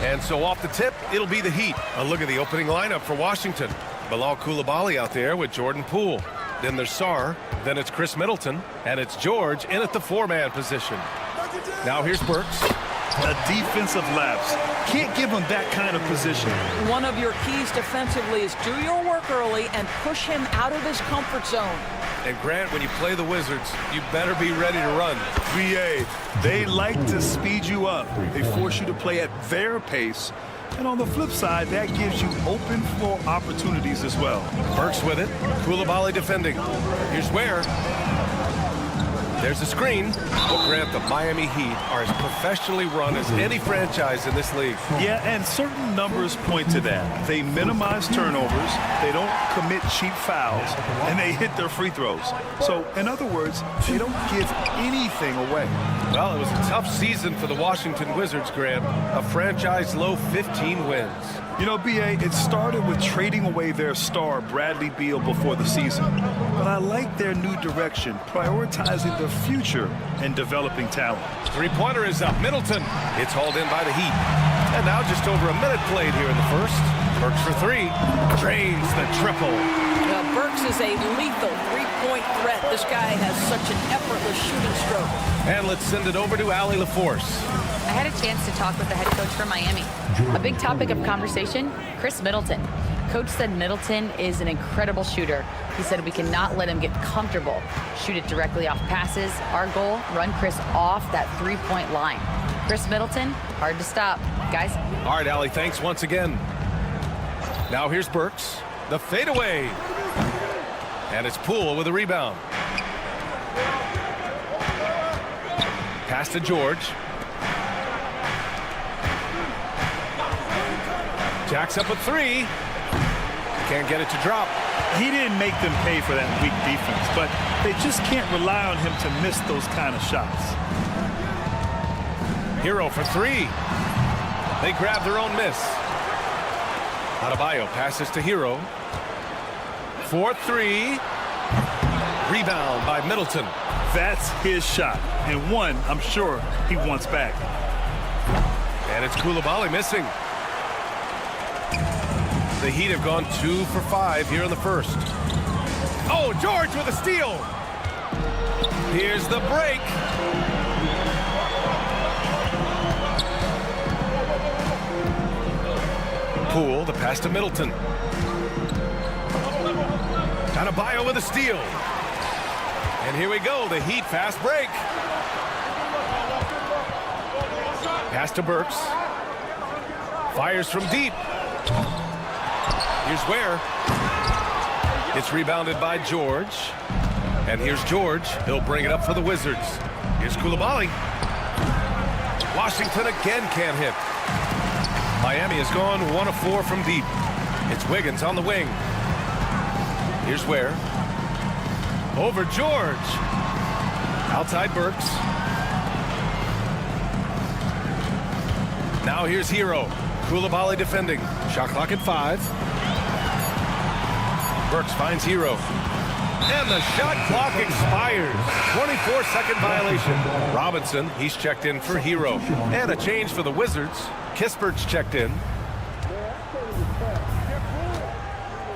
And so off the tip, it'll be the Heat. A look at the opening lineup for Washington. Bilal Coulibaly out there with Jordan Poole. Then there's Sarr. Then it's Chris Middleton. And it's George in at the four-man position. Now here's Burks. A defensive lapse. Can't give him that kind of position. One of your keys defensively is do your work early and push him out of his comfort zone. And Grant, when you play the Wizards, you better be ready to run. VA, they like to speed you up. They force you to play at their pace. And on the flip side, that gives you open floor opportunities as well. Burks with it. Coulibaly defending. Here's Ware. There's the screen. Well, Grant, the Miami Heat are as professionally run as any franchise in this league. Yeah, and certain numbers point to that. They minimize turnovers, they don't commit cheap fouls, and they hit their free throws. So, in other words, they don't give anything away. Well, it was a tough season for the Washington Wizards, Grant. A franchise low 15 wins. You know, BA, it started with trading away their star, Bradley Beal, before the season. But I like their new direction, prioritizing the future and developing talent. Three-pointer is up. Middleton. It's hauled in by the Heat. And now just over a minute played here in the first. Burks for three. Drains the triple. Well, Burks is a lethal three-point threat. This guy has such an effortless shooting stroke. And let's send it over to Allie LaForce. I had a chance to talk with the head coach for Miami. A big topic of conversation, Chris Middleton. Coach said Middleton is an incredible shooter. He said we cannot let him get comfortable. Shoot it directly off passes. Our goal, run Chris off that three-point line. Chris Middleton, hard to stop. Guys. All right, Allie, thanks once again. Now here's Burks. The fadeaway. And it's Poole with a rebound. Pass to George. Jacks up a three. Can't get it to drop. He didn't make them pay for that weak defense, but they just can't rely on him to miss those kind of shots. Hero for three. They grab their own miss. Adebayo passes to Hero. 4-3. Rebound by Middleton. That's his shot, and one I'm sure he wants back. And it's Coulibaly missing. The Heat have gone 2 for 5 here in the first. Oh, George with a steal. Here's the break. Poole, the pass to Middleton. Adebayo with a steal. And here we go, the Heat fast break. Pass to Burks. Fires from deep. Here's Ware. It's rebounded by George. And here's George. He'll bring it up for the Wizards. Here's Coulibaly. Washington again can't hit. Miami has gone 1 of 4 from deep. It's Wiggins on the wing. Here's Ware. Over George. Outside Burks. Now here's Hero. Coulibaly defending. Shot clock at 5. Burks finds Hero. And the shot clock expires. 24-second violation. Robinson, he's checked in for Hero. And a change for the Wizards. Kispert's checked in.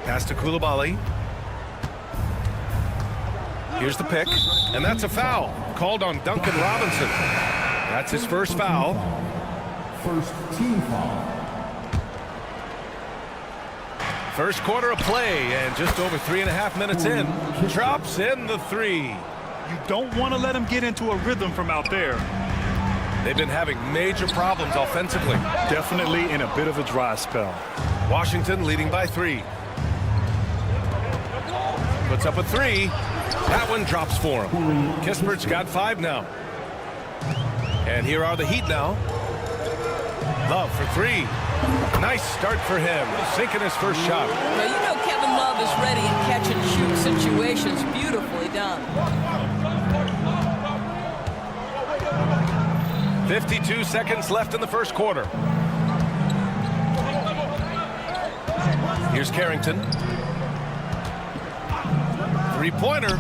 Pass to Coulibaly. Here's the pick. And that's a foul. Called on Duncan Robinson. That's his first foul. First team foul. First quarter of play, and just over 3.5 minutes in. Drops in the three. You don't want to let him get into a rhythm from out there. They've been having major problems offensively. Definitely in a bit of a dry spell. Washington leading by 3. Puts up a 3. That one drops for him. Kispert's got 5 now. And here are the Heat now. Love for 3. Nice start for him. Sinking his first shot. Well, you know Kevin Love is ready in catch-and-shoot situations. Beautifully done. 52 seconds left in the first quarter. Here's Carrington. Three-pointer.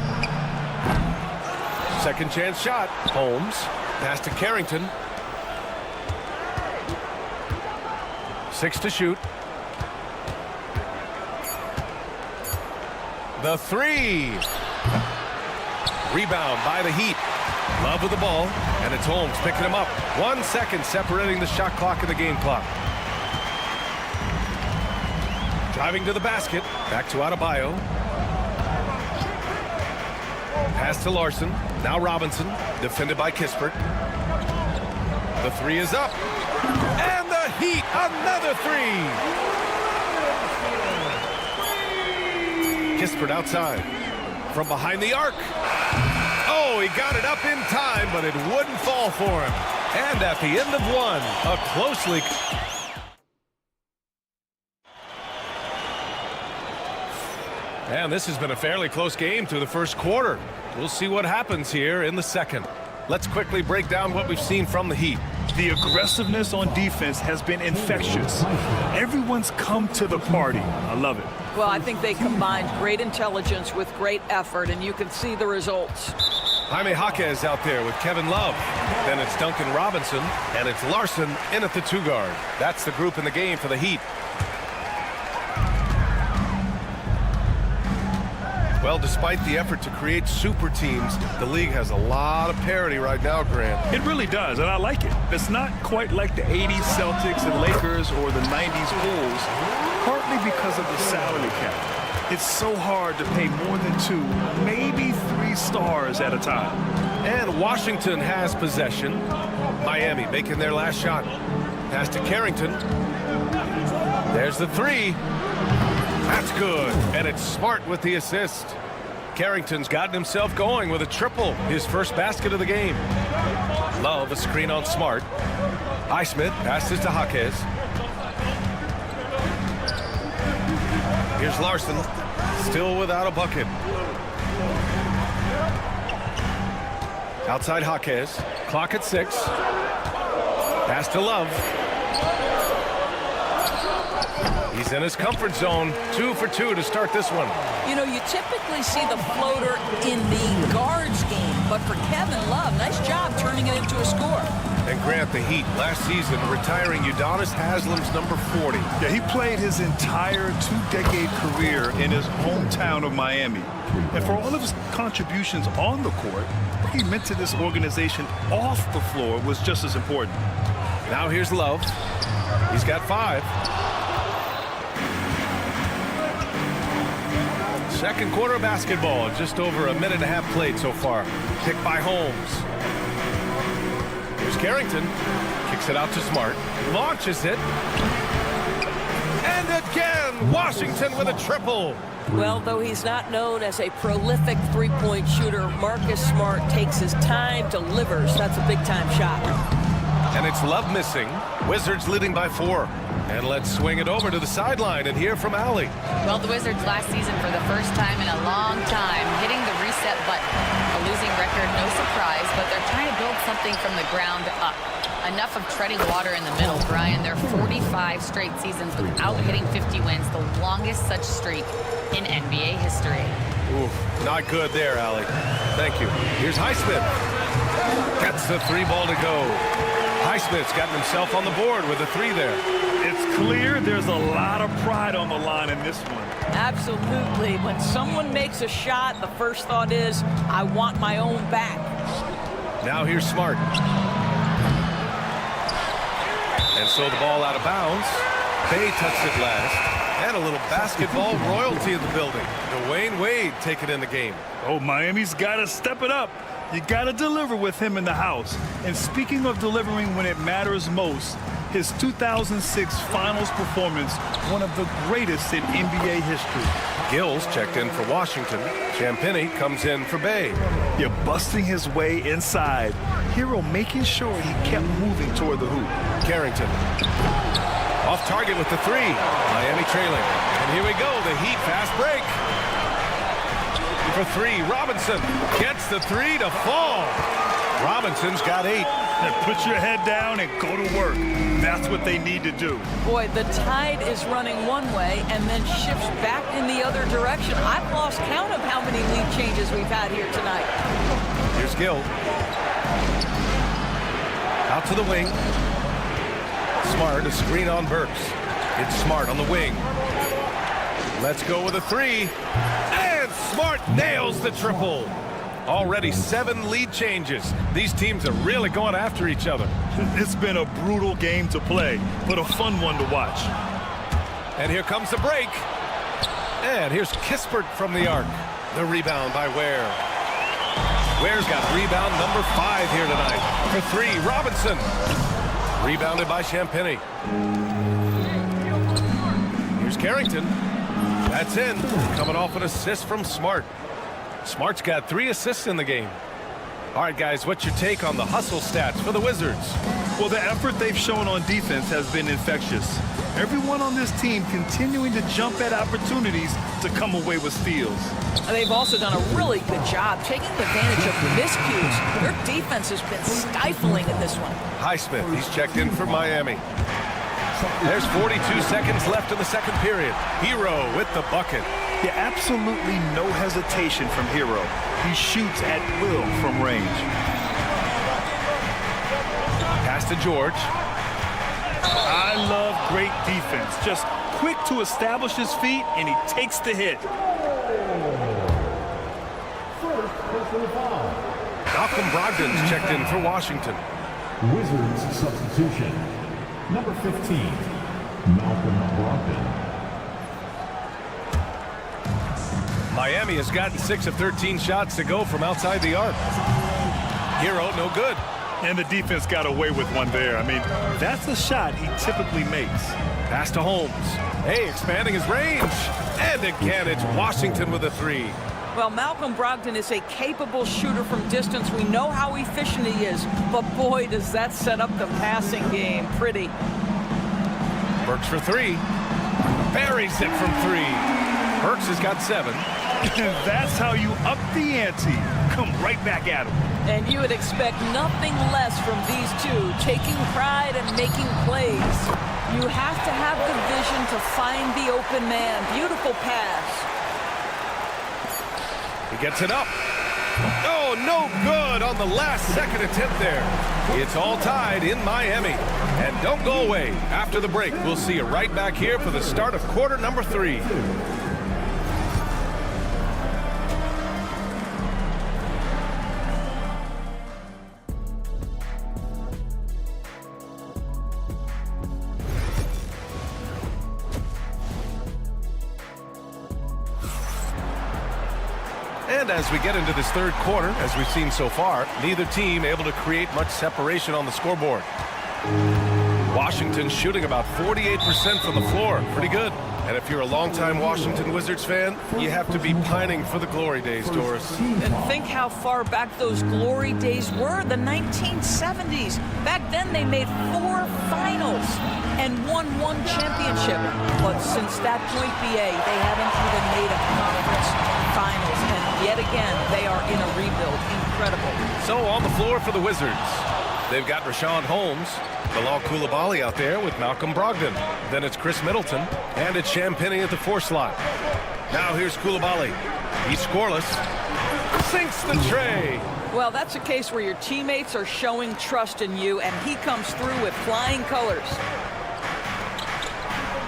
Second chance shot. Holmes. Pass to Carrington. 6 to shoot. The 3. Rebound by the Heat. Love with the ball, and it's Holmes picking him up. 1 second separating the shot clock and the game clock. Driving to the basket. Back to Adebayo. Pass to Larson. Now Robinson. Defended by Kispert. The 3 is up. And the Heat, another 3. Kispert outside. From behind the arc. Oh, he got it up in time, but it wouldn't fall for him. And at the end of 1, a closely... And this has been a fairly close game through the first quarter. We'll see what happens here in the second. Let's quickly break down what we've seen from the Heat. The aggressiveness on defense has been infectious. Everyone's come to the party. I love it. Well, I think they combined great intelligence with great effort, and you can see the results. Jaime Jaquez out there with Kevin Love. Then it's Duncan Robinson, and it's Larson in at the 2 guard. That's the group in the game for the Heat. Well, despite the effort to create super teams, the league has a lot of parity right now, Grant. It really does, and I like it. It's not quite like the 80s Celtics and Lakers or the 90s Bulls, partly because of the salary cap. It's so hard to pay more than 2, maybe 3 stars at a time. And Washington has possession. Miami making their last shot. Pass to Carrington. There's the 3. That's good, and it's Smart with the assist. Carrington's gotten himself going with a triple, his first basket of the game. Love a screen on Smart. Highsmith passes to Jaquez. Here's Larson, still without a bucket. Outside Jaquez, clock at 6. Pass to Love. He's in his comfort zone. 2 for 2 to start this one. You know, you typically see the floater in the guards game, but for Kevin Love, nice job turning it into a score. And Grant, the Heat last season retiring Udonis Haslam's number 40. Yeah, he played his entire 2-decade career in his hometown of Miami. And for all of his contributions on the court, what he meant to this organization off the floor was just as important. Now here's Love. He's got 5. Second quarter of basketball, just over a minute and a half played so far. Picked by Holmes. Here's Carrington. Kicks it out to Smart. Launches it. And again, Washington with a triple. Well, though he's not known as a prolific three-point shooter, Marcus Smart takes his time, delivers. That's a big-time shot. And it's Love missing. Wizards leading by 4. And let's swing it over to the sideline and hear from Allie. Well, the Wizards last season for the first time in a long time hitting the reset button. A losing record, no surprise, but they're trying to build something from the ground up. Enough of treading water in the middle, Brian. They're 45 straight seasons without hitting 50 wins, the longest such streak in NBA history. Ooh, not good there, Allie. Thank you. Here's Highsmith. Gets the 3 ball to go. Highsmith's gotten himself on the board with a 3 there. It's clear there's a lot of pride on the line in this one. Absolutely. When someone makes a shot, the first thought is, I want my own back. Now here's Smart. And so the ball out of bounds. Bay touched it last. And a little basketball royalty in the building. Dwayne Wade taking in the game. Oh, Miami's got to step it up. You got to deliver with him in the house. And speaking of delivering when it matters most, his 2006 Finals performance, one of the greatest in NBA history. Gills checked in for Washington. Champagnie comes in for Bay. You're busting his way inside. Hero making sure he kept moving toward the hoop. Carrington. Off target with the 3. Miami trailing. And here we go, the Heat fast break. For 3, Robinson gets the 3 to fall. Robinson's got 8. And put your head down and go to work. That's what they need to do. Boy, the tide is running one way and then shifts back in the other direction. I've lost count of how many lead changes we've had here tonight. Here's Gill. Out to the wing. Smart, a screen on Burks. It's Smart on the wing. Let's go with a three. And Smart nails the triple. Already 7 lead changes. These teams are really going after each other. It's been a brutal game to play, but a fun one to watch. And here comes the break. And here's Kispert from the arc. The rebound by Ware. Ware's got rebound number 5 here tonight. For 3, Robinson. Rebounded by Champagny. Here's Carrington. That's in. Coming off an assist from Smart. Smart's got 3 assists in the game. All right, guys, what's your take on the hustle stats for the Wizards? Well, the effort they've shown on defense has been infectious. Everyone on this team continuing to jump at opportunities to come away with steals. And they've also done a really good job taking advantage of miscues. Their defense has been stifling in this one. Highsmith, he's checked in for Miami. There's 42 seconds left in the second period. Hero with the bucket. Yeah, absolutely no hesitation from Hero. He shoots at will from range. Pass to George. I love great defense. Just quick to establish his feet, and he takes the hit. Malcolm Brogdon's checked in for Washington. Wizards substitution. Number 15, Malcolm Brogdon. Miami has gotten 6 of 13 shots to go from outside the arc. Hero, no good. And the defense got away with one there. I mean, that's a shot he typically makes. Pass to Holmes. Hey, expanding his range. And again, it's Washington with a 3. Well, Malcolm Brogdon is a capable shooter from distance. We know how efficient he is, but boy, does that set up the passing game pretty. Burks for 3. Buries it from 3. Burks has got 7. That's how you up the ante. Come right back at him. And you would expect nothing less from these two, taking pride and making plays. You have to have the vision to find the open man. Beautiful pass. He gets it up. Oh, no good on the last second attempt there. It's all tied in Miami. And don't go away. After the break, we'll see you right back here for the start of quarter number 3. And as we get into this third quarter, as we've seen so far, neither team able to create much separation on the scoreboard. Washington shooting about 48% from the floor. Pretty good. And if you're a longtime Washington Wizards fan, you have to be pining for the glory days, Doris. And think how far back those glory days were, the 1970s. Back then they made 4 finals and won 1 championship. But since that point, BA, they haven't even made a conference finals. And yet again, they are in a rebuild. Incredible. So on the floor for the Wizards, they've got Rashawn Holmes, Bilal Coulibaly out there with Malcolm Brogdon. Then it's Chris Middleton, and it's Champagny at the 4 slot. Now here's Coulibaly. He's scoreless. Sinks the tray. Well, that's a case where your teammates are showing trust in you, and he comes through with flying colors.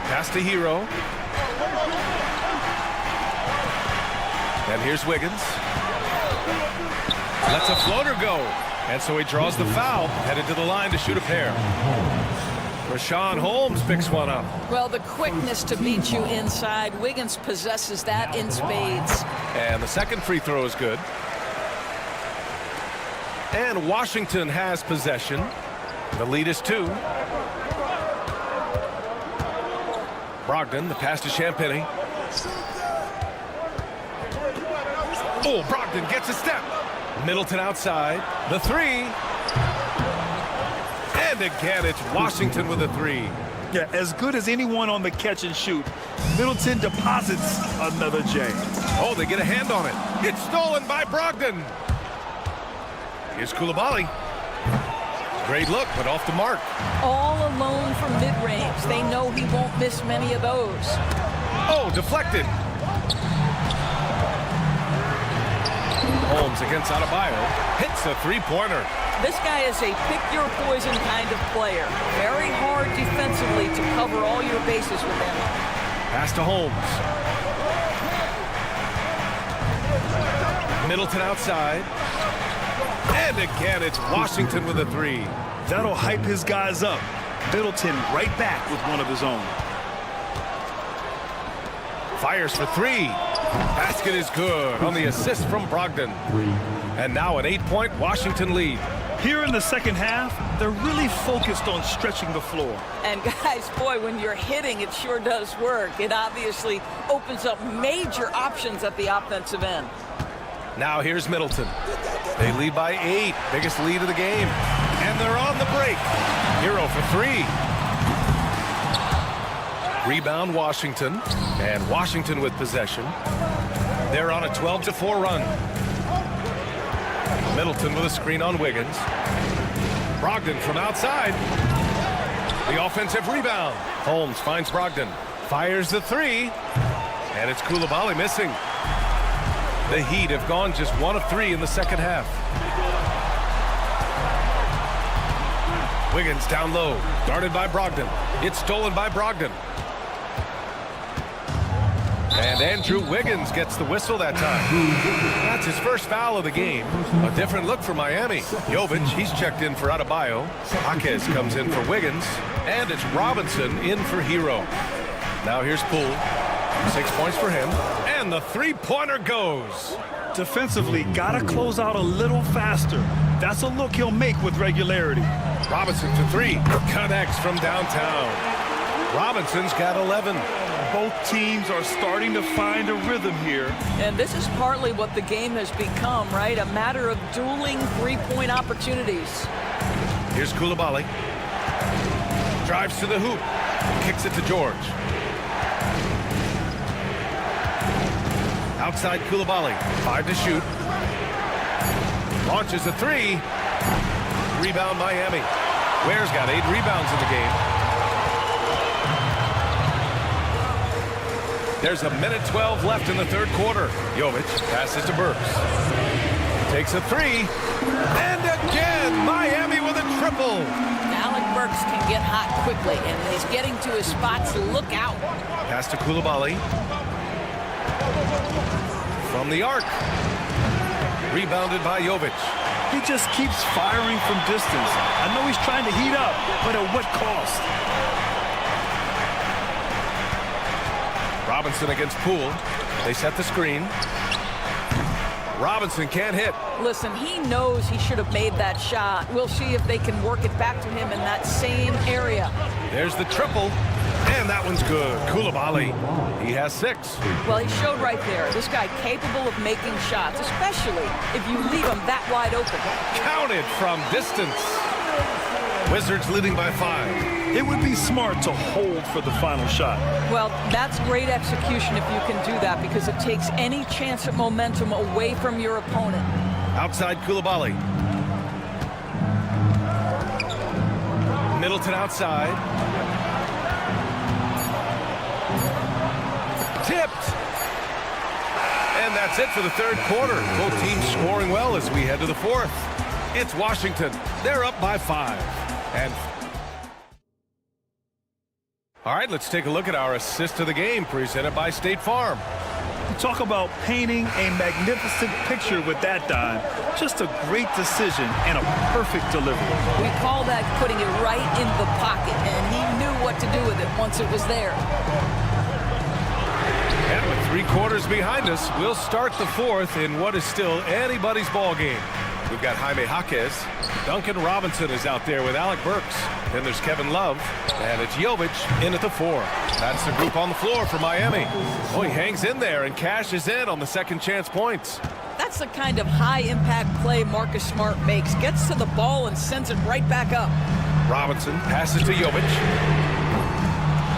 Pass to Hero. And here's Wiggins. Lets a floater go. And so he draws the foul, headed to the line to shoot a pair. Rashawn Holmes picks one up. Well, the quickness to beat you inside, Wiggins possesses that in spades. And the second free throw is good. And Washington has possession. The lead is 2. Brogdon, the pass to Champagny. Oh, Brogdon gets a step. Middleton outside. The 3. And again, it's Washington with a 3. Yeah, as good as anyone on the catch and shoot. Middleton deposits another J. Oh, they get a hand on it. It's stolen by Brogdon. Here's Coulibaly. Great look, but off the mark. All alone from mid-range. They know he won't miss many of those. Oh, deflected. Holmes against Adebayo. Hits a three-pointer. This guy is a pick-your-poison kind of player. Very hard defensively to cover all your bases with him. Pass to Holmes. Middleton outside. And again, it's Washington with a three. That'll hype his guys up. Middleton right back with one of his own. Fires for three. Basket is good on the assist from Brogdon. And now an 8-point Washington lead. Here in the second half, they're really focused on stretching the floor. And guys, boy, when you're hitting, it sure does work. It obviously opens up major options at the offensive end. Now here's Middleton. They lead by 8. Biggest lead of the game. And they're on the break. Hero for three. Rebound Washington. And Washington with possession. They're on a 12-4 run. Middleton with a screen on Wiggins. Brogdon from outside. The offensive rebound. Holmes finds Brogdon. Fires the three. And it's Coulibaly missing. The Heat have gone just 1 of 3 in the second half. Wiggins down low. Guarded by Brogdon. It's stolen by Brogdon. And Andrew Wiggins gets the whistle that time. That's his first foul of the game. A different look for Miami. Jovic, he's checked in for Adebayo. Jaquez comes in for Wiggins. And it's Robinson in for Hero. Now here's Poole. 6 points for him. And the three-pointer goes. Defensively, gotta close out a little faster. That's a look he'll make with regularity. Robinson for three. Connects from downtown. Robinson's got 11. Both teams are starting to find a rhythm here. And this is partly what the game has become, right? A matter of dueling three-point opportunities. Here's Coulibaly. Drives to the hoop. Kicks it to George. Outside Coulibaly. 5 to shoot. Launches a three. Rebound Miami. Ware's got 8 rebounds in the game. There's a minute 12 left in the third quarter. Jovic passes to Burks. Takes a three. And again, Miami with a triple. Alec Burks can get hot quickly, and when he's getting to his spots, look out. Pass to Coulibaly. From the arc. Rebounded by Jovic. He just keeps firing from distance. I know he's trying to heat up, but at what cost? Robinson against Poole. They set the screen. Robinson can't hit. Listen, he knows he should have made that shot. We'll see if they can work it back to him in that same area. There's the triple. And that one's good. Coulibaly. He has 6. Well, he showed right there. This guy capable of making shots, especially if you leave him that wide open. Counted from distance. Wizards leading by 5. It would be smart to hold for the final shot. Well, that's great execution if you can do that, because it takes any chance at momentum away from your opponent. Outside Coulibaly. Middleton outside. Tipped. And that's it for the third quarter. Both teams scoring well as we head to the fourth. It's Washington. They're up by 5. And all right, let's take a look at our assist of the game presented by State Farm. Talk about painting a magnificent picture with that dime. Just a great decision and a perfect delivery. We call that putting it right in the pocket, and he knew what to do with it once it was there. And with 3 quarters behind us, we'll start the fourth in what is still anybody's ball game. We've got Jaime Jaquez. Duncan Robinson is out there with Alec Burks. Then there's Kevin Love. And it's Jovic in at the 4. That's the group on the floor for Miami. Oh, he hangs in there and cashes in on the second chance points. That's the kind of high-impact play Marcus Smart makes. Gets to the ball and sends it right back up. Robinson passes to Jovic.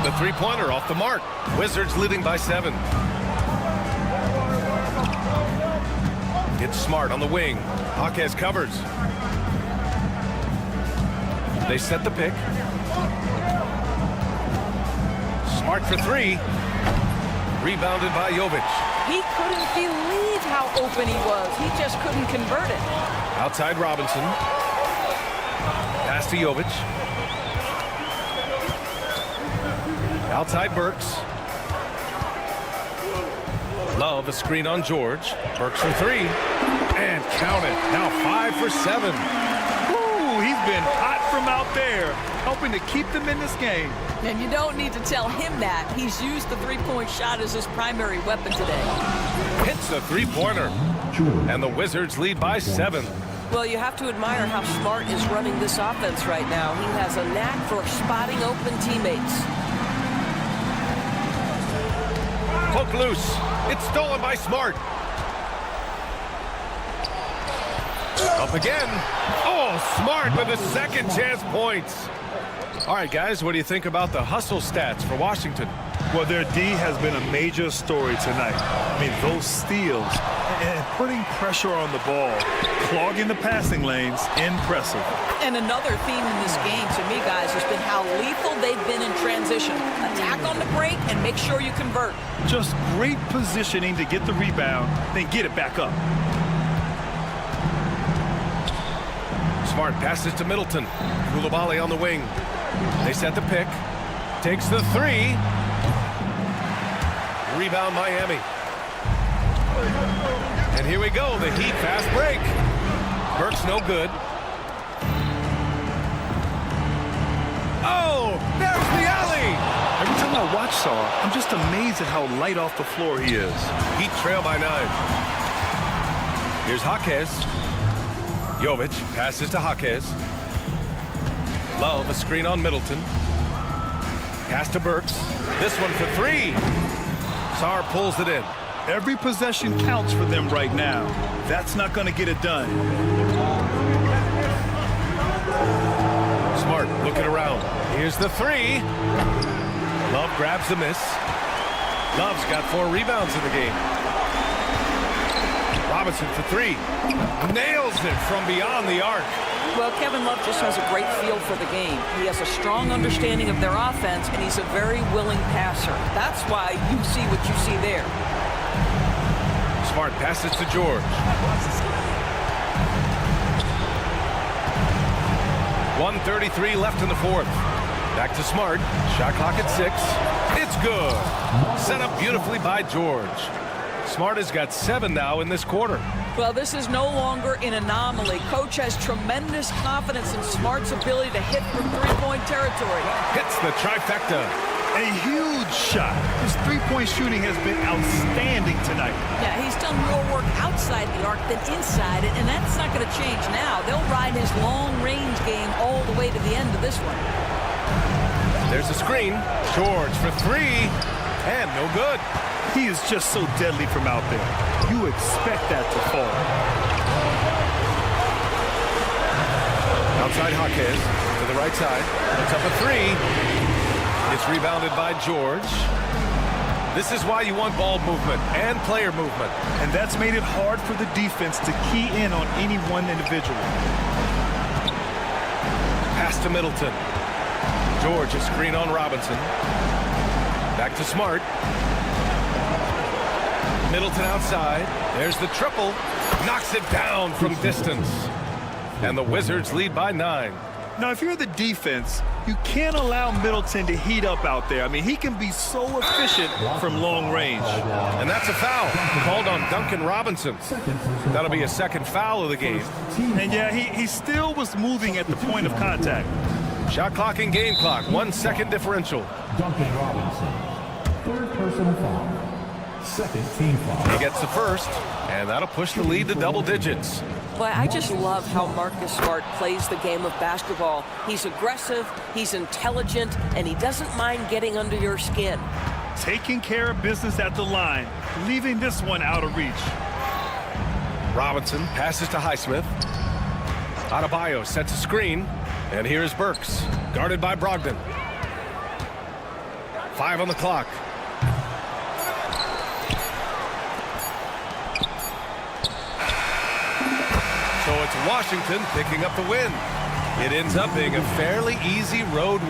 The three-pointer off the mark. Wizards leading by 7. It's Smart on the wing. Jaquez covers. They set the pick. Smart for 3. Rebounded by Jovic. He couldn't believe how open he was. He just couldn't convert it. Outside Robinson. Pass to Jovic. Outside Burks. Love a screen on George. Burks for three. And count it. Now 5 for 7. Ooh, he's been hot from out there, helping to keep them in this game. And you don't need to tell him that. He's used the three-point shot as his primary weapon today. Hits the three-pointer. And the Wizards lead by 7. Well, you have to admire how Smart is running this offense right now. He has a knack for spotting open teammates. Poke loose. It's stolen by Smart. Up again. Oh, Smart with a second chance points. All right, guys, what do you think about the hustle stats for Washington? Well, their D has been a major story tonight. I mean, those steals and putting pressure on the ball, clogging the passing lanes, impressive. And another theme in this game to me, guys, has been how lethal they've been in transition. Attack on the break and make sure you convert. Just great positioning to get the rebound, then get it back up. Smart passes to Middleton. Koulibaly on the wing. They set the pick. Takes the three. Rebound Miami. And here we go. The Heat fast break. Burks no good. Oh, there's the alley. Every time I watch Saw, I'm just amazed at how light off the floor he is. Heat trail by 9. Here's Jaquez. Jovic passes to Jaquez. Love a screen on Middleton. Pass to Burks. This one for three. Sarr pulls it in. Every possession counts for them right now. That's not going to get it done. Smart looking around. Here's the three. Love grabs the miss. Love's got 4 rebounds in the game. Robinson for three. Nails it from beyond the arc. Well, Kevin Love just has a great feel for the game. He has a strong understanding of their offense, and he's a very willing passer. That's why you see what you see there. Smart passes to George. 1:33 left in the fourth. Back to Smart. Shot clock at 6. It's good. Set up beautifully by George. Smart has got 7 now in this quarter. Well, this is no longer an anomaly. Coach has tremendous confidence in Smart's ability to hit from three-point territory. Hits the trifecta. A huge shot. His three-point shooting has been outstanding tonight. Yeah, he's done more work outside the arc than inside it, and that's not going to change now. They'll ride his long-range game all the way to the end of this one. There's a screen. George for three, and no good. He is just so deadly from out there. You expect that to fall. Outside Jaquez to the right side. Puts up a three. It's rebounded by George. This is why you want ball movement and player movement. And that's made it hard for the defense to key in on any one individual. Pass to Middleton. George a screen on Robinson. Back to Smart. Middleton outside. There's the triple. Knocks it down from distance. And the Wizards lead by 9. Now, if you're the defense, you can't allow Middleton to heat up out there. I mean, he can be so efficient from long range. And that's a foul called on Duncan Robinson. That'll be a second foul of the game. And yeah, he still was moving at the point of contact. Shot clock and game clock. 1 second differential. Duncan Robinson, 3rd personal foul. 2nd team foul. He gets the first, and that'll push the lead to double digits. Boy, I just love how Marcus Smart plays the game of basketball. He's aggressive, he's intelligent, and he doesn't mind getting under your skin. Taking care of business at the line, leaving this one out of reach. Robinson passes to Highsmith. Adebayo sets a screen, and here's Burks, guarded by Brogdon. 5 on the clock. So it's Washington picking up the win. It ends up being a fairly easy road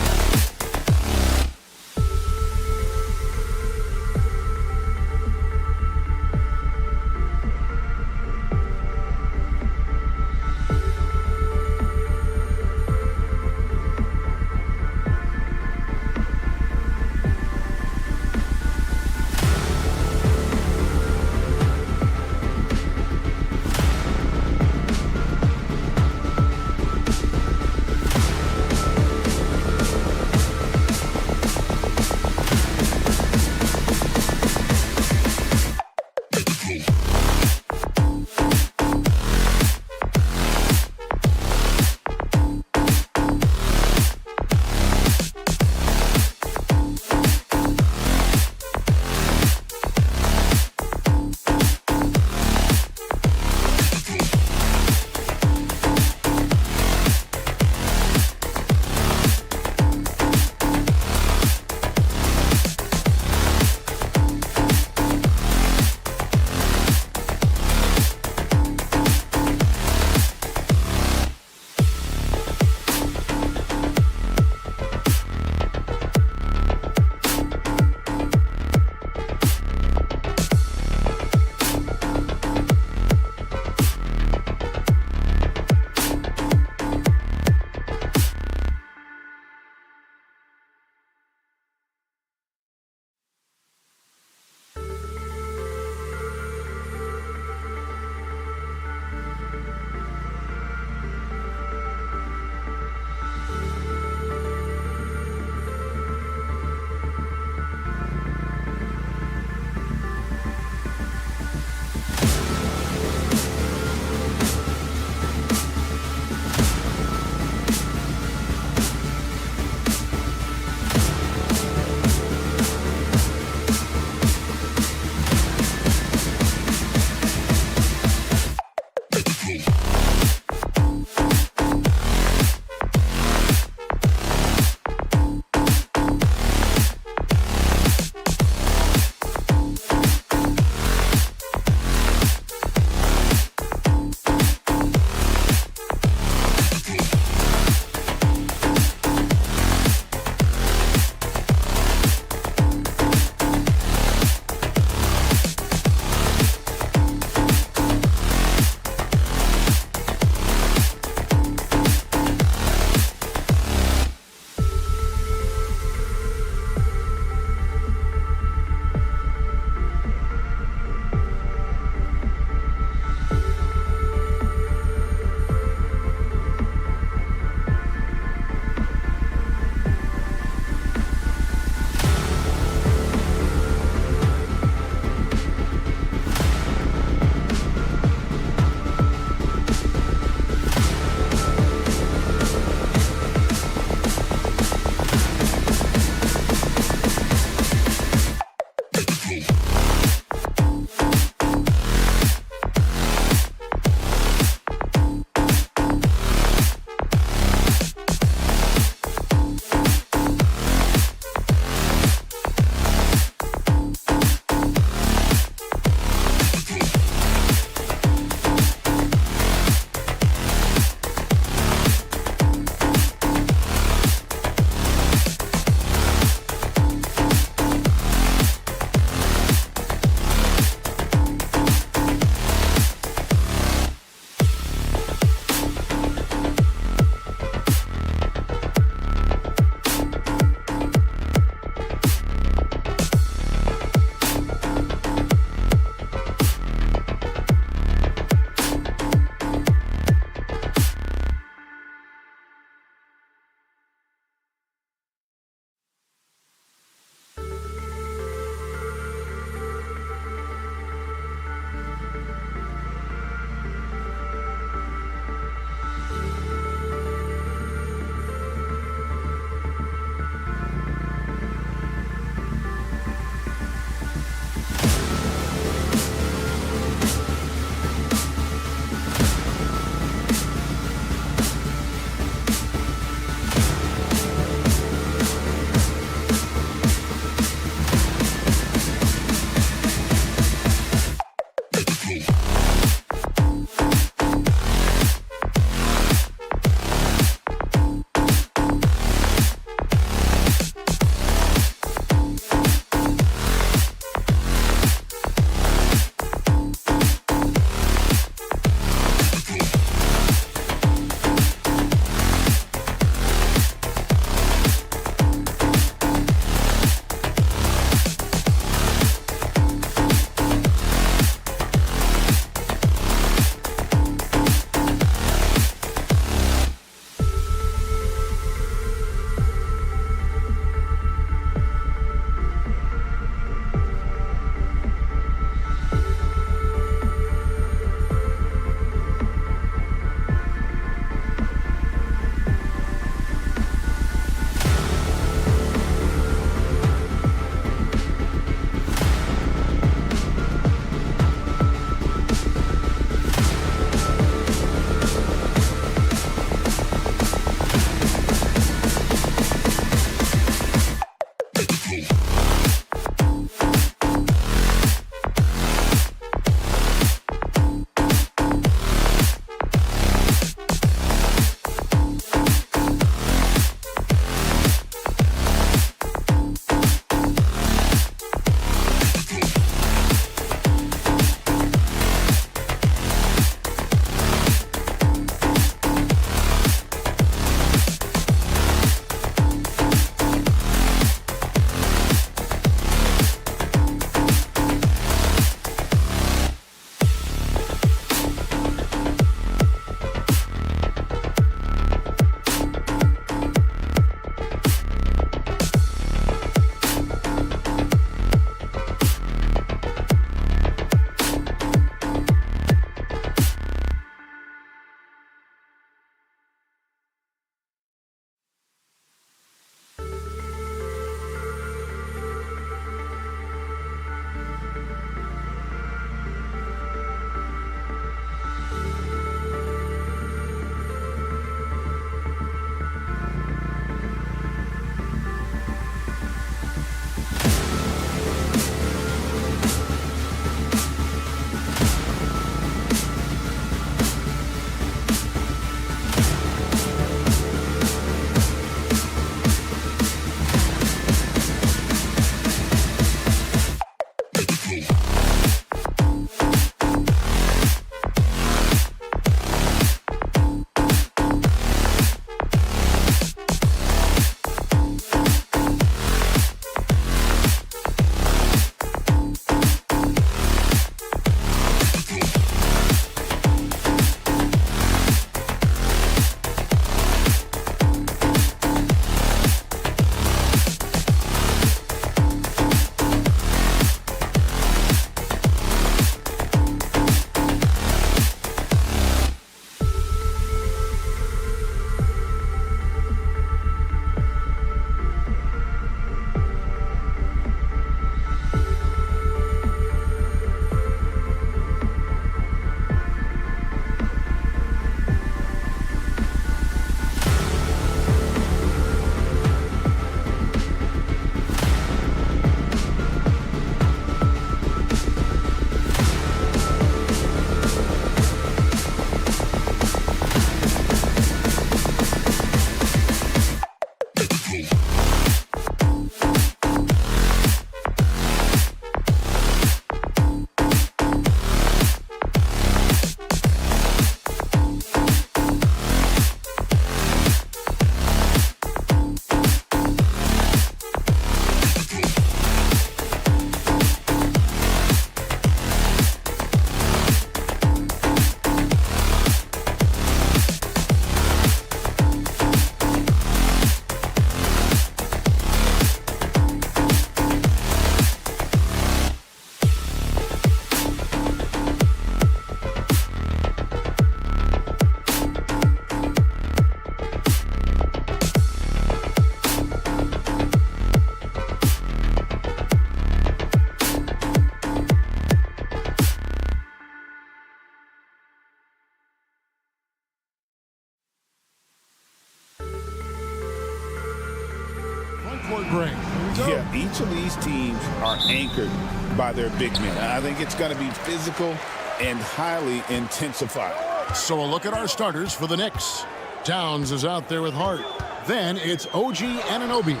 these teams are anchored by their big men. I think it's going to be physical and highly intensified. So a look at our starters for the Knicks. Towns is out there with Hart. Then it's OG Anunoby.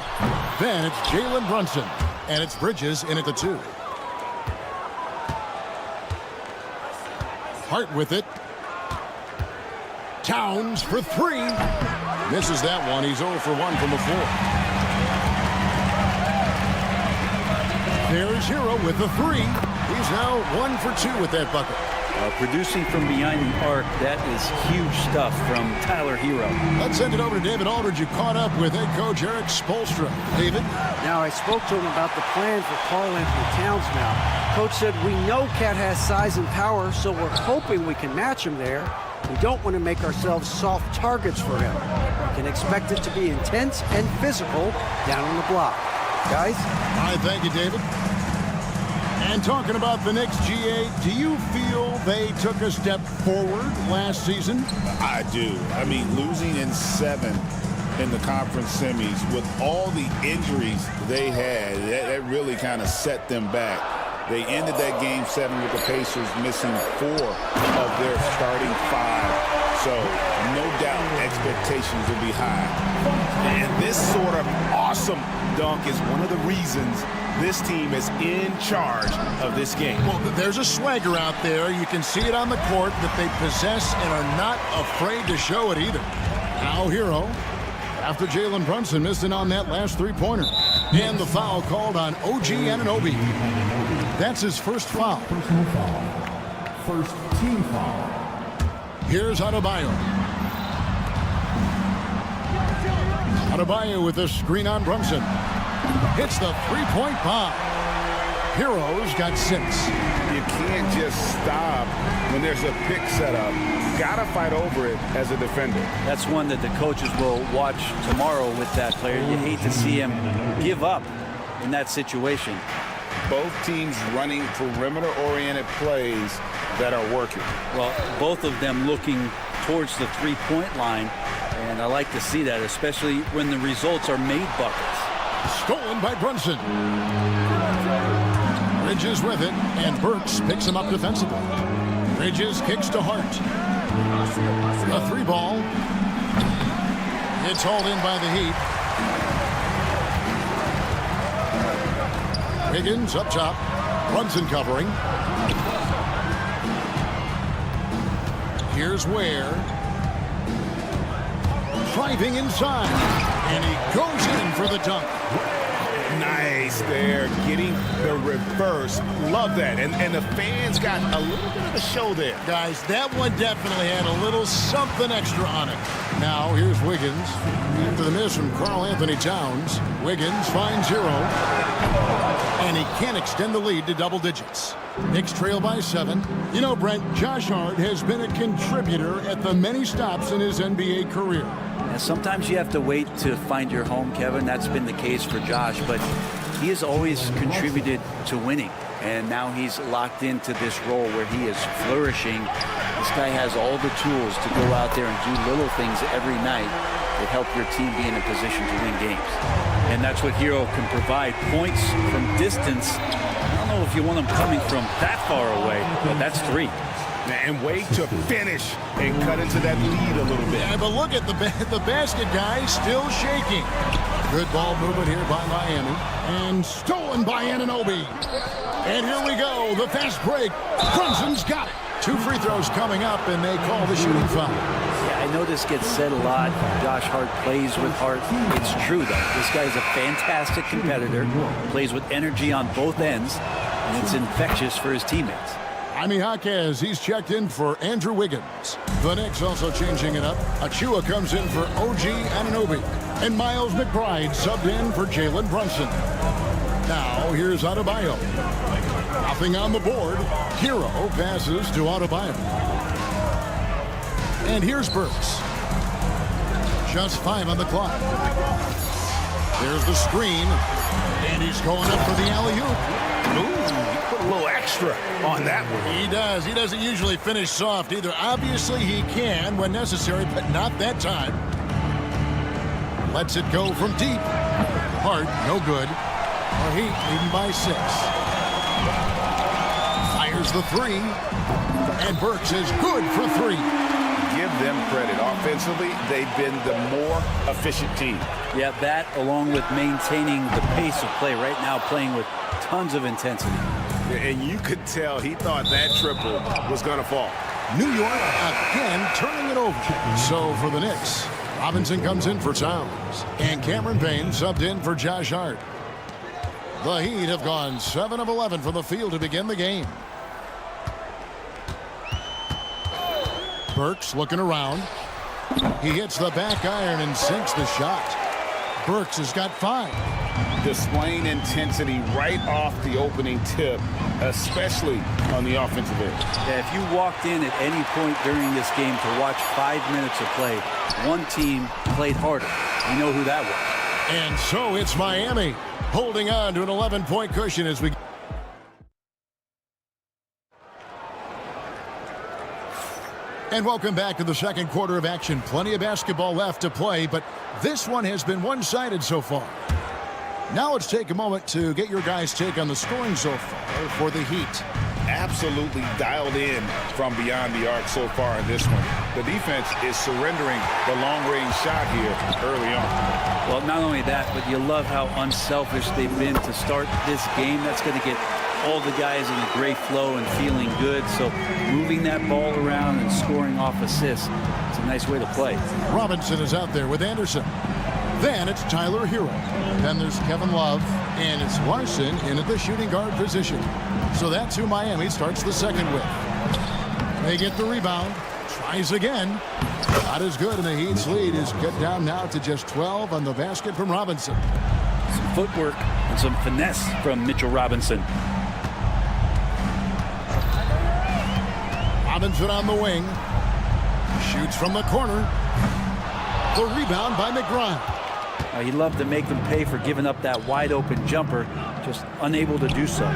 Then it's Jalen Brunson. And it's Bridges in at the 2. Hart with it. Towns for 3. Misses that one. He's 0 for 1 from the floor. There's Hero with the 3. He's now 1 for 2 with that bucket. Producing from behind the arc, that is huge stuff from Tyler Hero. Let's send it over to David Aldridge, who caught up with head coach Eric Spoelstra. David? Now, I spoke to him about the plan for Karl-Anthony Towns now. Coach said, we know Cat has size and power, so we're hoping we can match him there. We don't want to make ourselves soft targets for him. We can expect it to be intense and physical down on the block. Guys? All right, thank you, David. And talking about the Knicks, GA, do you feel they took a step forward last season? I do. I mean, losing in 7 in the conference semis with all the injuries they had, that really kind of set them back. They ended that game 7 with the Pacers missing 4 of their starting 5. So, no doubt, expectations will be high. And this sort of awesome dunk is one of the reasons this team is in charge of this game. Well, there's a swagger out there. You can see it on the court that they possess and are not afraid to show it either. Now Hero, after Jalen Brunson missed it on that last 3-pointer. And the foul called on OG Anunoby. That's his first foul. Personal foul. First team foul. Here's Adebayo. Adebayo with the screen on Brunson. Hits the 3-point bomb. Hero's got 6. You can't just stop when there's a pick set up. You got to fight over it as a defender. That's one that the coaches will watch tomorrow with that player. You hate to see him give up in that situation. Both teams running perimeter-oriented plays that are working. Well, both of them looking towards the 3-point line, and I like to see that, especially when the results are made buckets. Stolen by Brunson. Bridges with it, and Burks picks him up defensively. Bridges kicks to Hart. A 3-ball. It's hauled in by the Heat. Wiggins up top. Brunson covering. Here's Ware. Driving inside. And he goes in for the dunk. Nice there, getting the reverse. Love that. And the fans got a little bit of a show there. Guys, that one definitely had a little something extra on it. Now, here's Wiggins. After the miss from Karl-Anthony Towns, Wiggins finds Hero. And he can't extend the lead to double digits. Knicks trail by 7. You know, Brent, Josh Hart has been a contributor at the many stops in his NBA career. And sometimes you have to wait to find your home, Kevin. That's been the case for Josh, but he has always contributed to winning. And now he's locked into this role where he is flourishing. This guy has all the tools to go out there and do little things every night that help your team be in a position to win games. And that's what Hero can provide. Points from distance. I don't know if you want them coming from that far away, but that's 3. And way to finish and cut into that lead a little bit. Yeah, but look at the basket, guys, still shaking. Good ball movement here by Miami. And stolen by Anunoby. And here we go, the fast break. Brunson's got it. 2 free throws coming up, and they call the shooting foul. Yeah, I know this gets said a lot. Josh Hart plays with heart. It's true, though. This guy's a fantastic competitor. Plays with energy on both ends, and it's infectious for his teammates. Jaime Jaquez, he's checked in for Andrew Wiggins. The Knicks also changing it up. Achua comes in for OG Anunoby. And Miles McBride subbed in for Jalen Brunson. Now, here's Adebayo. Nothing on the board. Hero passes to Adebayo. And here's Burks. Just 5 on the clock. There's the screen. And he's going up for the alley-oop. Ooh, he put a little extra on that one. He does. He doesn't usually finish soft either. Obviously, he can when necessary, but not that time. Lets it go from deep. Hart, no good. The Heat leading by 6. Fires the 3. And Burks is good for 3. Give them credit. Offensively, they've been the more efficient team. Yeah, that along with maintaining the pace of play right now, playing with tons of intensity. And you could tell he thought that triple was going to fall. New York again turning it over. So for the Knicks, Robinson comes in for Towns. And Cameron Payne subbed in for Josh Hart. The Heat have gone 7 of 11 from the field to begin the game. Burks looking around. He hits the back iron and sinks the shot. Burks has got 5. Displaying intensity right off the opening tip, especially on the offensive end. Yeah, if you walked in at any point during this game to watch 5 minutes of play, one team played harder. You know who that was. And so it's Miami holding on to an 11-point cushion as we... And welcome back to the second quarter of action. Plenty of basketball left to play, but this one has been one-sided so far. Now let's take a moment to get your guys' take on the scoring so far for the Heat. Absolutely dialed in from beyond the arc so far in this one. The defense is surrendering the long-range shot here early on. Well, not only that, but you love how unselfish they've been to start this game. That's going to get all the guys in a great flow and feeling good. So moving that ball around and scoring off assists, it's a nice way to play. Robinson is out there with Anderson. Then it's Tyler Hero. Then there's Kevin Love. And it's Larson in at the shooting guard position. So that's who Miami starts the second with. They get the rebound. Tries again. Not as good, and the Heat's lead is cut down now to just 12 on the basket from Robinson. Some footwork and some finesse from Mitchell Robinson. Robinson on the wing. Shoots from the corner. The rebound by McBride. He'd love to make them pay for giving up that wide open jumper, just unable to do so.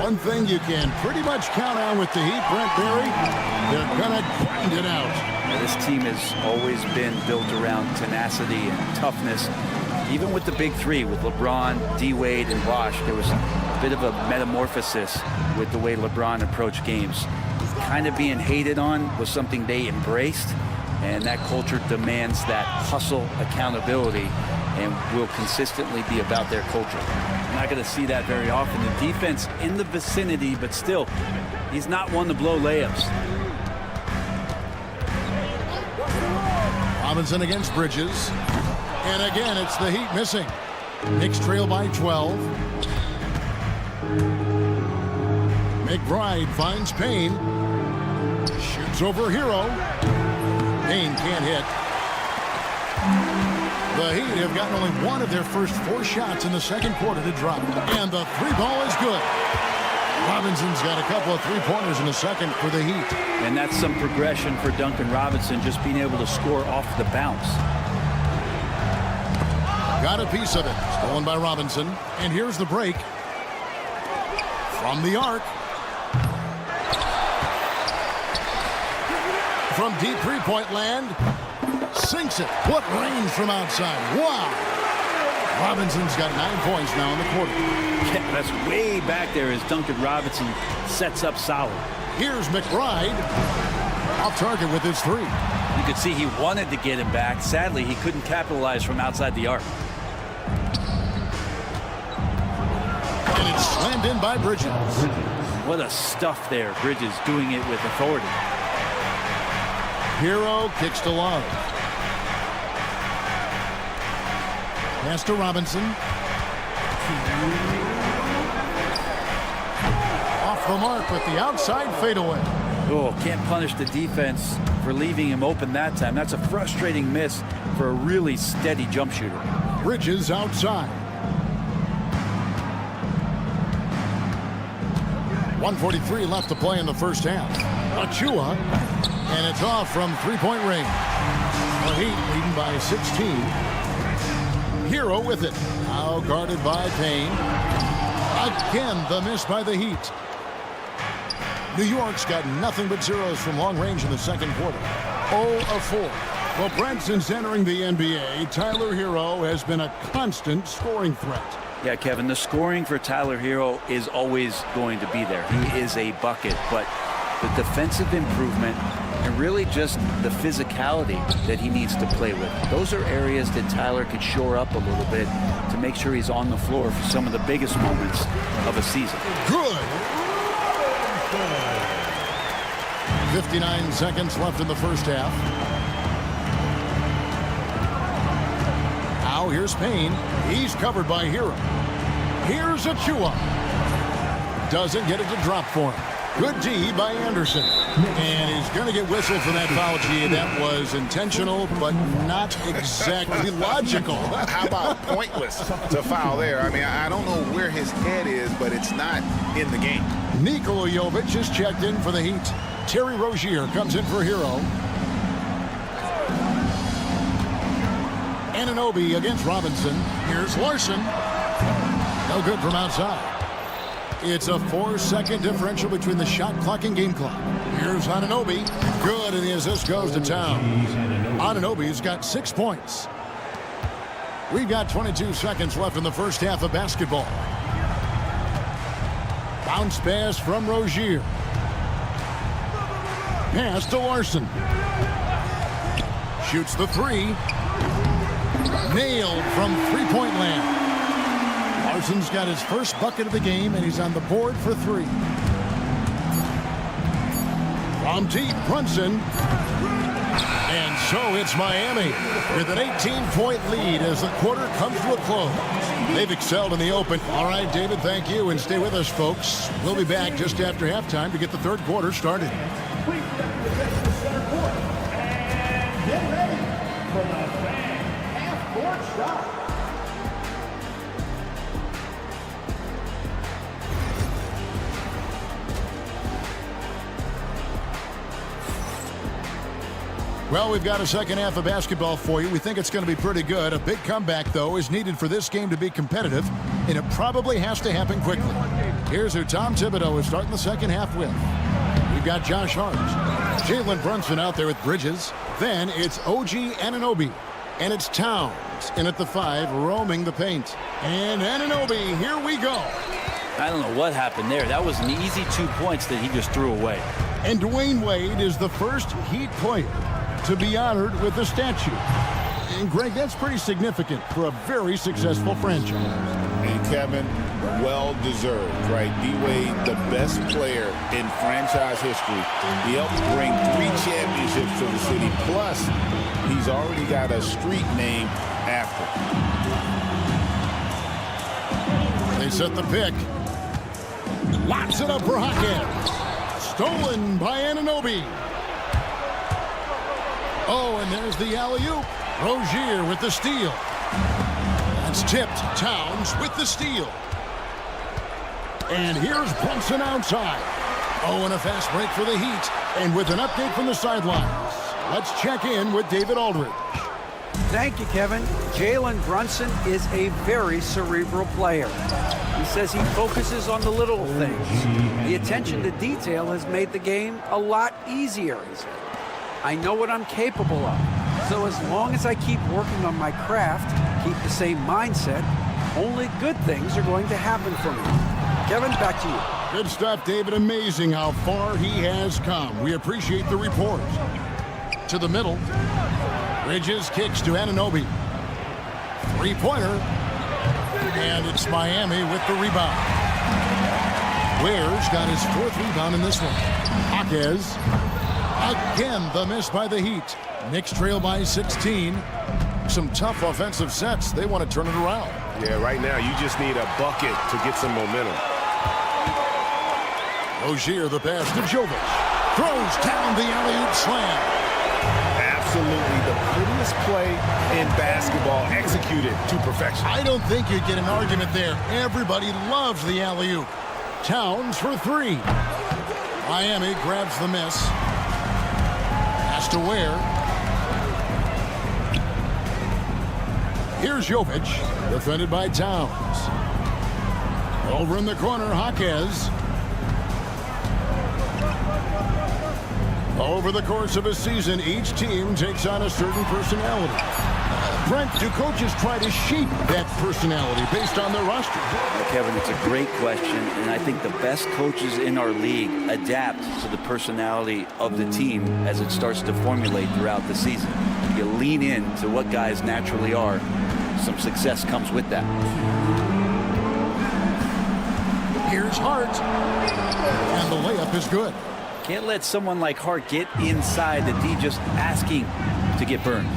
One thing you can pretty much count on with the Heat, Brent Berry, they're going to grind it out. Yeah, this team has always been built around tenacity and toughness. Even with the big three, with LeBron, D-Wade, and Bosh, there was a bit of a metamorphosis with the way LeBron approached games. Kind of being hated on was something they embraced, and that culture demands that hustle accountability and will consistently be about their culture. You're not going to see that very often. The defense in the vicinity, but still, he's not one to blow layups. Robinson against Bridges. And again, it's the Heat missing. Knicks trail by 12. McBride finds Payne. Shoots over Hero. Payne can't hit. The Heat have gotten only one of their first 4 shots in the second quarter to drop. And the 3-ball is good. Robinson's got a couple of 3-pointers in the second for the Heat. And that's some progression for Duncan Robinson, just being able to score off the bounce. Got a piece of it. Stolen by Robinson. And here's the break. From the arc. From deep 3-point land. Sinks it. What range from outside. Wow. Robinson's got 9 points now in the quarter. Yeah, that's way back there as Duncan Robinson sets up solid. Here's McBride. Off target with his 3. You could see he wanted to get him back. Sadly, he couldn't capitalize from outside the arc. And it's slammed in by Bridges. What a stuff there. Bridges doing it with authority. Hero kicks to Love. Pass to Robinson. Off the mark with the outside fadeaway. Oh, can't punish the defense for leaving him open that time. That's a frustrating miss for a really steady jump shooter. Bridges outside. 1:43 left to play in the first half. Achua, and it's off from 3-point range. The Heat leading by 16. Hero with it. Now guarded by Payne. Again, the miss by the Heat. New York's got nothing but zeros from long range in the second quarter. 0 of 4. Well, Brent, since entering the NBA, Tyler Hero has been a constant scoring threat. Yeah, Kevin, the scoring for Tyler Hero is always going to be there. He is a bucket, but the defensive improvement and really just the physicality that he needs to play with. Those are areas that Tyler could shore up a little bit to make sure he's on the floor for some of the biggest moments of a season. Good. 59 seconds left in the first half. Now here's Payne. He's covered by Hero. Here's Achua. Doesn't get it to drop for him. Good D by Anderson. And he's going to get whistled for that foul, G. That was intentional, but not exactly logical. How about pointless to foul there? I mean, I don't know where his head is, but it's not in the game. Nikola Jovic is checked in for the Heat. Terry Rozier comes in for Hero. Anunoby against Robinson. Here's Larson. No good from outside. It's a 4-second differential between the shot clock and game clock. Here's Anunoby. Good, and the assist goes to Town. Anunoby's got 6 points. We've got 22 seconds left in the first half of basketball. Bounce pass from Rozier. Pass to Larson. Shoots the three. Nailed from three-point land. Larson's got his first bucket of the game, and he's on the board for three. From deep, Brunson. And so it's Miami with an 18-point lead as the quarter comes to a close. They've excelled in the open. All right, David, thank you, and stay with us, folks. We'll be back just after halftime to get the third quarter started. Please get to the center court and get ready for the half-court shot. Well, we've got a second half of basketball for you. We think it's going to be pretty good. A big comeback, though, is needed for this game to be competitive, and it probably has to happen quickly. Here's who Tom Thibodeau is starting the second half with. We've got Josh Hart, Jalen Brunson out there with Bridges. Then it's OG Anunoby, and it's Towns in at the 5, roaming the paint. And Anunoby, here we go. I don't know what happened there. That was an easy 2 points that he just threw away. And Dwayne Wade is the first Heat player to be honored with a statue. And Greg, that's pretty significant for a very successful franchise. And Kevin, well deserved, right? D-Wade, the best player in franchise history. He helped bring 3 championships to the city. Plus, he's already got a street named after him. They set the pick. Locks it up for Hawkins. Stolen by Anunoby. Oh, and there's the alley-oop. Rozier with the steal. That's tipped. Towns with the steal. And here's Brunson outside. Oh, and a fast break for the Heat. And with an update from the sidelines, let's check in with David Aldridge. Thank you, Kevin. Jalen Brunson is a very cerebral player. He says he focuses on the little things. The attention to detail has made the game a lot easier, he said. I know what I'm capable of. So as long as I keep working on my craft, keep the same mindset, only good things are going to happen for me. Kevin, back to you. Good stuff, David. Amazing how far he has come. We appreciate the report. To the middle. Bridges kicks to Anunoby. Three-pointer. And it's Miami with the rebound. Ware's got his 4th rebound in this one. Hawkins. Again, the miss by the Heat. Knicks trail by 16. Some tough offensive sets. They want to turn it around. Yeah, right now you just need a bucket to get some momentum. Rozier, the pass to Jovic. Throws down the alley-oop slam. Absolutely the prettiest play in basketball, executed to perfection. I don't think you'd get an argument there. Everybody loves the alley-oop. Towns for 3. Miami grabs the miss. Pass to Ware. Here's Jovic, defended by Towns. Over in the corner, Hawkins. Over the course of a season, each team takes on a certain personality. Brent, do coaches try to shape that personality based on their roster? Kevin, it's a great question, and I think the best coaches in our league adapt to the personality of the team as it starts to formulate throughout the season. You lean in to what guys naturally are. Some success comes with that. Here's Hart, and the layup is good. Can't let someone like Hart get inside the D just asking to get burned.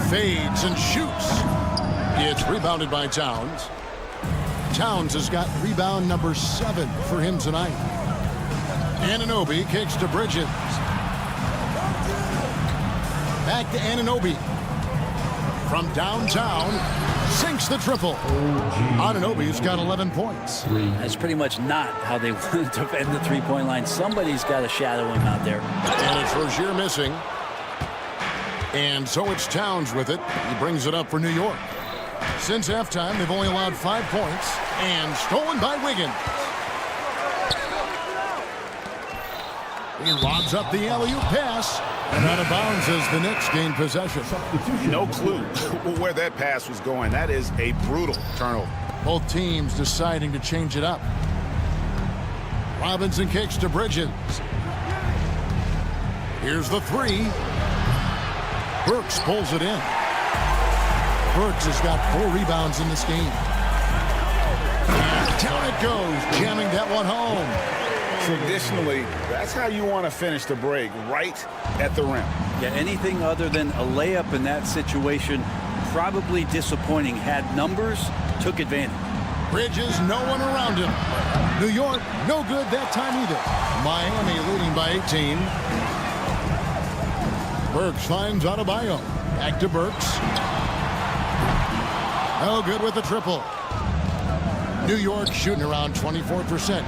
Fades and shoots. It's rebounded by Towns. Towns has got rebound number 7 for him tonight. Anunoby kicks to Bridges. Back to Anunoby. From downtown, sinks the triple. Anunoby's got 11 points. That's pretty much not how they want to defend the three-point line. Somebody's got to shadow him out there. And it's Rozier missing. And so it's Towns with it. He brings it up for New York. Since halftime, they've only allowed 5 points. And stolen by Wiggins. He lobs up the alley-oop pass. And out of bounds as the Knicks gain possession. No clue where that pass was going. That is a brutal turnover. Both teams deciding to change it up. Robinson kicks to Bridges. Here's the 3. Burks pulls it in. Burks has got 4 rebounds in this game. And down it goes, jamming that one home. Traditionally, that's how you want to finish the break, right at the rim. Yeah, anything other than a layup in that situation, probably disappointing. Had numbers, took advantage. Bridges, no one around him. New York, no good that time either. Miami leading by 18. Burks finds Adebayo. Back to Burks. No good with the triple. New York shooting around 24%.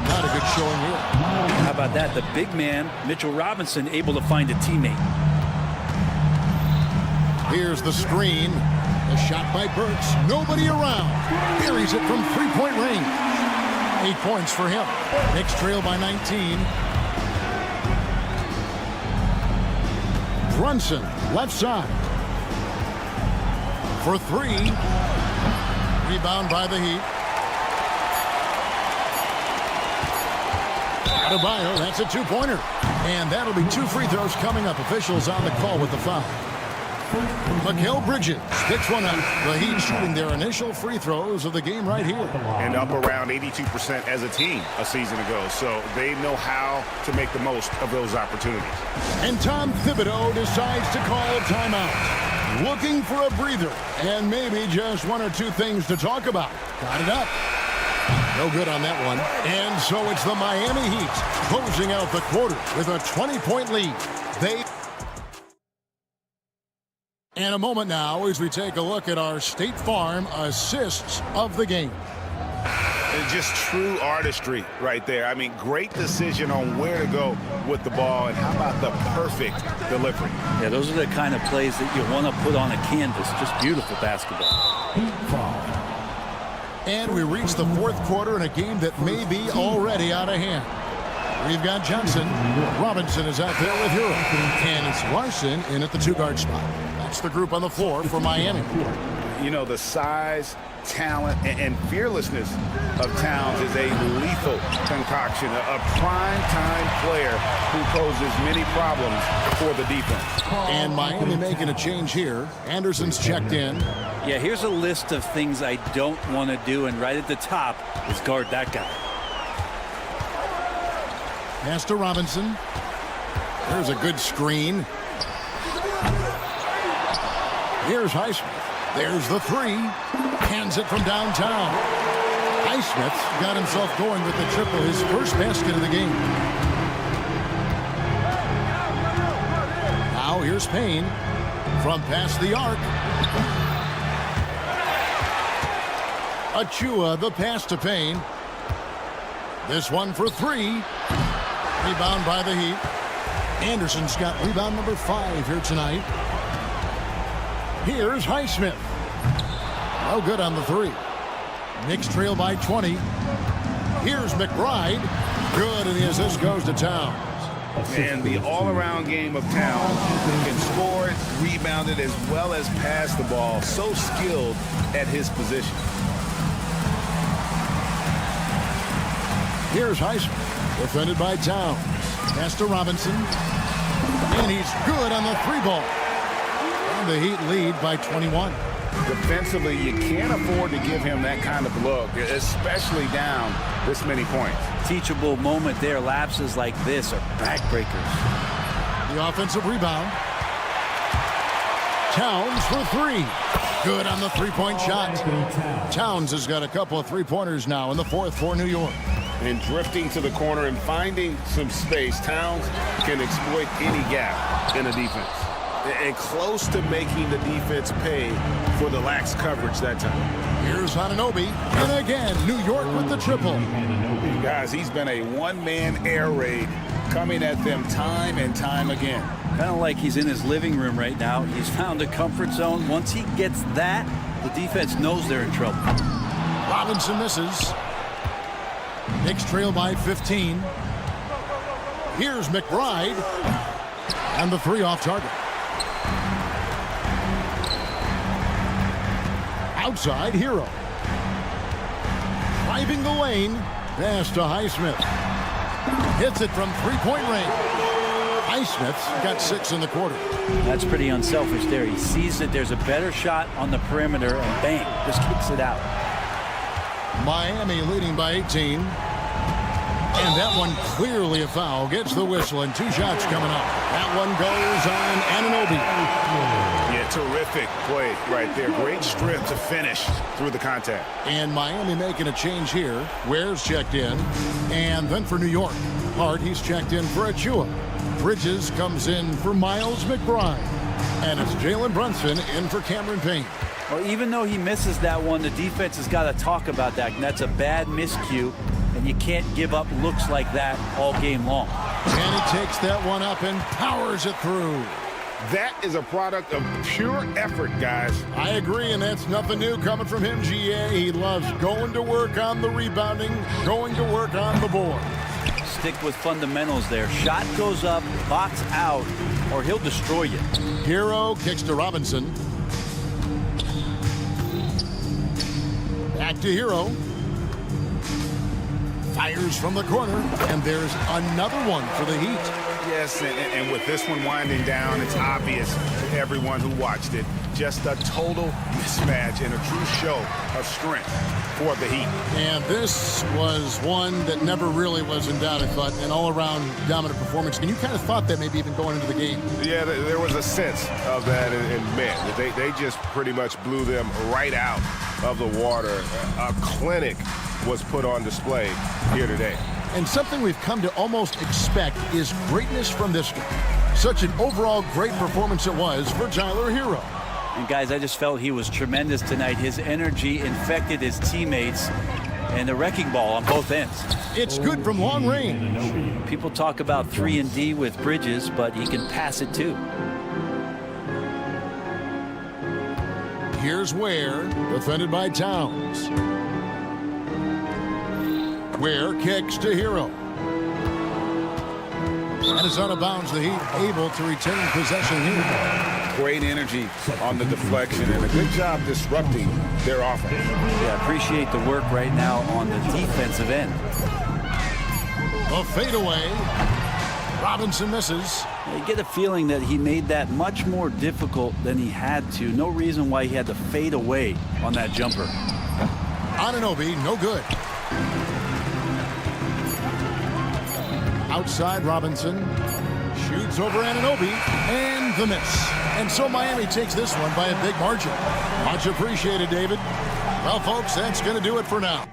Not a good showing here. How about that? The big man, Mitchell Robinson, able to find a teammate. Here's the screen. A shot by Burks. Nobody around. Buries it from three-point range. 8 points for him. Knicks trail by 19. Brunson, left side. For 3. Rebound by the Heat. Adebayo, that's a 2-pointer. And that'll be 2 free throws coming up. Officials on the call with the foul. Mikal Bridges picks one up. The Heat shooting their initial free throws of the game right here. And up around 82% as a team a season ago. So they know how to make the most of those opportunities. And Tom Thibodeau decides to call a timeout. Looking for a breather. And maybe just 1 or 2 things to talk about. Got it up. No good on that one. And so it's the Miami Heat closing out the quarter with a 20-point lead. And a moment now as we take a look at our State Farm assists of the game. It's just true artistry right there. I mean, great decision on where to go with the ball, and how about the perfect delivery? Yeah, those are the kind of plays that you want to put on a canvas. Just beautiful basketball. And we reach the 4th quarter in a game that may be already out of hand. We've got Johnson. Robinson is out there with Hero. And it's Larson in at the 2-guard spot. That's the group on the floor for Miami. You know, the size, talent, and fearlessness of Towns is a lethal concoction. A prime-time player who poses many problems for the defense. And Miami making a change here. Anderson's checked in. Yeah, here's a list of things I don't want to do, and right at the top is guard that guy. Pass to Robinson. There's a good screen. Here's Highsmith. There's the 3. Hands it from downtown. Highsmith got himself going with the triple, his first basket of the game. Now here's Payne from past the arc. Achua, the pass to Payne. This one for 3. Rebound by the Heat. Anderson's got rebound number 5 here tonight. Here's Highsmith. No good on the 3. Knicks trail by 20. Here's McBride. Good, and the assist goes to Towns. And the all-around game of Town can score it, rebound it, as well as pass the ball. So skilled at his position. Here's Highsmith, defended by Towns. Pass to Robinson. And he's good on the three ball. And the Heat lead by 21. Defensively, you can't afford to give him that kind of look, especially down this many points. Teachable moment there. Lapses like this are backbreakers. The offensive rebound. Towns for three. Good on the three-point shot. Towns has got a couple of three-pointers now in the fourth for New York. And drifting to the corner and finding some space, Towns can exploit any gap in a defense. And close to making the defense pay for the lax coverage that time. Here's Anunoby. And again, New York with the triple. Guys, he's been a one-man air raid coming at them time and time again. Kind of like he's in his living room right now. He's found a comfort zone. Once he gets that, the defense knows they're in trouble. Robinson misses. Knicks trail by 15. Here's McBride. And the three off target. Outside, Hero. Driving the lane. Pass to Highsmith. Hits it from three-point range. Highsmith's got 6 in the quarter. That's pretty unselfish there. He sees that there's a better shot on the perimeter and bang, just kicks it out. Miami leading by 18. And that one clearly a foul. Gets the whistle and 2 shots coming up. That one goes on Anunoby. Yeah, terrific play right there. Great strength to finish through the contact. And Miami making a change here. Ware's checked in. And then for New York, Hart, he's checked in for Achua. Bridges comes in for Miles McBride. And it's Jalen Brunson in for Cameron Payne. Well, even though he misses that one, the defense has got to talk about that. And that's a bad miscue. And you can't give up looks like that all game long. And he takes that one up and powers it through. That is a product of pure effort, guys. I agree, and that's nothing new coming from him, GA. He loves going to work on the rebounding, going to work on the board. Stick with fundamentals there. Shot goes up, box out, or he'll destroy you. Hero kicks to Robinson. Back to Hero. Fires from the corner, and there's another one for the Heat. Yes, and with this one winding down, it's obvious to everyone who watched it. Just a total mismatch and a true show of strength for the Heat. And this was one that never really was in doubt, I thought, an all-around dominant performance. And you kind of thought that maybe even going into the game. Yeah, there was a sense of that in men. They just pretty much blew them right out of the water. A clinic was put on display here today. And something we've come to almost expect is greatness from this guy. Such an overall great performance it was for Tyler Hero. And guys, I just felt he was tremendous tonight. His energy infected his teammates and the wrecking ball on both ends. It's good from long range. People talk about 3-and-D with Bridges, but he can pass it too. Here's Ware, defended by Towns. Ware kicks to Hero. And it's out of bounds. The Heat able to retain possession here. Great energy on the deflection and a good job disrupting their offense. Yeah, appreciate the work right now on the defensive end. A fadeaway. Robinson misses. You get a feeling that he made that much more difficult than he had to. No reason why he had to fade away on that jumper. Anunoby, no good. Outside, Robinson shoots over Anunoby, and the miss. And so Miami takes this one by a big margin. Much appreciated, David. Well, folks, that's going to do it for now.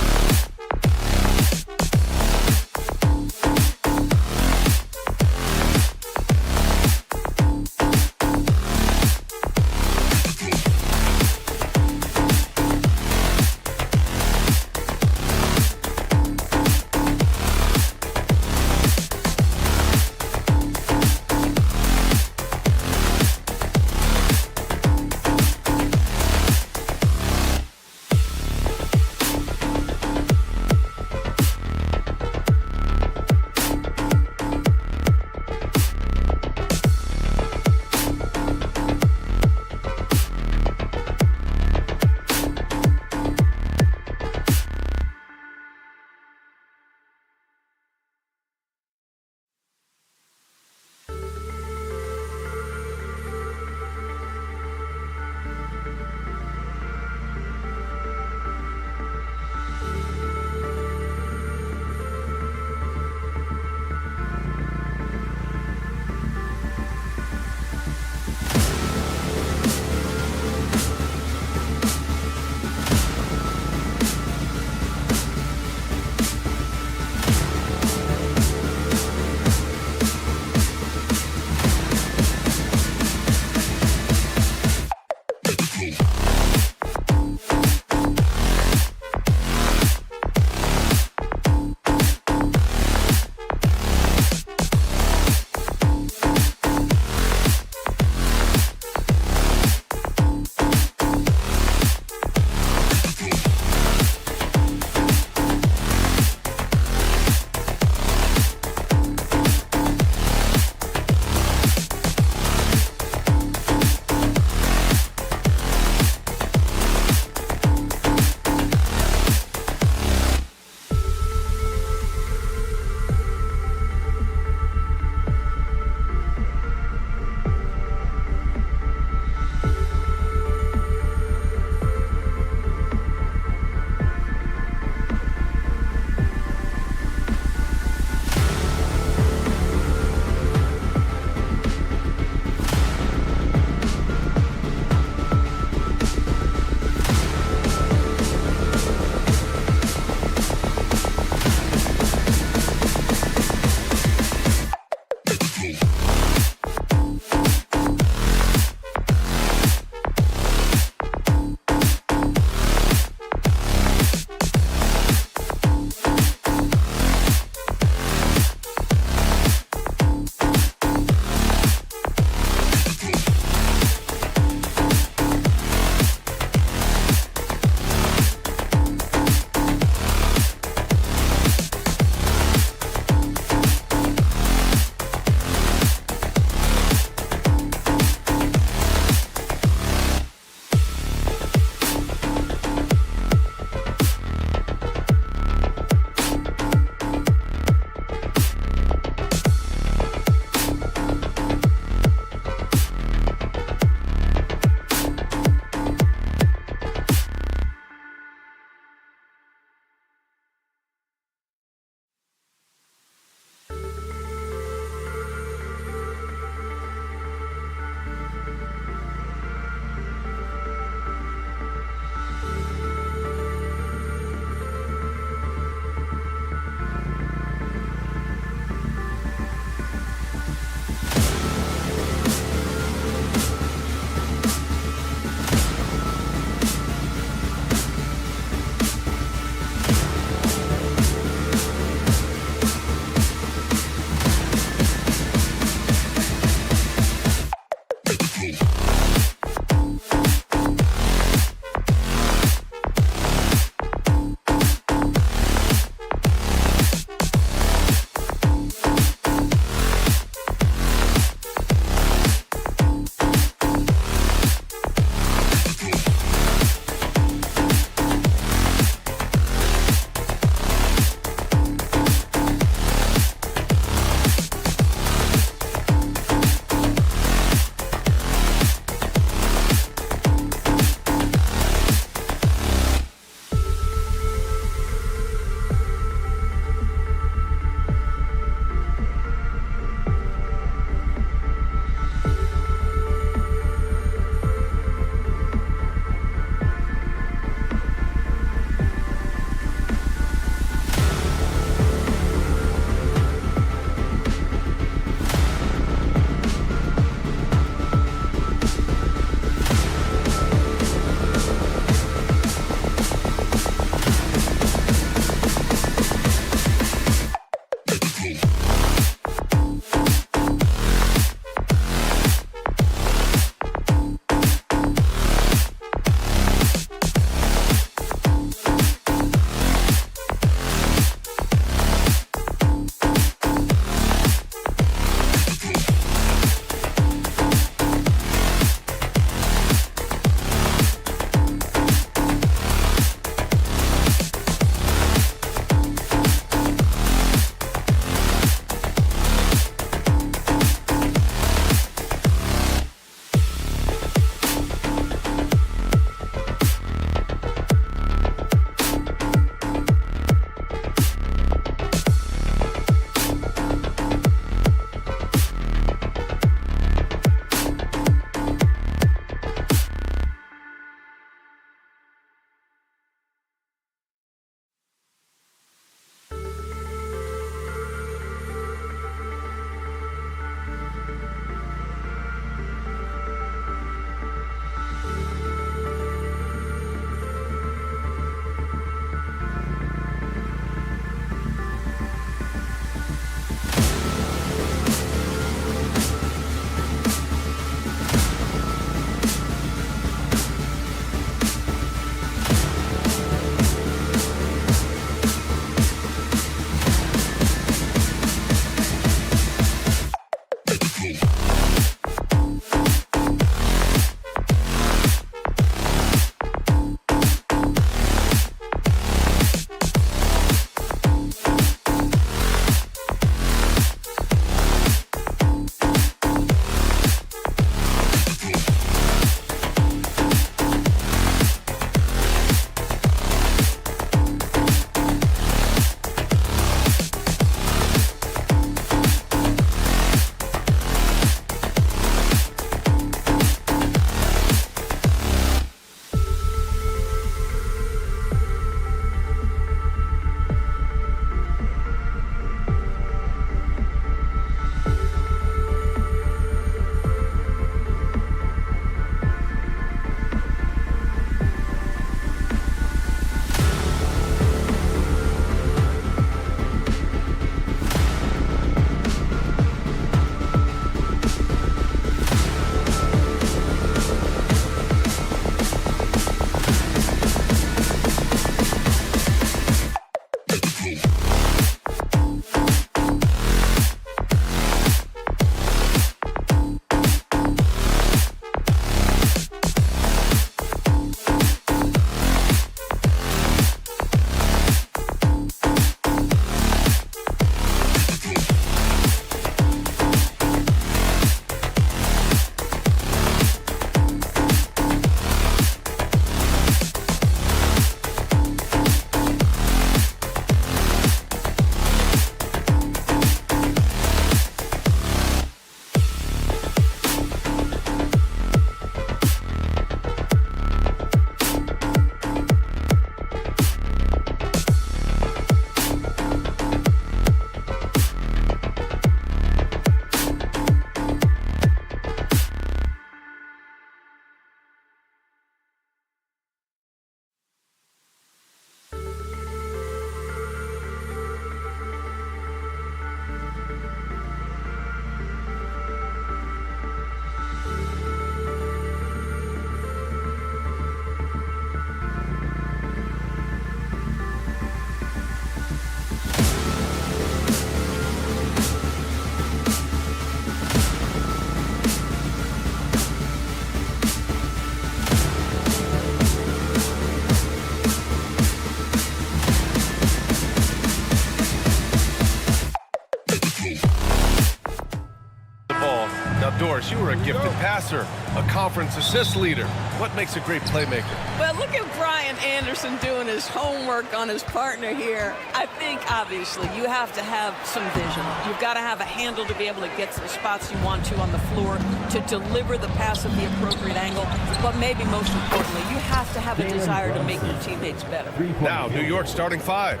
gifted passer, a conference assist leader. What makes a great playmaker? Well, look at Brian Anderson doing his homework on his partner here. I think, obviously, you have to have some vision. You've got to have a handle to be able to get to the spots you want to on the floor, to deliver the pass at the appropriate angle. But maybe most importantly, you have to have a desire to make your teammates better. Now, New York starting five.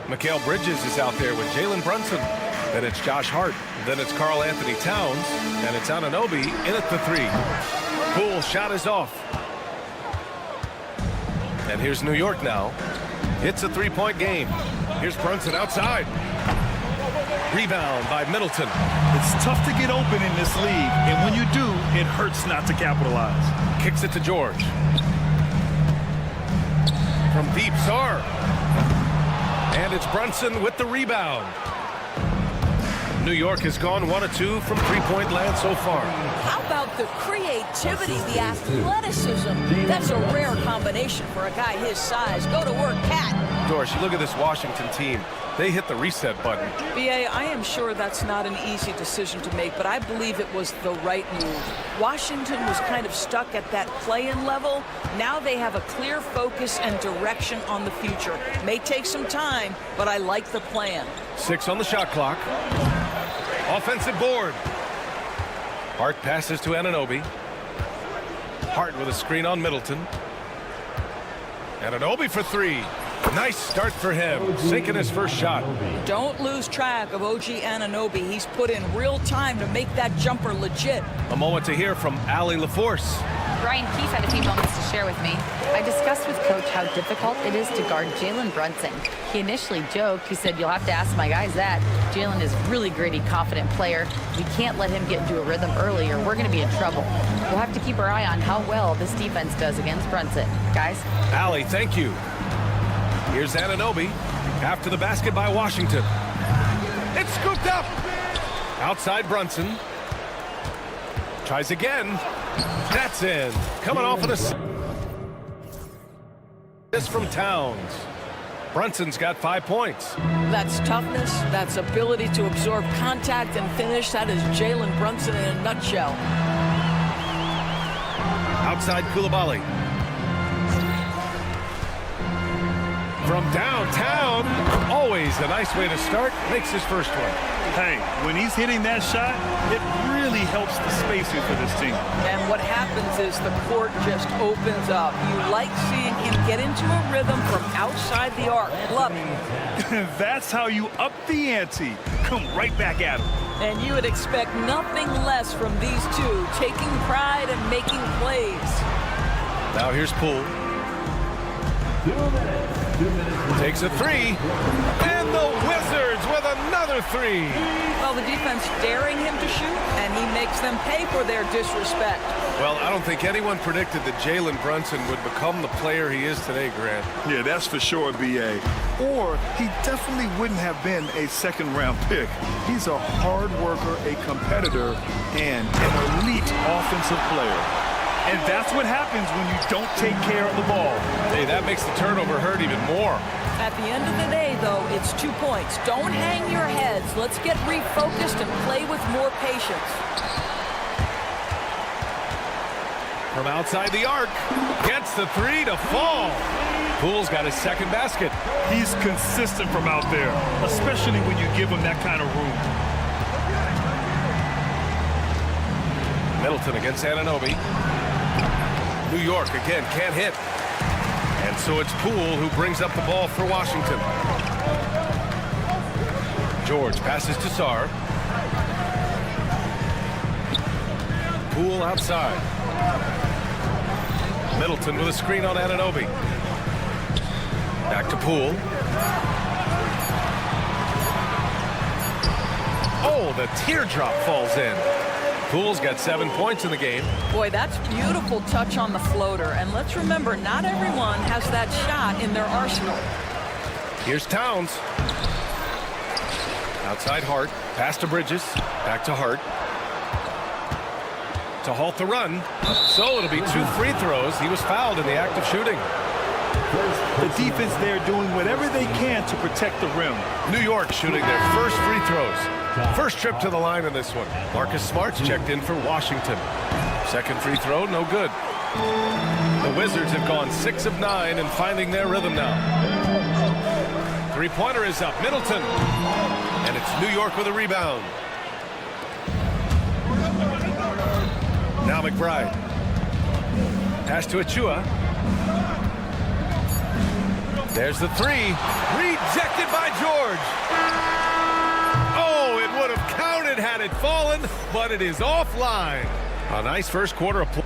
Mikal Bridges is out there with Jalen Brunson. Then it's Josh Hart. Then it's Karl Anthony Towns. And it's Anunoby in at the three. Poole shot is off. And here's New York now. It's a three-point game. Here's Brunson outside. Rebound by Middleton. It's tough to get open in this league, and when you do, it hurts not to capitalize. Kicks it to George. From deep, Sarr. And it's Brunson with the rebound. New York has gone 1 of 2 from three-point land so far. How about the creativity, the athleticism? That's a rare combination for a guy his size. Go to work, Cat. Doris, you look at this Washington team. They hit the reset button. B.A., I am sure that's not an easy decision to make, but I believe it was the right move. Washington was kind of stuck at that play-in level. Now they have a clear focus and direction on the future. May take some time, but I like the plan. 6 on the shot clock. Offensive board. Hart passes to Anunoby. Hart with a screen on Middleton. Anunoby for three. Nice start for him, sinking his first shot. Don't lose track of OG Anunoby. He's put in real time to make that jumper legit. A moment to hear from Allie LaForce. Brian Keefe had a few moments to share with me. I discussed with Coach how difficult it is to guard Jalen Brunson. He initially joked. He said, "You'll have to ask my guys that. Jalen is a really gritty, confident player. We can't let him get into a rhythm early or we're going to be in trouble. We'll have to keep our eye on how well this defense does against Brunson." Guys? Allie, thank you. Here's Anunoby. After the basket by Washington. It's scooped up. Outside Brunson. Tries again. That's in. Coming off of this from Towns. Brunson's got 5 points. That's toughness. That's ability to absorb contact and finish. That is Jalen Brunson in a nutshell. Outside Coulibaly. From downtown, always a nice way to start, makes his first one. Hey, when he's hitting that shot, it really helps the spacing for this team. And what happens is the court just opens up. You like seeing him get into a rhythm from outside the arc. Love it. That's how you up the ante. Come right back at him. And you would expect nothing less from these two, taking pride and making plays. Now here's Poole. 2 minutes. Takes a three, and the Wizards with another three. Well, the defense daring him to shoot, and he makes them pay for their disrespect. Well, I don't think anyone predicted that Jalen Brunson would become the player he is today, Grant. Yeah, that's for sure, B.A. Or he definitely wouldn't have been a second-round pick. He's a hard worker, a competitor, and an elite offensive player. And that's what happens when you don't take care of the ball. Hey, that makes the turnover hurt even more. At the end of the day, though, it's 2 points. Don't hang your heads. Let's get refocused and play with more patience. From outside the arc, gets the three to fall. Poole's got his second basket. He's consistent from out there, especially when you give him that kind of room. Middleton against Anunoby. New York again can't hit. And so it's Poole who brings up the ball for Washington. George passes to Sarr. Poole outside. Middleton with a screen on Anunoby. Back to Poole. Oh, the teardrop falls in. Poole's got 7 points in the game. Boy, that's beautiful touch on the floater. And let's remember, not everyone has that shot in their arsenal. Here's Towns. Outside Hart. Pass to Bridges. Back to Hart. To halt the run. So it'll be 2 free throws. He was fouled in the act of shooting. The defense there doing whatever they can to protect the rim. New York shooting their first free throws. First trip to the line in this one. Marcus Smart's checked in for Washington. Second free throw, no good. The Wizards have gone 6 of 9 and finding their rhythm now. Three-pointer is up. Middleton. And it's New York with a rebound. Now McBride. Pass to Achua. There's the three. Rejected by George. Oh, it would have counted had it fallen, but it is offline. A nice first quarter of play.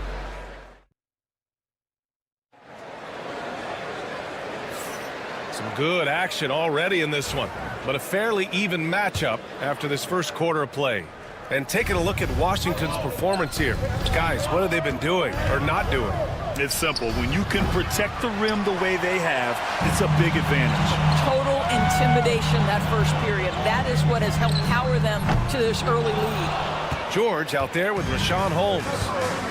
Some good action already in this one, but a fairly even matchup after this first quarter of play. And taking a look at Washington's performance here. Guys, what have they been doing or not doing? It's simple. When you can protect the rim the way they have, it's a big advantage. Total intimidation that first period. That is what has helped power them to this early lead. George out there with Rashawn Holmes.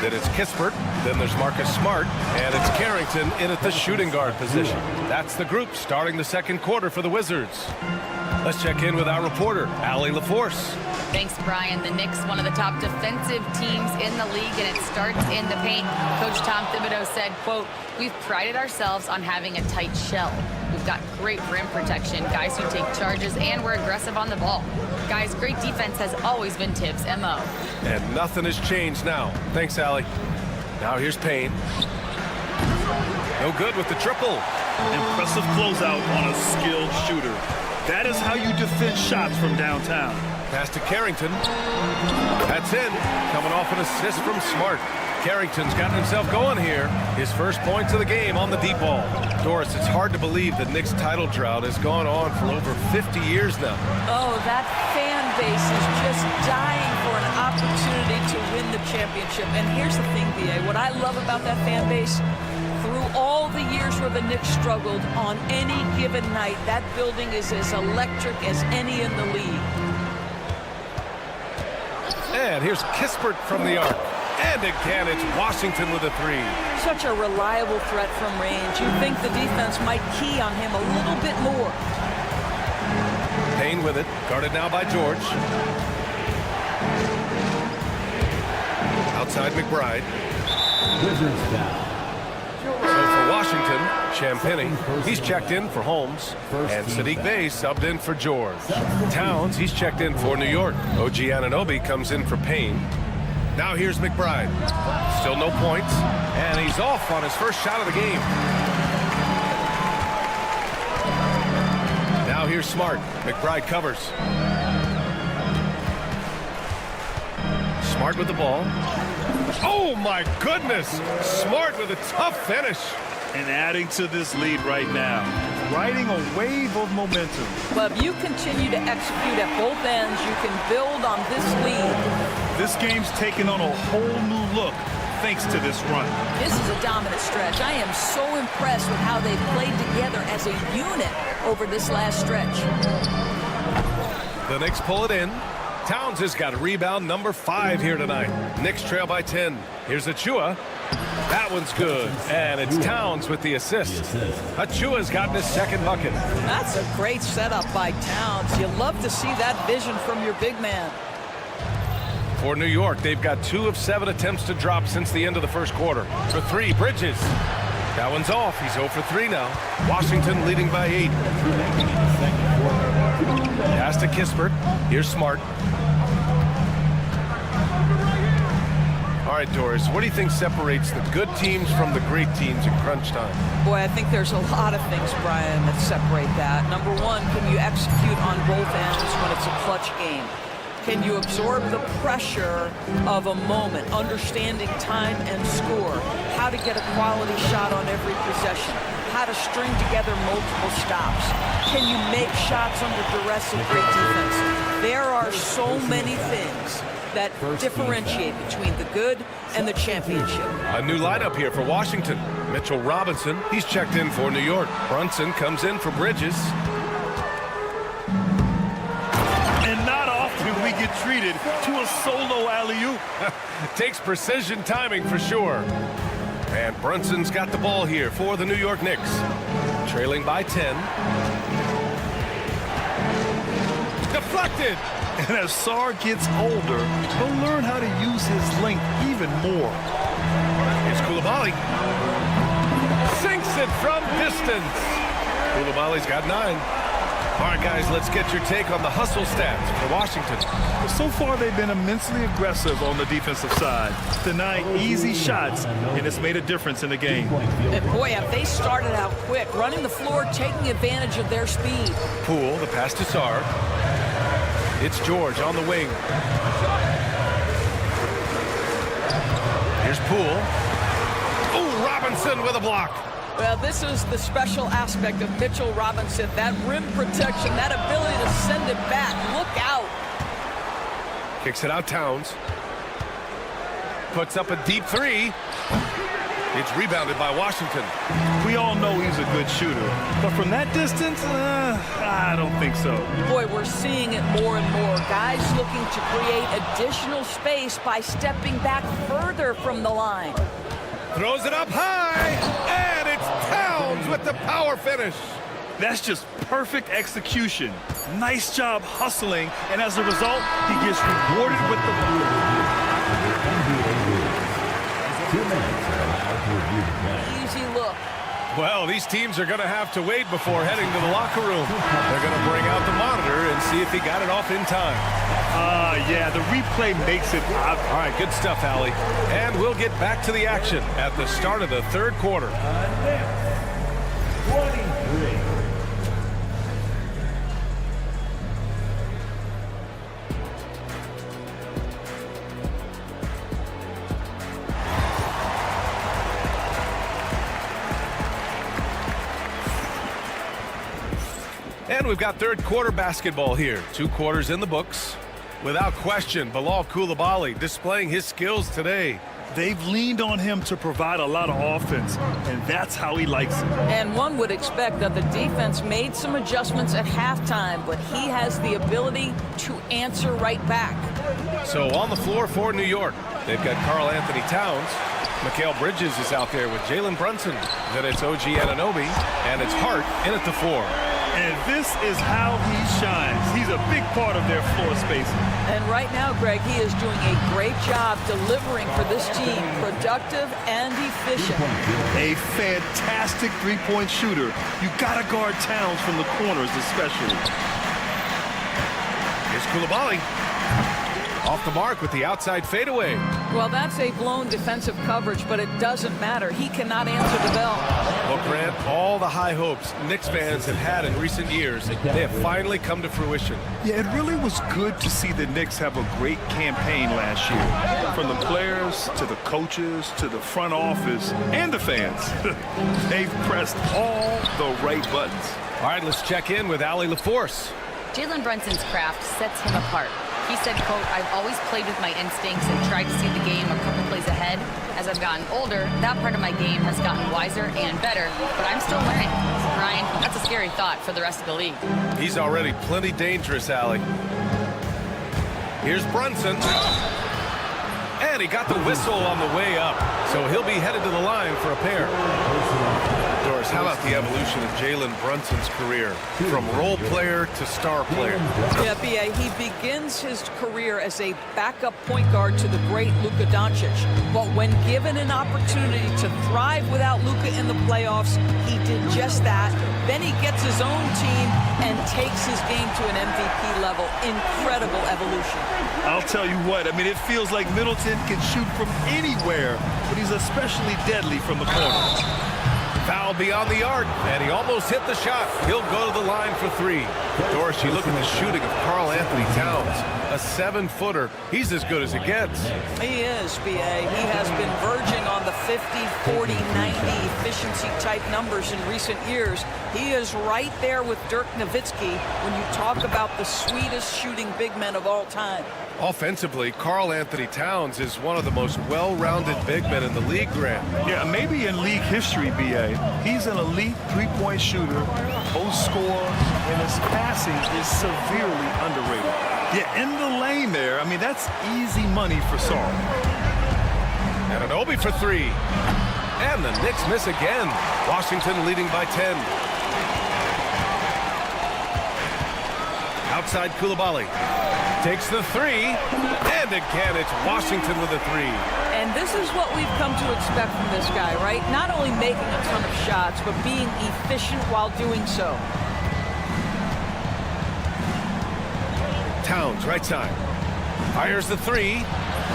Then it's Kispert. Then there's Marcus Smart. And it's Carrington in at the shooting guard position. That's the group starting the second quarter for the Wizards. Let's check in with our reporter, Allie LaForce. Thanks, Brian. The Knicks, one of the top defensive teams in the league, and it starts in the paint. Coach Tom Thibodeau said, quote, "We've prided ourselves on having a tight shell. We've got great rim protection, guys who take charges, and we're aggressive on the ball. Guys, great defense has always been Tibbs' MO." And nothing has changed now. Thanks, Allie. Now here's Payne. No good with the triple. Impressive closeout on a skilled shooter. That is how you defend shots from downtown. Pass to Carrington. That's in. Coming off an assist from Smart. Carrington's gotten himself going here. His first points of the game on the deep ball. Doris, it's hard to believe the Knicks title drought has gone on for over 50 years now. Oh, that fan base is just dying for an opportunity to win the championship. And here's the thing, B.A. What I love about that fan base, through all the years where the Knicks struggled, on any given night, that building is as electric as any in the league. And here's Kispert from the arc. And again, it's Washington with a three. Such a reliable threat from range. You'd think the defense might key on him a little bit more. Payne with it. Guarded now by George. Outside McBride. So for Washington, Champagny, he's checked in for Holmes. And Sadiq Bey subbed in for George. Towns, he's checked in for New York. OG Anunoby comes in for Payne. Now here's McBride. Still no points. And he's off on his first shot of the game. Now here's Smart. McBride covers. Smart with the ball. Oh my goodness! Smart with a tough finish. And adding to this lead right now. Riding a wave of momentum. But if you continue to execute at both ends, you can build on this lead. This game's taken on a whole new look thanks to this run. This is a dominant stretch. I am so impressed with how they played together as a unit over this last stretch. The Knicks pull it in. Towns has got rebound number 5 here tonight. Knicks trail by 10. Here's Achua. That one's good. And it's Towns with the assist. Achua's gotten his second bucket. That's a great setup by Towns. You love to see that vision from your big man. For New York, they've got 2 of 7 attempts to drop since the end of the first quarter. For 3, Bridges. That one's off. He's 0 for 3 now. Washington leading by 8. Pass to Kispert. Here's Smart. All right, Doris, what do you think separates the good teams from the great teams in crunch time? Boy, I think there's a lot of things, Brian, that separate that. Number one, can you execute on both ends when it's a clutch game? Can you absorb the pressure of a moment, understanding time and score, how to get a quality shot on every possession, how to string together multiple stops? Can you make shots under duress of great defense? There are so many things that differentiate between the good and the championship. A new lineup here for Washington. Mitchell Robinson, he's checked in for New York. Brunson comes in for Bridges. And not often we get treated to a solo alley-oop. Takes precision timing for sure. And Brunson's got the ball here for the New York Knicks. Trailing by 10. Deflected. And as Sarr gets older, he'll learn how to use his length even more. Here's Koulibaly. Sinks it from distance. Koulibaly's got 9. All right, guys, let's get your take on the hustle stats for Washington. So far, they've been immensely aggressive on the defensive side, denying easy shots, and it's made a difference in the game. And boy, have they started out quick, running the floor, taking advantage of their speed. Poole, the pass to Sarr. It's George on the wing. Here's Poole. Oh, Robinson with a block. Well, this is the special aspect of Mitchell Robinson, that rim protection, that ability to send it back. Look out. Kicks it out, Towns. Puts up a deep 3. It's rebounded by Washington. We all know he's a good shooter, but from that distance, I don't think so. Boy, we're seeing it more and more. Guys looking to create additional space by stepping back further from the line. Throws it up high, and it's Towns with the power finish. That's just perfect execution. Nice job hustling, and as a result, he gets rewarded with the Easy look. Well, these teams are going to have to wait before heading to the locker room. They're going to bring out the monitor and see if he got it off in time. Yeah, the replay makes it obvious. All right, good stuff, Allie. And we'll get back to the action at the start of the third quarter. 23. And we've got third quarter basketball here. 2 quarters in the books. Without question, Bilal Koulibaly displaying his skills today. They've leaned on him to provide a lot of offense, and that's how he likes it. And one would expect that the defense made some adjustments at halftime, but he has the ability to answer right back. So on the floor for New York, they've got Karl Anthony Towns. Mikal Bridges is out there with Jalen Brunson. Then it's OG Anunoby, and it's Hart in at the 4. And this is how he shines. He's a big part of their floor spacing. And right now, Greg, he is doing a great job delivering for this team, productive and efficient. A fantastic three-point shooter. You got to guard Towns from the corners especially. Here's Koulibaly. Off the mark with the outside fadeaway. Well, that's a blown defensive coverage, but it doesn't matter. He cannot answer the bell. Well, Grant, all the high hopes Knicks fans have had in recent years, they have finally come to fruition. Yeah, it really was good to see the Knicks have a great campaign last year. From the players to the coaches to the front office and the fans. They've pressed all the right buttons. All right, let's check in with Allie LaForce. Jalen Brunson's craft sets him apart. He said, quote, "I've always played with my instincts and tried to see the game a couple plays ahead. As I've gotten older, that part of my game has gotten wiser and better, but I'm still learning." Ryan, that's a scary thought for the rest of the league. He's already plenty dangerous, Allie. Here's Brunson. And he got the whistle on the way up, so he'll be headed to the line for a pair. Doris, how about the evolution of Jalen Brunson's career from role player to star player? Yeah, B.A., he begins his career as a backup point guard to the great Luka Doncic. But when given an opportunity to thrive without Luka in the playoffs, he did just that. Then he gets his own team and takes his game to an MVP level. Incredible evolution. I'll tell you what, I mean, it feels like Middleton can shoot from anywhere, but he's especially deadly from the corner. Foul beyond the arc, and he almost hit the shot. He'll go to the line for 3. Doris, you look at the shooting of Karl Anthony Towns, a 7-footer. He's as good as it gets. He is, B.A. He has been verging on the 50, 40, 90 efficiency type numbers in recent years. He is right there with Dirk Nowitzki when you talk about the sweetest shooting big men of all time. Offensively, Karl Anthony Towns is one of the most well-rounded big men in the league, Grant. Yeah, maybe in league history, B.A. He's an elite three-point shooter, post scorer, and his passing is severely underrated. Yeah, in the lane there, I mean, that's easy money for Sarr. Anunoby for 3. And the Knicks miss again. Washington leading by 10. Outside Koulibaly. Takes the three. And again, it's Washington with a three. And this is what we've come to expect from this guy, right? Not only making a ton of shots, but being efficient while doing so. Towns, right side. Fires the three.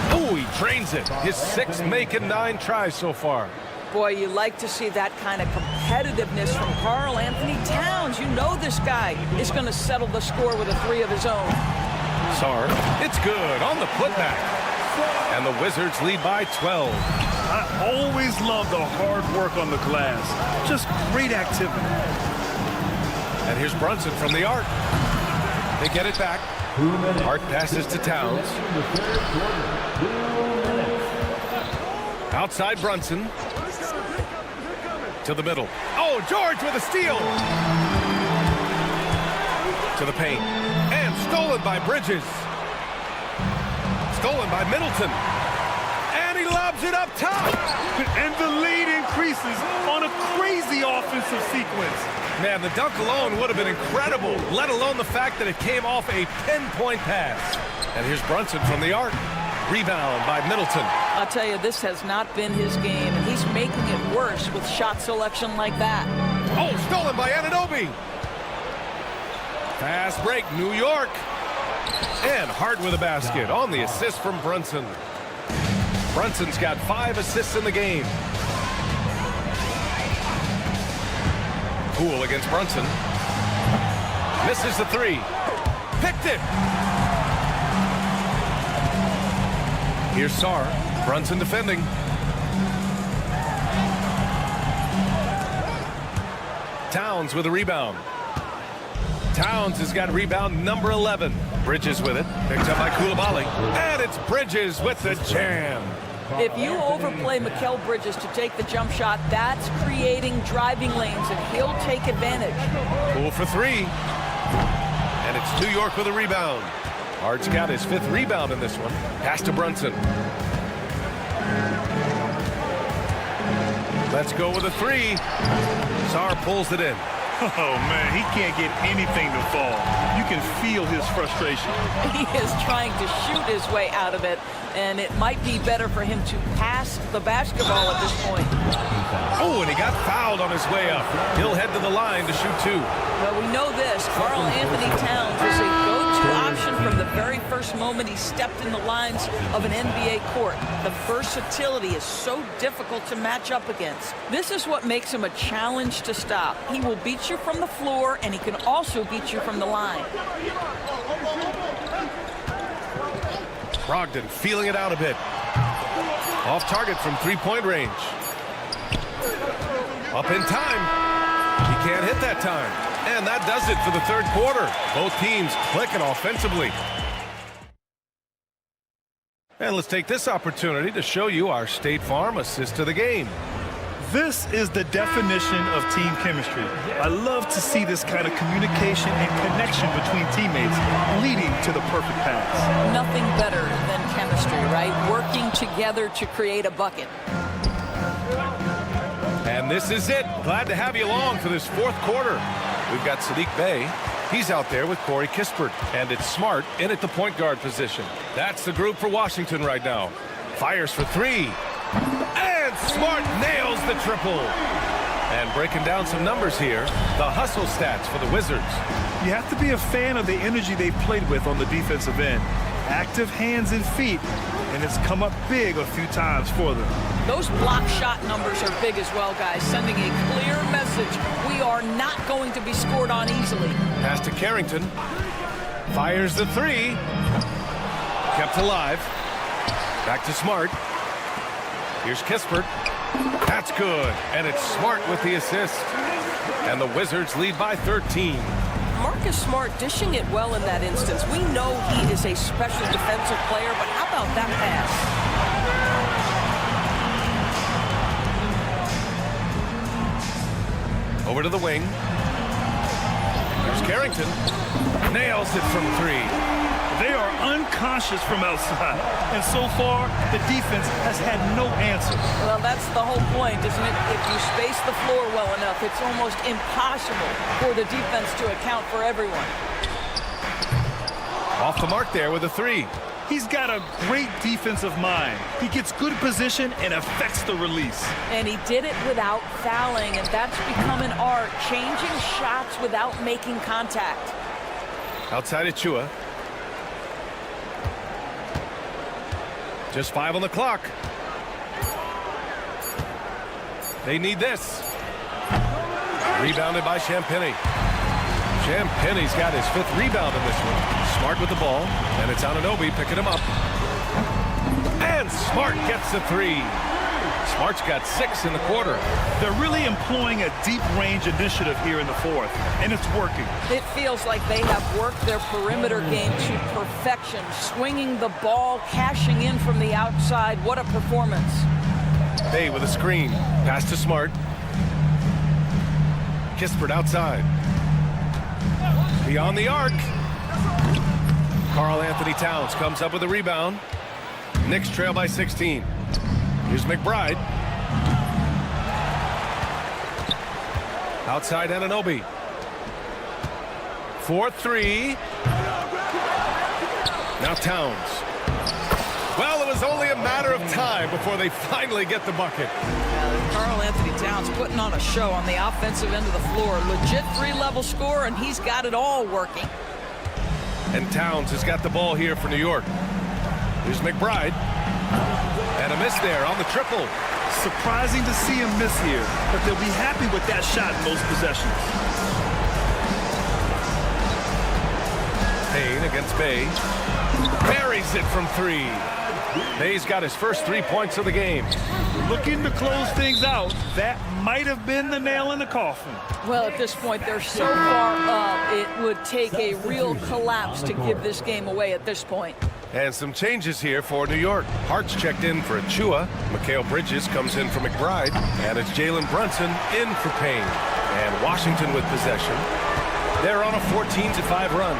Oh, he drains it. His 6th make and 9 tries so far. Boy, you like to see that kind of competitiveness from Karl Anthony Towns. You know this guy is going to settle the score with a 3 of his own. Sarr, it's good on the putback. And the Wizards lead by 12. I always love the hard work on the glass. Just great activity. And here's Brunson from the arc. They get it back. Hart passes to Towns. Outside Brunson. To the middle. Oh, George with a steal. To the paint. And stolen by Bridges. Stolen by Middleton. And he lobs it up top. And the lead increases on a crazy offensive sequence. Man, the dunk alone would have been incredible, let alone the fact that it came off a pinpoint pass. And here's Brunson from the arc. Rebound by Middleton. I'll tell you, this has not been his game, and he's making it worse with shot selection like that. Oh, stolen by Anunoby. Fast break, New York. And Hart with a basket on the assist from Brunson. Brunson's got 5 assists in the game. Poole against Brunson. Misses the 3. Picked it. Here's Sarr. Brunson defending. Towns with a rebound. Towns has got rebound number 11. Bridges with it. Picked up by Koulibaly. And it's Bridges with the jam. If you overplay Mikal Bridges to take the jump shot, that's creating driving lanes, and he'll take advantage. Poole for 3. And it's New York with a rebound. Hart's got his 5th rebound in this one. Pass to Brunson. Let's go with a 3. Sarr pulls it in. Oh, man, he can't get anything to fall. You can feel his frustration. He is trying to shoot his way out of it, and it might be better for him to pass the basketball at this point. Oh, and he got fouled on his way up. He'll head to the line to shoot 2. Well, we know this. Karl Anthony Towns is a go-to option from the very first moment he stepped in the lines of an NBA court. The versatility is so difficult to match up against. This is what makes him a challenge to stop. He will beat you from the floor, and he can also beat you from the line. Brogdon feeling it out a bit. Off target from 3-point range. Up in time. He can't hit that time. And that does it for the 3rd quarter. Both teams clicking offensively. And let's take this opportunity to show you our State Farm assist of the game. This is the definition of team chemistry. I love to see this kind of communication and connection between teammates leading to the perfect pass. Nothing better than chemistry, right? Working together to create a bucket. And this is it. Glad to have you along for this 4th quarter. We've got Sadiq Bey. He's out there with Corey Kispert. And it's Smart in at the point guard position. That's the group for Washington right now. Fires for 3. And Smart nails the triple. And breaking down some numbers here, the hustle stats for the Wizards. You have to be a fan of the energy they've played with on the defensive end. Active hands and feet, and it's come up big a few times for them. Those block shot numbers are big as well, guys, sending a clear message. We are not going to be scored on easily. Pass to Carrington. Fires the 3. Kept alive. Back to Smart. Here's Kispert. That's good. And it's Smart with the assist. And the Wizards lead by 13. Marcus Smart dishing it well in that instance. We know he is a special defensive player, but how about that pass? Over to the wing. Here's Carrington. Nails it from 3. They are unconscious from outside, and so far, the defense has had no answer. Well, that's the whole point, isn't it? If you space the floor well enough, it's almost impossible for the defense to account for everyone. Off the mark there with a 3. He's got a great defensive mind. He gets good position and affects the release. And he did it without fouling, and that's become an art, changing shots without making contact. Outside Achua. Just 5 on the clock. They need this. Rebounded by Champagny. Champagny's got his 5th rebound in this one. Smart with the ball, and it's Anunoby picking him up. And Smart gets the 3. Smart's got 6 in the quarter. They're really employing a deep range initiative here in the 4th, and it's working. It feels like they have worked their perimeter game to perfection, swinging the ball, cashing in from the outside. What a performance. Bay with a screen. Pass to Smart. Kispert outside. Beyond the arc. Karl Anthony Towns comes up with a rebound. Knicks trail by 16. Here's McBride. Outside Anunoby. 4-3. Now Towns. Well, it was only a matter of time before they finally get the bucket. Karl Anthony Towns putting on a show on the offensive end of the floor. Legit 3-level score, and he's got it all working. And Towns has got the ball here for New York. Here's McBride. And a miss there on the triple. Surprising to see him miss here, but they'll be happy with that shot in most possessions. Payne against Bay. Buries it from 3. Bay's got his first 3 points of the game. Looking to close things out. That might have been the nail in the coffin. Well, at this point, they're so far up, it would take a real collapse to give this game away at this point. And some changes here for New York. Hart's checked in for Achua. Mikal Bridges comes in for McBride. And it's Jalen Brunson in for Payne. And Washington with possession. They're on a 14-5 run.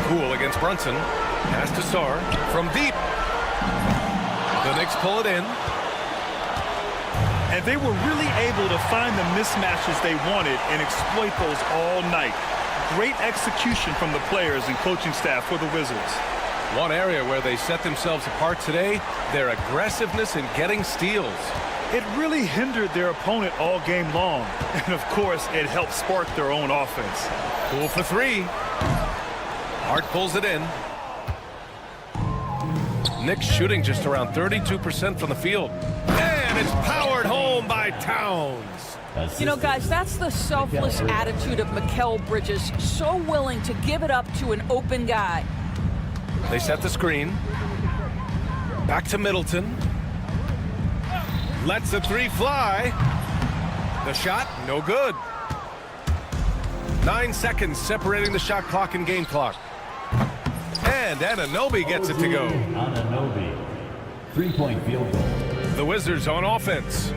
Poole against Brunson. Pass to Sarr from deep. The Knicks pull it in. And they were really able to find the mismatches they wanted and exploit those all night. Great execution from the players and coaching staff for the Wizards. One area where they set themselves apart today, their aggressiveness in getting steals. It really hindered their opponent all game long. And of course, it helped spark their own offense. Poole for 3. Hart pulls it in. Knicks shooting just around 32% from the field. And it's powered home by Towns. You know, guys, that's the selfless attitude of Mikal Bridges. So willing to give it up to an open guy. They set the screen. Back to Middleton. Lets the 3 fly. The shot, no good. 9 seconds separating the shot clock and game clock. And Anunoby gets it to go. Anunoby, 3-point field goal. The Wizards on offense,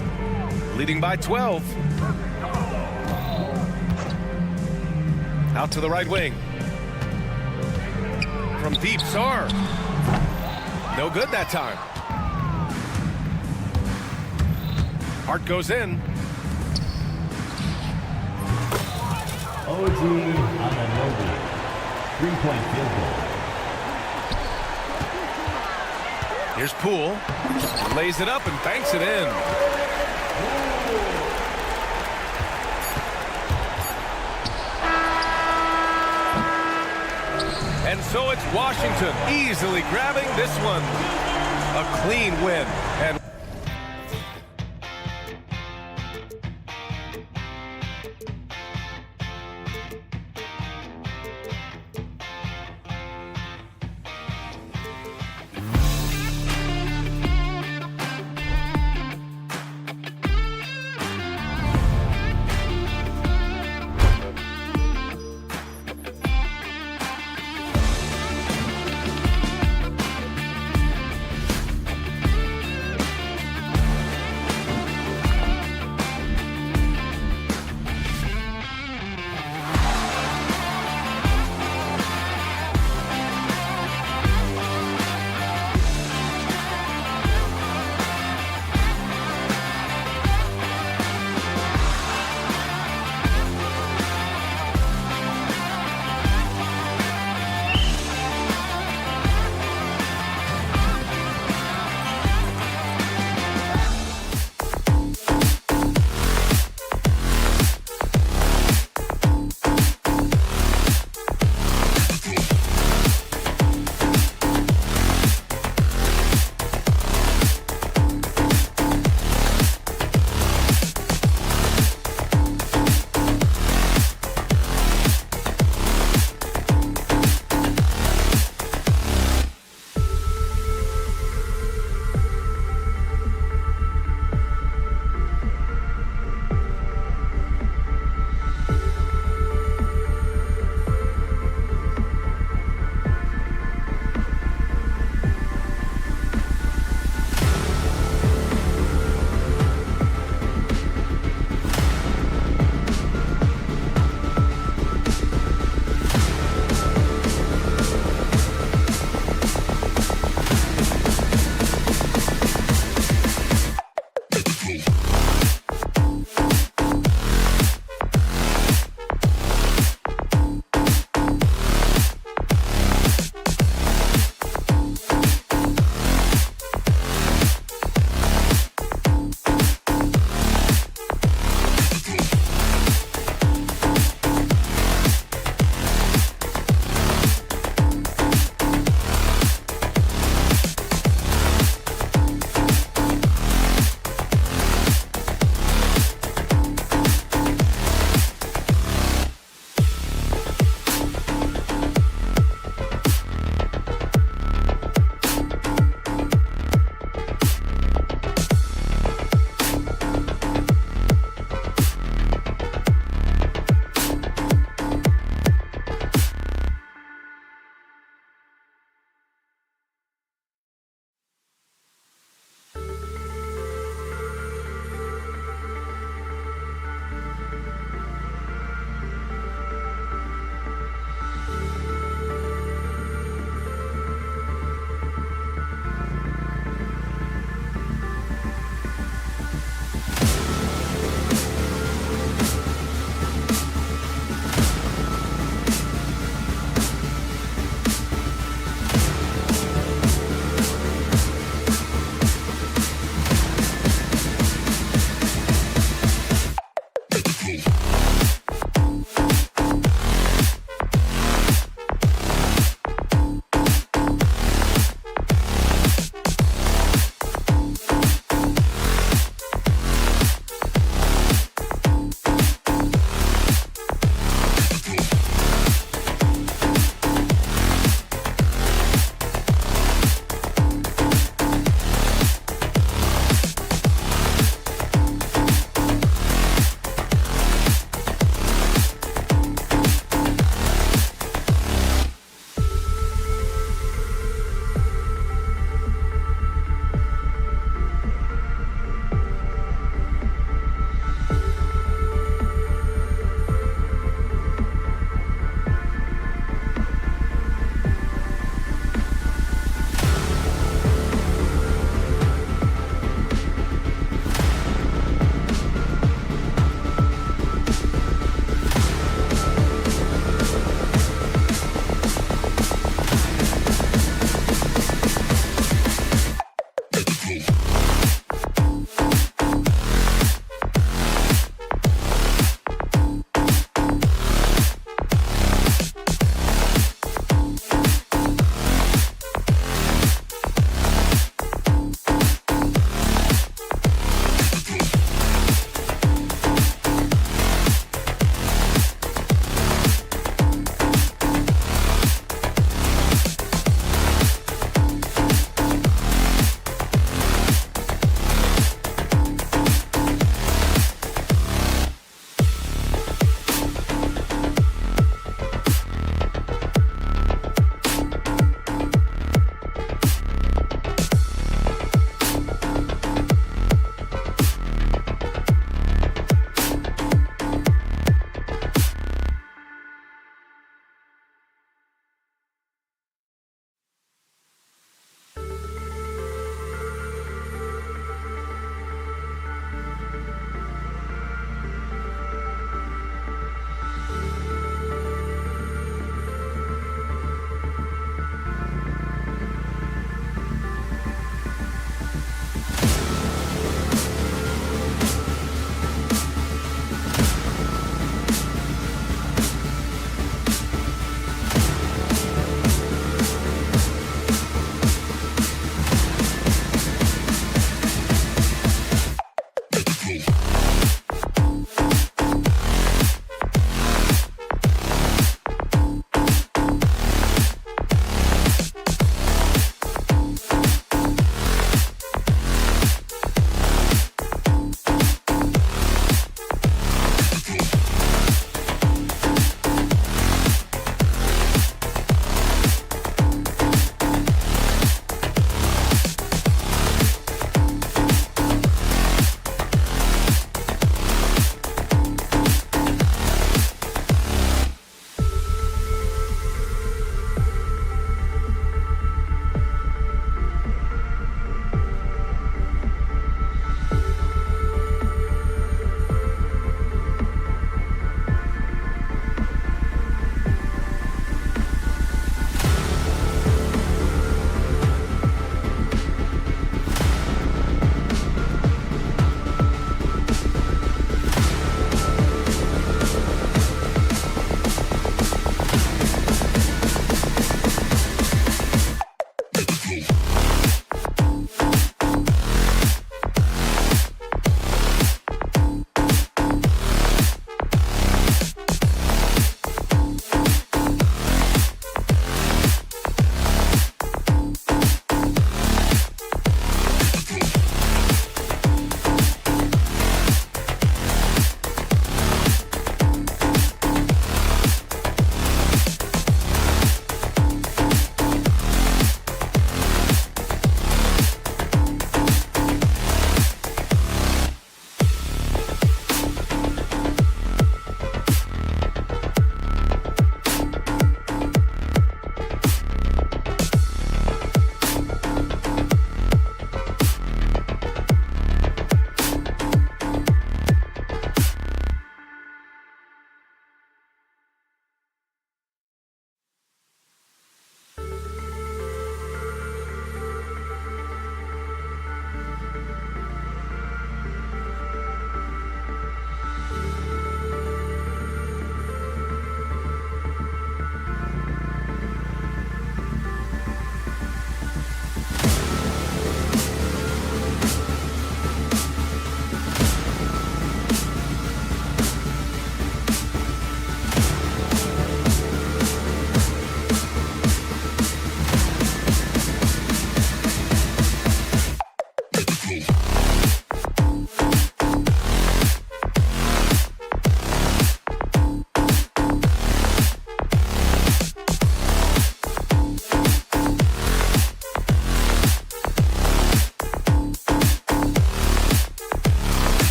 leading by 12. Out to the right wing. From deep, Sarr. No good that time. Hart goes in. OG Anunoby, 3-point field goal. Here's Poole. Lays it up and banks it in. And so it's Washington easily grabbing this one. A clean win. And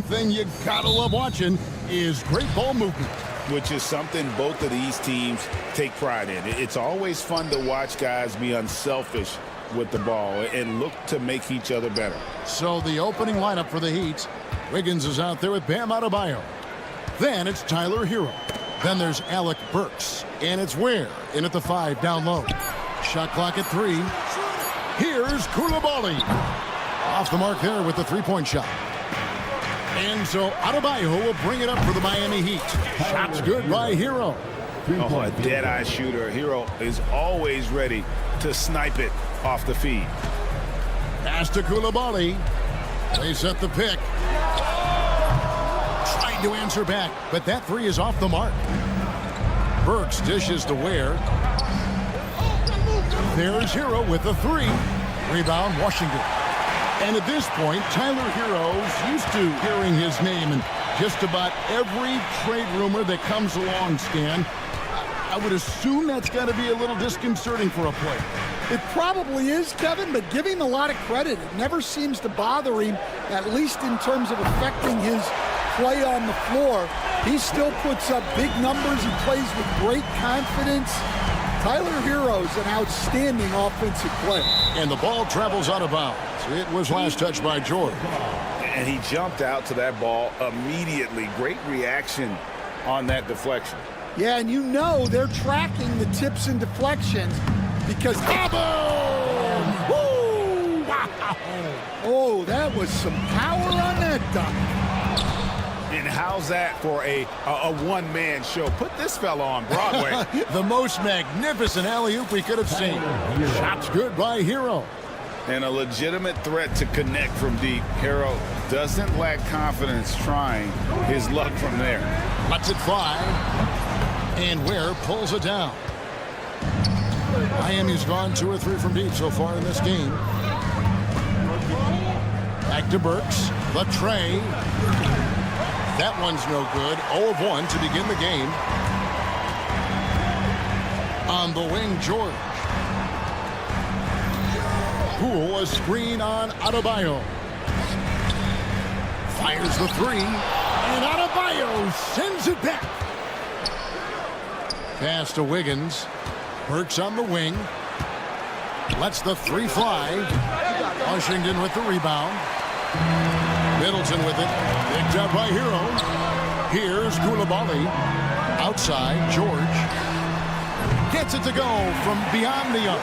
thing you gotta love watching is great ball movement. Which is something both of these teams take pride in. It's always fun to watch guys be unselfish with the ball and look to make each other better. So the opening lineup for the Heat. Wiggins is out there with Bam Adebayo. Then it's Tyler Hero. Then there's Alec Burks. And it's Ware in at the 5 down low. Shot clock at 3. Here's Koulibaly. Off the mark there with the three-point shot. And so Adebayo will bring it up for the Miami Heat. Shots good by Hero. Oh, a dead-eye shooter. Hero is always ready to snipe it off the feed. Pass to Koulibaly. They set the pick. Trying to answer back, but that 3 is off the mark. Burks dishes to Ware. There's Hero with the 3. Rebound, Washington. And at this point, Tyler Hero's used to hearing his name in just about every trade rumor that comes along, Stan. I would assume that's got to be a little disconcerting for a player. It probably is, Kevin, but give him a lot of credit. It never seems to bother him, at least in terms of affecting his play on the floor. He still puts up big numbers. He plays with great confidence. Tyler Hero's an outstanding offensive player. And the ball travels out of bounds. It was last touched by George. And he jumped out to that ball immediately. Great reaction on that deflection. Yeah, and you know they're tracking the tips and deflections because... Woo! Wow! Oh, that was some power on that dunk. And how's that for a one-man show? Put this fella on Broadway. The most magnificent alley-oop we could have seen. Shots good by Hero. And a legitimate threat to connect from deep. Hero doesn't lack confidence trying his luck from there. Lets it fly. And Ware pulls it down. Miami's gone 2 or 3 from deep so far in this game. Back to Burks. The tray. That one's no good. 0 of 1 to begin the game. On the wing, George. Poole, a screen on Adebayo. Fires the 3. And Adebayo sends it back. Pass to Wiggins. Burks on the wing. Lets the 3 fly. Washington with the rebound. Middleton with it. Picked up by Hero. Here's Koulibaly. Outside, George. Gets it to go from beyond the arc.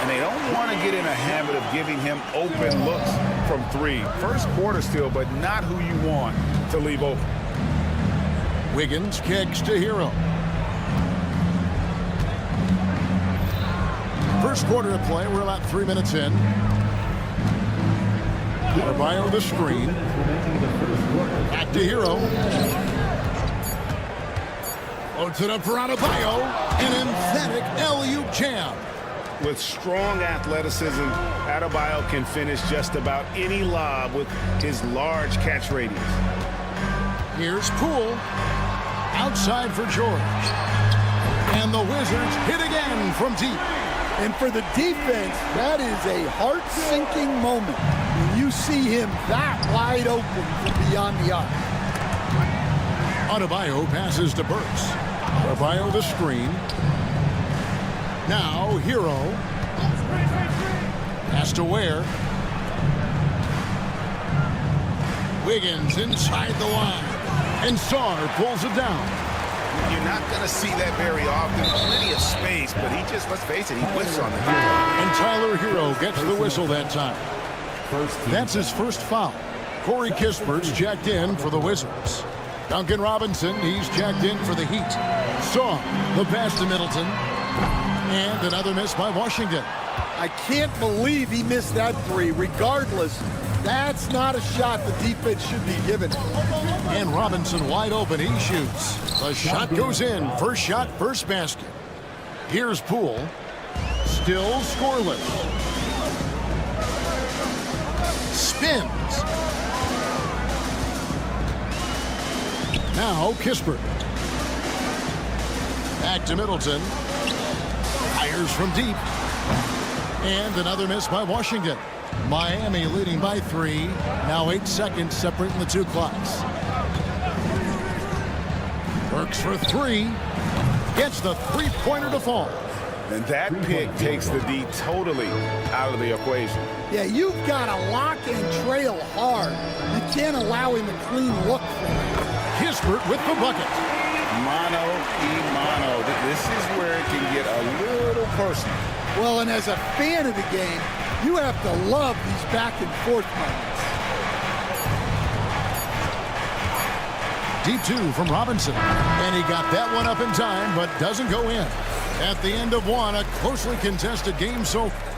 And they don't want to get in a habit of giving him open looks from 3. First quarter still, but not who you want to leave open. Wiggins kicks to Hero. First quarter of play, we're about 3 minutes in. Adebayo the screen. Back to Hero. Loads it up for Adebayo. An emphatic alley-oop jam. With strong athleticism, Adebayo can finish just about any lob with his large catch radius. Here's Poole. Outside for George. And the Wizards hit again from deep. And for the defense, that is a heart-sinking moment when you see him that wide open from beyond the arc. Adebayo passes to Burks. Adebayo the screen. Now Hero. Pass to Ware. Wiggins inside the line. And Sarr pulls it down. You're not going to see that very often. Plenty of space, but he just, let's face it, he whiffs on the hero. And Tyler Hero gets the whistle that time. That's his first foul. Corey Kispert's checked in for the Wizards. Duncan Robinson, he's checked in for the Heat. Saw the pass to Middleton. And another miss by Washington. I can't believe he missed that 3. Regardless, that's not a shot the defense should be given. And Robinson wide open, he shoots. The shot goes in. First shot, first basket. Here's Poole. Still scoreless. Spins. Now Kispert. Back to Middleton. Fires from deep. And another miss by Washington. Miami leading by 3. Now 8 seconds separating the two clocks. Works for 3. Gets the three-pointer to fall. And that pick takes the D totally out of the equation. Yeah, you've got to lock and trail hard. You can't allow him a clean look for him. Kispert with the bucket. Mano y mano. This is where it can get a little personal. Well, and as a fan of the game, you have to love these back and forth moments. D2 from Robinson. And he got that one up in time, but doesn't go in. At the end of one, a closely contested game so far.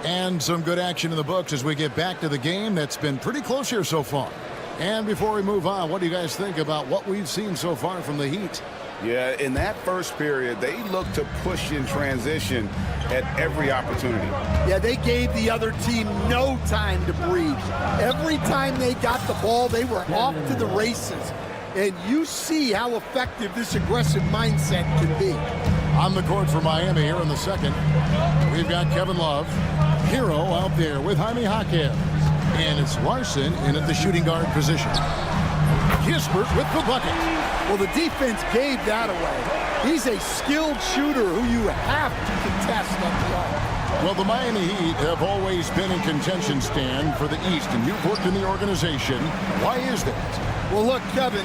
And some good action in the books as we get back to the game that's been pretty close here so far. And before we move on, what do you guys think about what we've seen so far from the Heat? Yeah, in that first period, they looked to push in transition at every opportunity. Yeah, they gave the other team no time to breathe. Every time they got the ball, they were off to the races. And you see how effective this aggressive mindset can be. On the court for Miami here in the second, we've got Kevin Love. Hero out there with Jaime Jaquez. And it's Larson in at the shooting guard position. Kispert with the bucket. Well, the defense gave that away. He's a skilled shooter who you have to contest up the arc. Well, the Miami Heat have always been in contention, Stan, for the East, and you've worked in the organization. Why is that? Well, look, Kevin,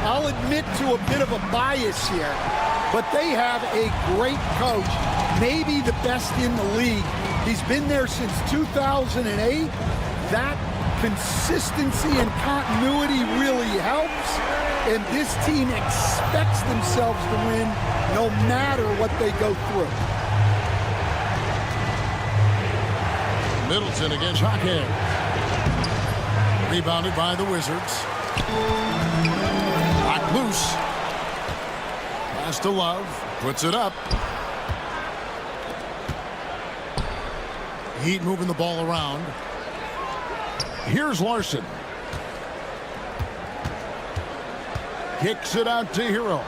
I'll admit to a bit of a bias here, but they have a great coach, maybe the best in the league. He's been there since 2008. That consistency and continuity really helps, and this team expects themselves to win no matter what they go through. Middleton against Jaquez. Rebounded by the Wizards. Locked loose. Pass to Love. Puts it up. Heat moving the ball around. Here's Larson. Kicks it out to Hero.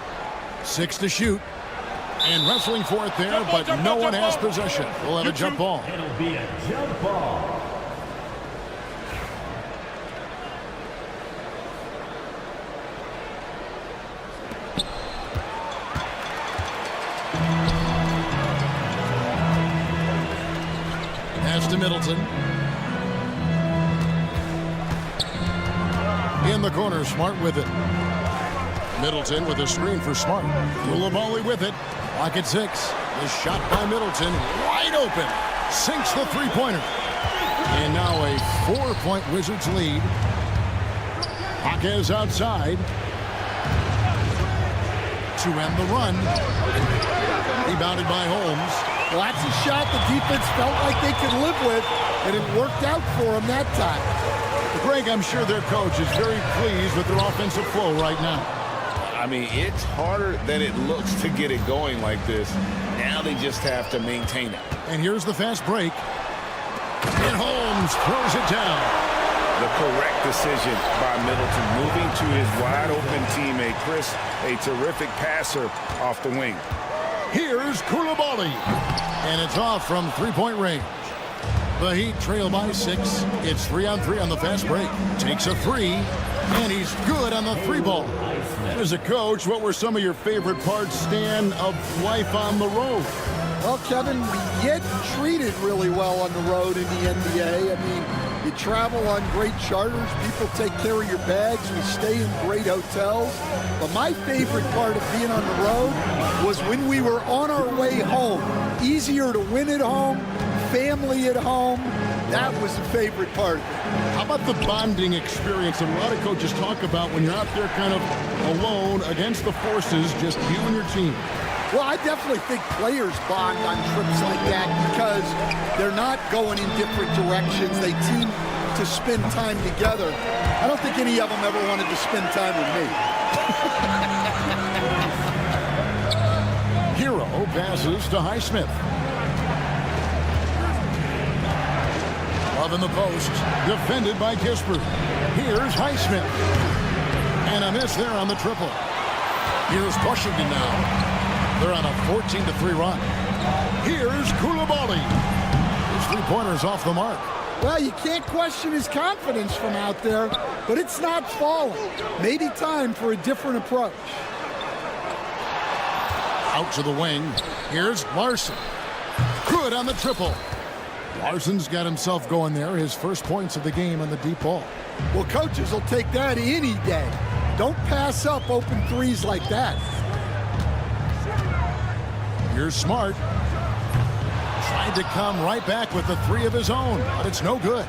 6 to shoot. And wrestling for it there, but no one has possession. We'll have a jump ball. It'll be a jump ball. Pass to Middleton. In the corner, Smart with it. Middleton with a screen for Smart. Koulibaly with it. Lock at 6. The shot by Middleton. Wide open. Sinks the three-pointer. And now a 4-point Wizards lead. Jaquez outside. To end the run. Rebounded by Holmes. Well, that's a shot the defense felt like they could live with, and it worked out for them that time. Greg, I'm sure their coach is very pleased with their offensive flow right now. I mean, it's harder than it looks to get it going like this. Now they just have to maintain it. And here's the fast break. And Holmes throws it down. The correct decision by Middleton, moving to his wide-open teammate, Chris, a terrific passer off the wing. Here's Koulibaly. And it's off from three-point range. The Heat trail by 6. It's 3-on-3 on the fast break. Takes a 3, and he's good on the 3-ball. As a coach, what were some of your favorite parts, Stan, of life on the road? Well, Kevin, we get treated really well on the road in the NBA. I mean, you travel on great charters. People take care of your bags. We stay in great hotels. But my favorite part of being on the road was when we were on our way home. Easier to win at home, family at home. That was the favorite part. How about the bonding experience that a lot of coaches talk about when you're out there kind of alone against the forces, just you and your team? Well, I definitely think players bond on trips like that because they're not going in different directions. They team to spend time together. I don't think any of them ever wanted to spend time with me. Hero passes to Highsmith. Love in the post, defended by Kispert. Here's Highsmith. And a miss there on the triple. Here's Washington now. They're on a 14-3 run. Here's Koulibaly. His three-pointer's off the mark. Well, you can't question his confidence from out there, but it's not falling. Maybe time for a different approach. Out to the wing. Here's Larson. Good on the triple. Larson's got himself going there. His first points of the game on the deep ball. Well, coaches will take that any day. Don't pass up open threes like that. Here's Smart. Tried to come right back with the three of his own, but it's no good.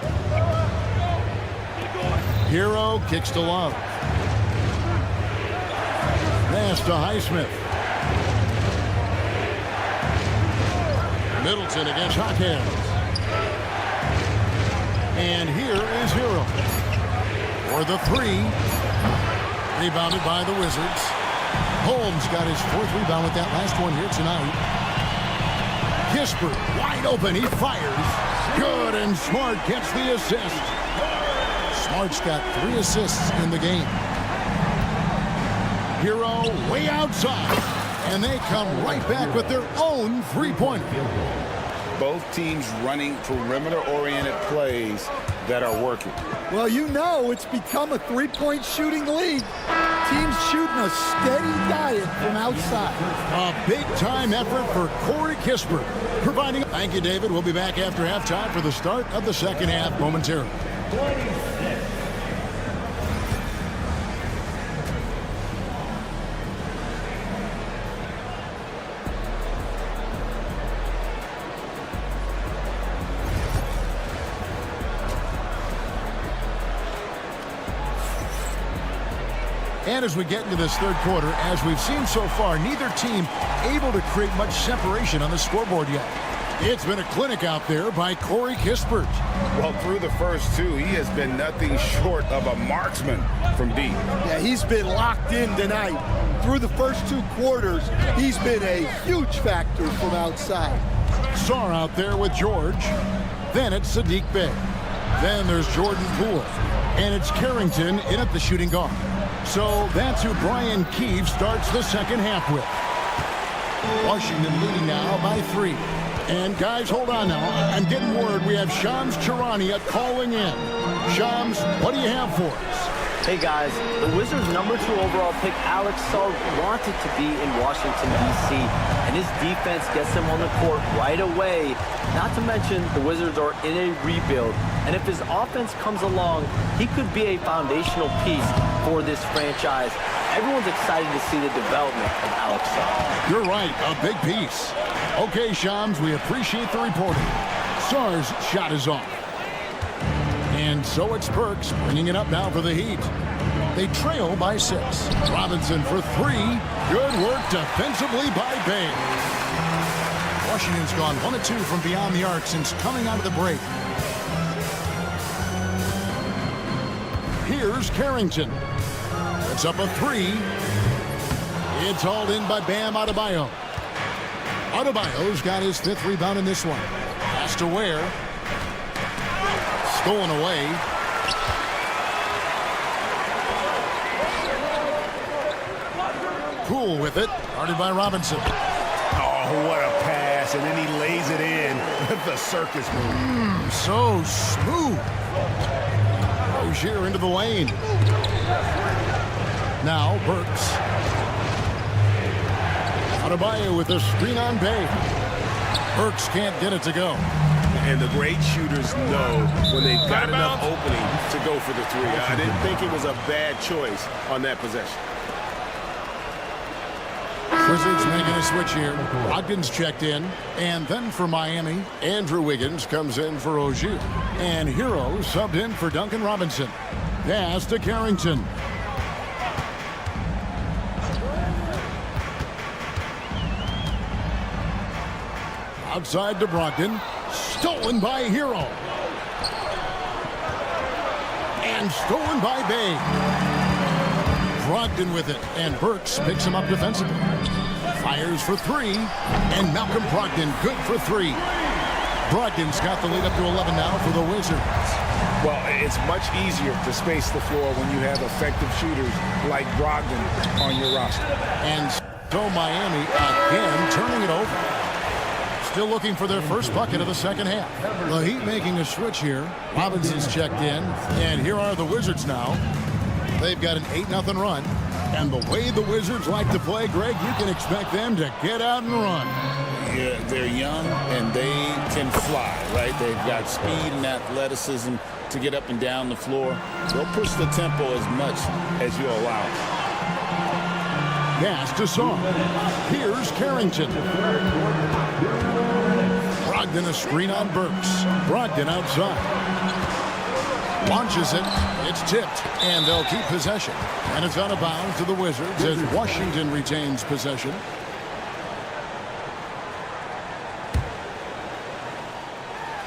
Hero kicks to Love. Pass to Highsmith. Middleton against hot hands. And here is Hero. For the three. Rebounded by the Wizards. Holmes got his fourth rebound with that last one here tonight. Kispert wide open. He fires. Good, and Smart gets the assist. Smart's got 3 assists in the game. Hero way outside. And they come right back with their own three-pointer. Both teams running perimeter-oriented plays that are working. Well, you know it's become a three-point shooting league. Teams shooting a steady diet from outside. A big-time effort for Corey Kispert, providing. Thank you, David. We'll be back after halftime for the start of the second half momentarily. And as we get into this third quarter, as we've seen so far, neither team able to create much separation on the scoreboard yet. It's been a clinic out there by Corey Kispert. Well, through the first two, he has been nothing short of a marksman from deep. Yeah, he's been locked in tonight. Through the first 2 quarters, he's been a huge factor from outside. Sarr out there with George. Then it's Sadiq Bey. Then there's Jordan Poole. And it's Carrington in at the shooting guard. So that's who Brian Keefe starts the second half with. Washington leading now by 3. And guys, hold on now. I'm getting word we have Shams Charania calling in. Shams, what do you have for us? Hey guys, the Wizards' #2 overall pick Alex Sarr wanted to be in Washington, D.C., and his defense gets him on the court right away. Not to mention, the Wizards are in a rebuild, and if his offense comes along, he could be a foundational piece for this franchise. Everyone's excited to see the development of Alex Sarr. You're right, a big piece. Okay, Shams, we appreciate the reporting. Sarr's shot is off. And so it's Burks bringing it up now for the Heat. They trail by 6. Robinson for 3. Good work defensively by Bey. Washington's gone 1 of 2 from beyond the arc since coming out of the break. Here's Carrington. It's up a 3. It's hauled in by Bam Adebayo. Adebayo's got his 5th rebound in this one. Pass to Ware. Stolen away. Poole with it. Guarded by Robinson. Oh, what a pass. And then he lays it in with the circus move. So smooth. Rozier into the lane. Now Burks. Adebayo with a screen on Bey. Burks can't get it to go. And the great shooters know when they've got enough opening to go for the 3. I didn't think it was a bad choice on that possession. Wizards making a switch here. Brogdon's checked in. And then for Miami, Andrew Wiggins comes in for Rozier. And Hero subbed in for Duncan Robinson. Pass to Carrington. Outside to Brogdon. Stolen by Hero. And stolen by Bey. Brogdon with it. And Burks picks him up defensively. Fires for 3. And Malcolm Brogdon good for 3. Brogdon's got the lead up to 11 now for the Wizards. Well, it's much easier to space the floor when you have effective shooters like Brogdon on your roster. And So Miami again turning it over. Still looking for their first bucket of the second half. The Heat making a switch here. Robinson's checked in. And here are the Wizards now. They've got an 8-0 run. And the way the Wizards like to play, Greg, you can expect them to get out and run. Yeah, they're young and they can fly, right? They've got speed and athleticism to get up and down the floor. They'll push the tempo as much as you allow. Pass to Song. Here's Carrington. Brogdon a screen on Burks. Brogdon outside. Launches it. It's tipped. And they'll keep possession. And it's out of bounds to the Wizards as Washington retains possession.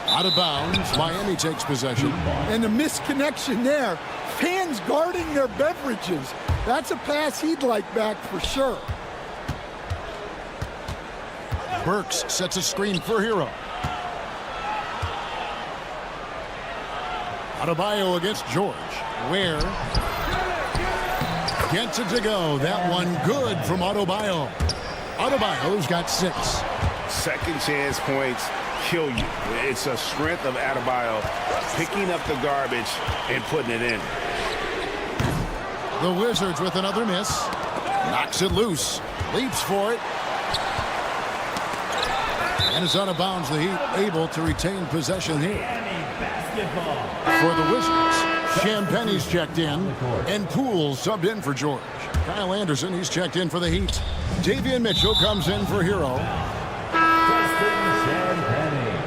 Out of bounds. Miami takes possession. And the misconnection there. Fans guarding their beverages. That's a pass he'd like back for sure. Burks sets a screen for Hero. Adebayo against George. Where gets it to go. That one good from Adebayo. Adebayo's got 6. Second chance points kill you. It's a strength of Adebayo picking up the garbage and putting it in. The Wizards with another miss. Knocks it loose. Leaps for it. And it's out of bounds. The Heat able to retain possession here. For the Wizards, Champagne's checked in. And Poole subbed in for George. Kyle Anderson, he's checked in for the Heat. Davion Mitchell comes in for Hero. Champagne.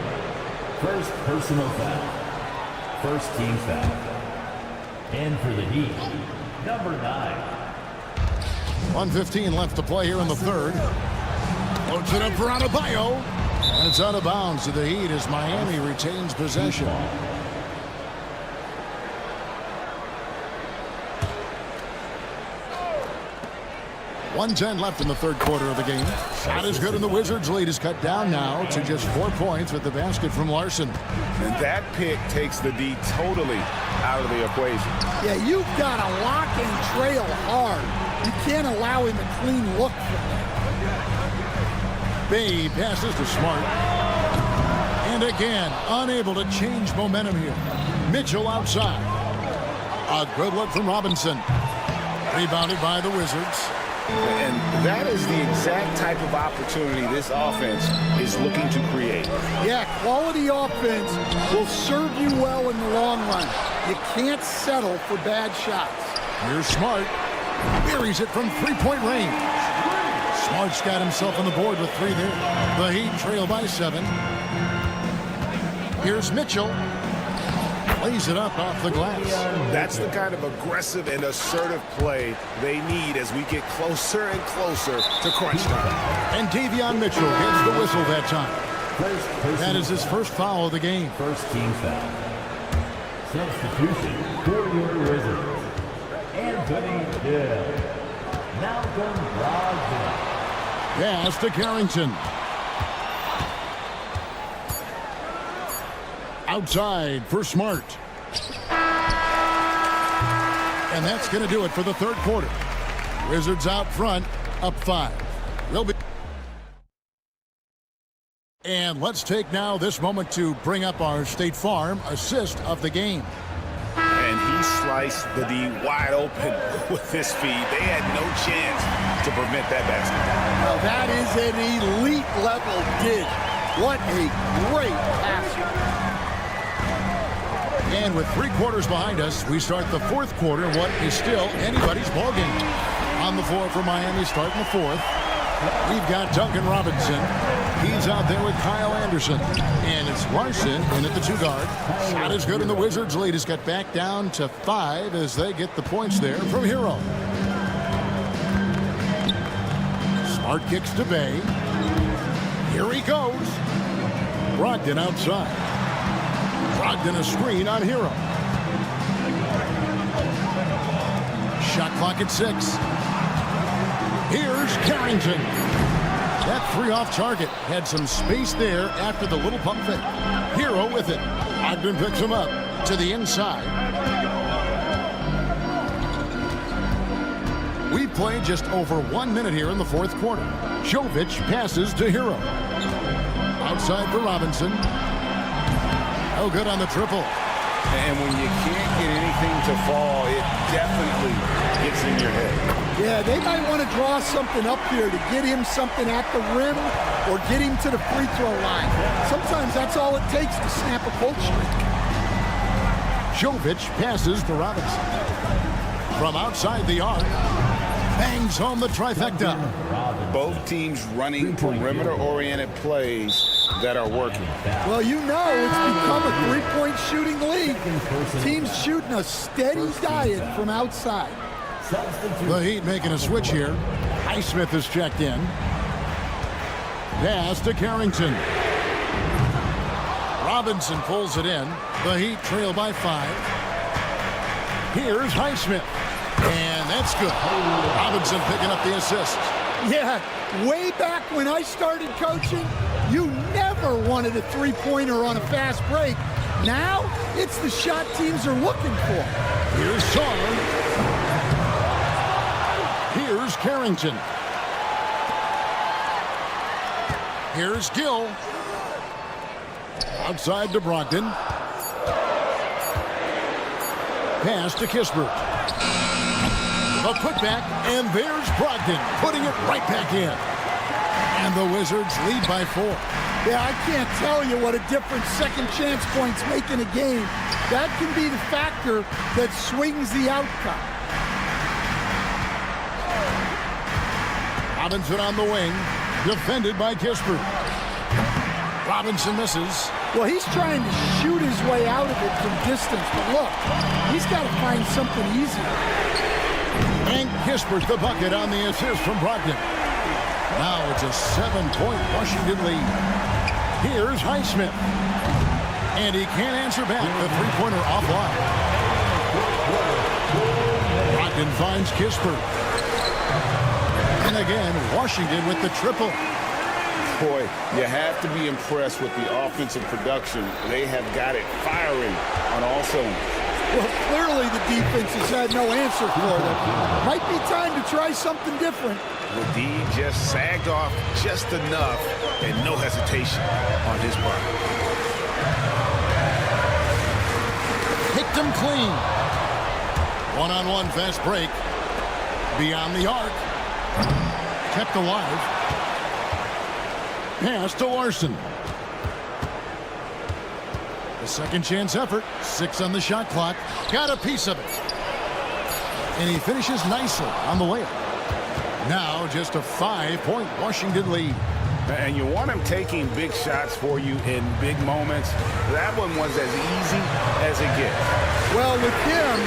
First personal foul. First team foul. And for the Heat, number 9. 1:15 left to play here in the third. Loads it up for Adebayo. And it's out of bounds to the Heat as Miami retains possession. .110 left in the third quarter of the game. Shot is good, and the Wizards' lead is cut down now to just 4 points with the basket from Larson. And that pick takes the D totally out of the equation. Yeah, you've got to lock and trail hard. You can't allow him a clean look from that. Bay passes to Smart. And again, unable to change momentum here. Mitchell outside. A good look from Robinson. Rebounded by the Wizards. And that is the exact type of opportunity this offense is looking to create. Yeah, quality offense will serve you well in the long run. You can't settle for bad shots. Here's Smart. Buries it from three-point range. Smart's got himself on the board with 3 there. The Heat trail by 7. Here's Mitchell. Lays it up off the glass. That's the kind of aggressive and assertive play they need as we get closer and closer to crunch time. And Davion Mitchell gets the whistle that time. That is his first foul of the game. First team foul. Substitution for your Wizards. Anthony Gill. Malcolm Brogdon. Pass to Carrington. Outside for Smart. And that's going to do it for the third quarter. Wizards out front, up 5. They'll be. And let's take now this moment to bring up our State Farm assist of the game. And he sliced the D wide open with his feed. They had no chance to prevent that basket. Well, that is an elite level dig. What a great pass. And with 3 quarters behind us, we start the fourth quarter, what is still anybody's ballgame. On the floor for Miami, starting the fourth. We've got Duncan Robinson. He's out there with Kyle Anderson. And it's Larson in at the 2 guard. Shot is good, and the Wizards' lead is cut back down to 5 as they get the points there from Hero. Smart kicks to Bay. Here he goes. Brogdon outside. Brogdon a screen on Hero. Shot clock at 6. Here's Carrington. That 3 off target had some space there after the little pump fake. Hero with it. Brogdon picks him up to the inside. We play just over 1 minute here in the fourth quarter. Jovic passes to Hero. Outside for Robinson. No good on the triple. And when you can't get anything to fall, it definitely gets in your head. Yeah, they might want to draw something up here to get him something at the rim or get him to the free throw line. Sometimes that's all it takes to snap a cold streak. Jovic passes to Robinson. From outside the arc, bangs home the trifecta. Both teams running perimeter-oriented plays that are working. Well, you know it's become a three-point shooting league. Teams shooting a steady diet from outside. The Heat making a switch here. Highsmith is checked in. Pass to Carrington. Robinson pulls it in. The Heat trail by 5. Here's Highsmith. And that's good. Robinson picking up the assist. Yeah, way back when I started coaching, you never wanted a three-pointer on a fast break. Now, it's the shot teams are looking for. Here's Shaw. Here's Carrington. Here's Gill. Outside to Brogdon. Pass to Kispert. A putback, and there's Brogdon putting it right back in. And the Wizards lead by 4. Yeah, I can't tell you what a difference second chance points make in a game. That can be the factor that swings the outcome. Robinson on the wing, defended by Kispert. Robinson misses. Well, he's trying to shoot his way out of it from distance, but look, he's got to find something easier. And Kispert the bucket on the assist from Brogdon. Now it's a 7-point Washington lead. Here's Highsmith. And he can't answer back. The three-pointer offline. Brogdon finds Kispert. And again, Washington with the triple. Boy, you have to be impressed with the offensive production. They have got it firing on all cylinders. Well, clearly the defense has had no answer for them. Might be time to try something different. The D just sagged off just enough and no hesitation on his part. Picked him clean. One-on-one fast break. Beyond the arc. Kept alive. Pass to Larson. A second chance effort. 6 on the shot clock. Got a piece of it. And he finishes nicely on the layup. Now just a 5-point Washington lead. And you want him taking big shots for you in big moments. That one was as easy as it gets. Well, with him,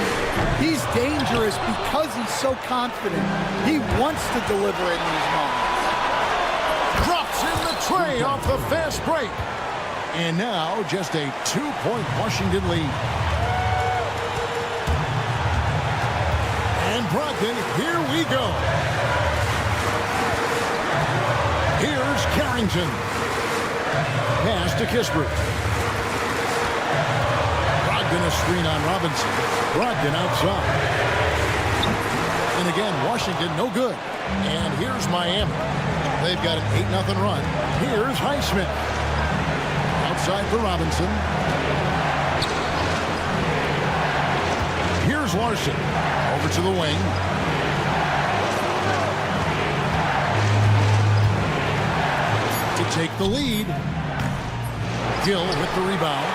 he's dangerous because he's so confident. He wants to deliver in these moments. Drops in the tray off the fast break. And now just a 2-point Washington lead. And Brogdon, here we go. Here's Carrington. Pass to Kispert. Brogdon a screen on Robinson. Brogdon outside. And again, Washington no good. And here's Miami. They've got an 8-0 run. Here's Highsmith. Outside for Robinson. Here's Larson. Over to the wing. To take the lead. Gill with the rebound.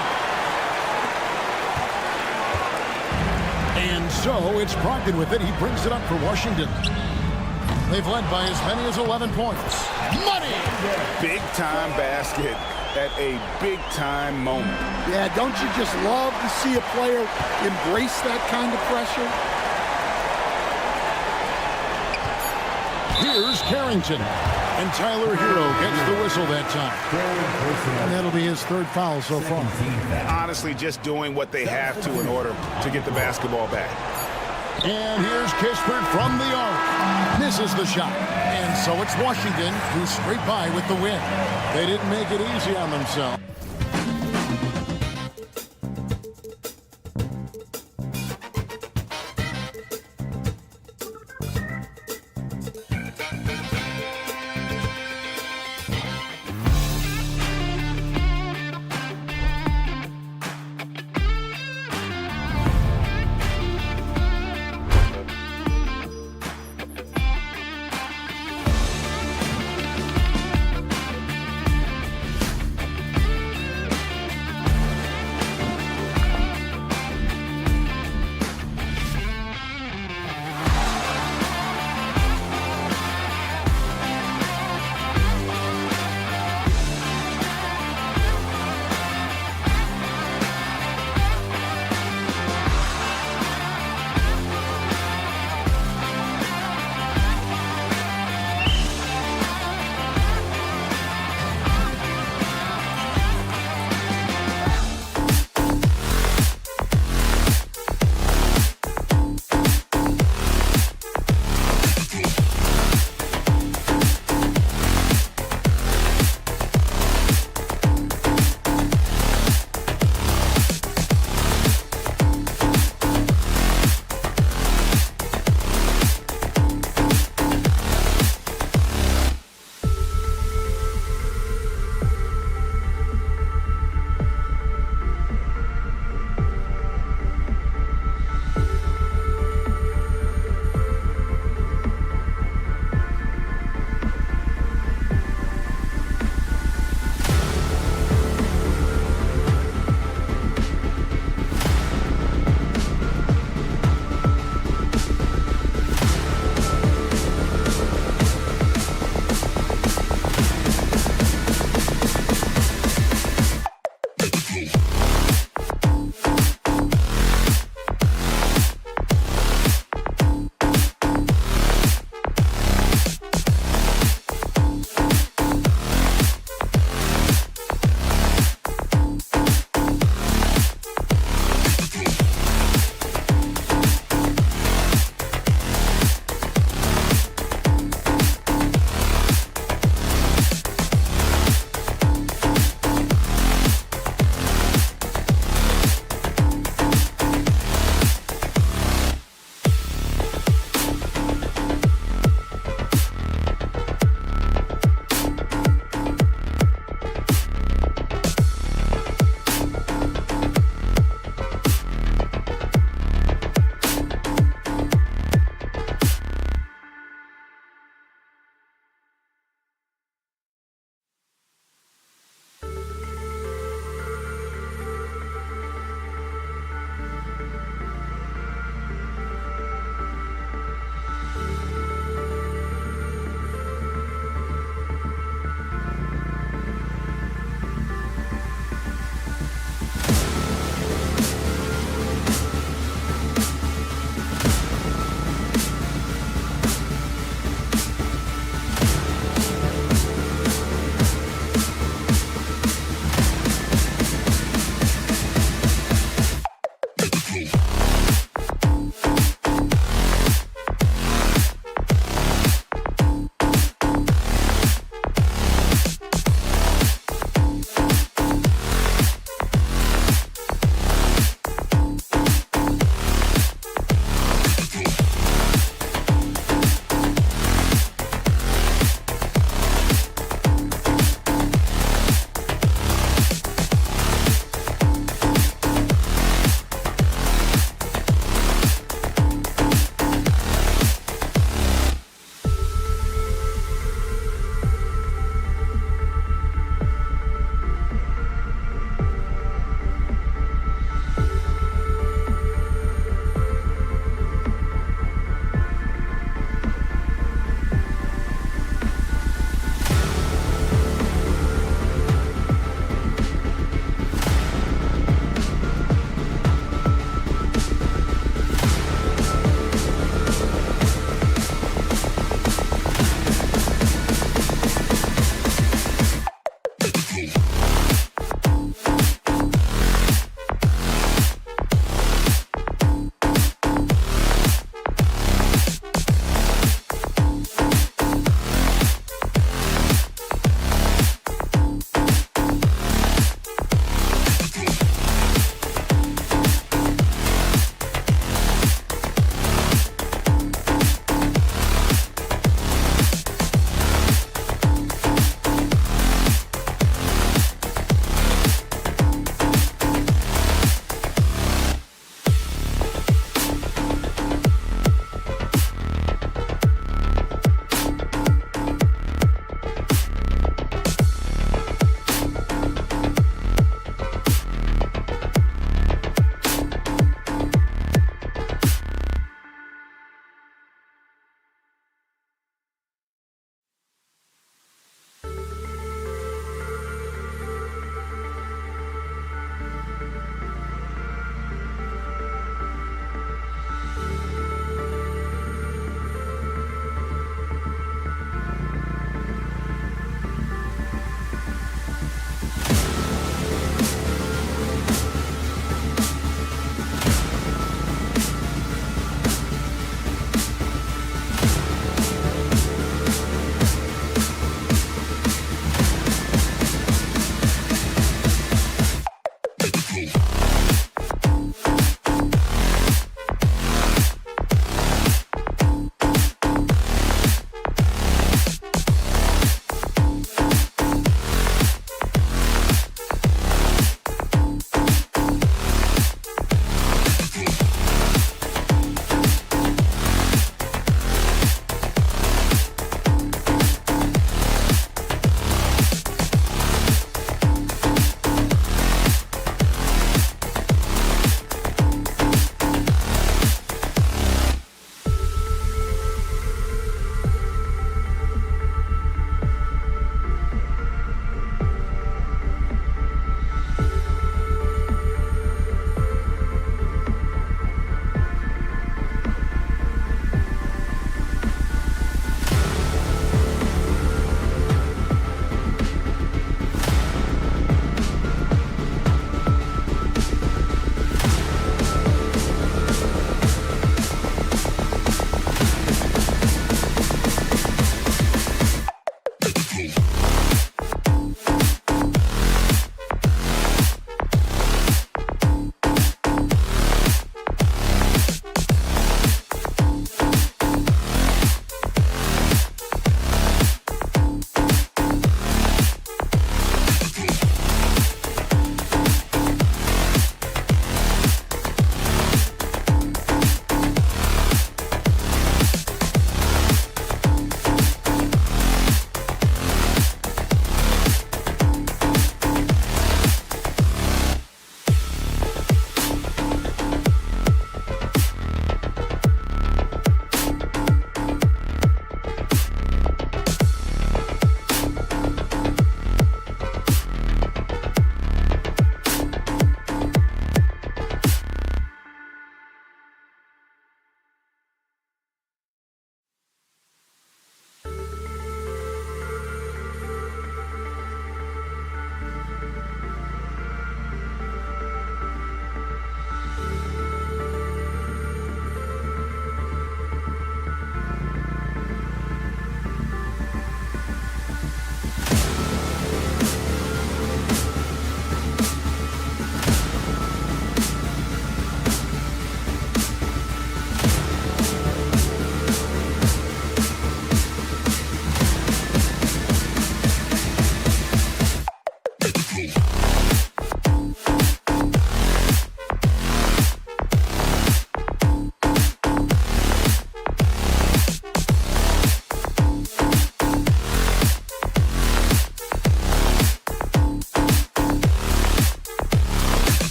And so it's Brogdon with it. He brings it up for Washington. They've led by as many as 11 points. Money! Big-time basket at a big-time moment. Yeah, don't you just love to see a player embrace that kind of pressure? Here's Carrington. And Tyler Hero gets the whistle that time. And that'll be his 3rd foul so far. Honestly, just doing what they have to in order to get the basketball back. And here's Kispert from the arc. Misses the shot. And so it's Washington who's straight by with the win. They didn't make it easy on themselves.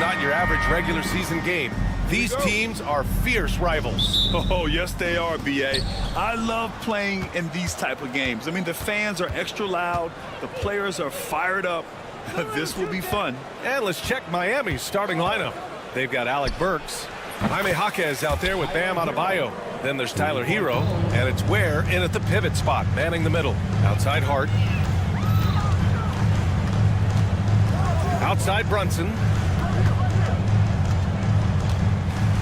not your average regular season game. These teams are fierce rivals. Oh, yes, they are, B.A. I love playing in these type of games. I mean, the fans are extra loud. The players are fired up. This will be fun. And let's check Miami's starting lineup. They've got Alec Burks. Jaime Jaquez out there with Bam Adebayo. Then there's Tyler Hero. And it's Ware in at the pivot spot, manning the middle. Outside Hart. Outside Brunson.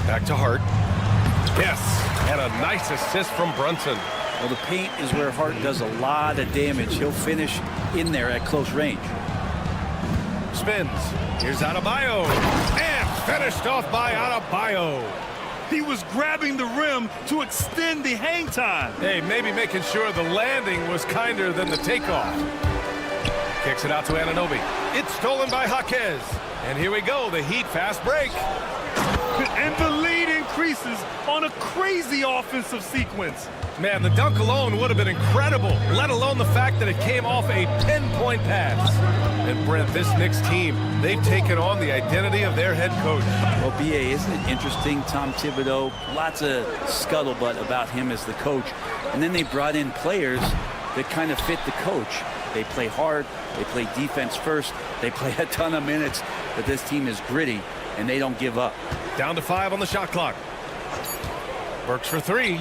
Back to Hart. Yes, and a nice assist from Brunson. Well, the paint is where Hart does a lot of damage. He'll finish in there at close range. Spins. Here's Adebayo. And finished off by Adebayo. He was grabbing the rim to extend the hang time. Hey, maybe making sure the landing was kinder than the takeoff. Kicks it out to Anunoby. It's stolen by Jaquez. And here we go, the Heat fast break. And the lead increases on a crazy offensive sequence. Man, the dunk alone would have been incredible, let alone the fact that it came off a pinpoint pass. And Brent, this Knicks team, they've taken on the identity of their head coach. Well, B.A., isn't it interesting? Tom Thibodeau, lots of scuttlebutt about him as the coach. And then they brought in players that kind of fit the coach. They play hard, they play defense first, they play a ton of minutes, but this team is gritty, and they don't give up. Down to 5 on the shot clock. Burks for 3.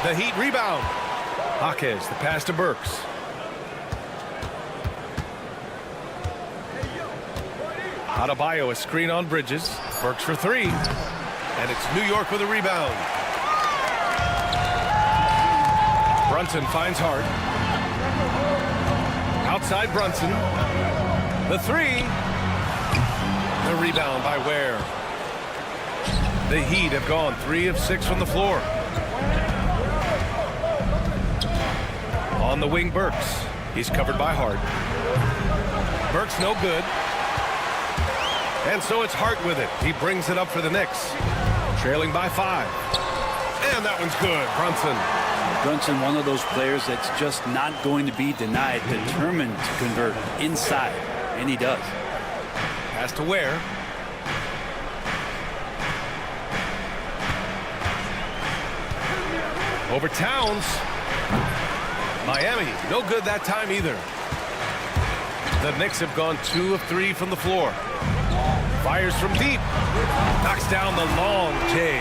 The Heat rebound. Jaquez, the pass to Burks. Adebayo, a screen on Bridges. Burks for 3. And it's New York with a rebound. Brunson finds Hart. Outside Brunson. The 3. The rebound by Ware. The Heat have gone 3 of 6 from the floor. On the wing, Burks. He's covered by Hart. Burks no good. And so it's Hart with it. He brings it up for the Knicks. Trailing by 5. And that one's good. Brunson, one of those players that's just not going to be denied, determined to convert inside. And he does. Pass to Ware. Over Towns. Miami, no good that time either. The Knicks have gone 2 of 3 from the floor. Fires from deep. Knocks down the long J.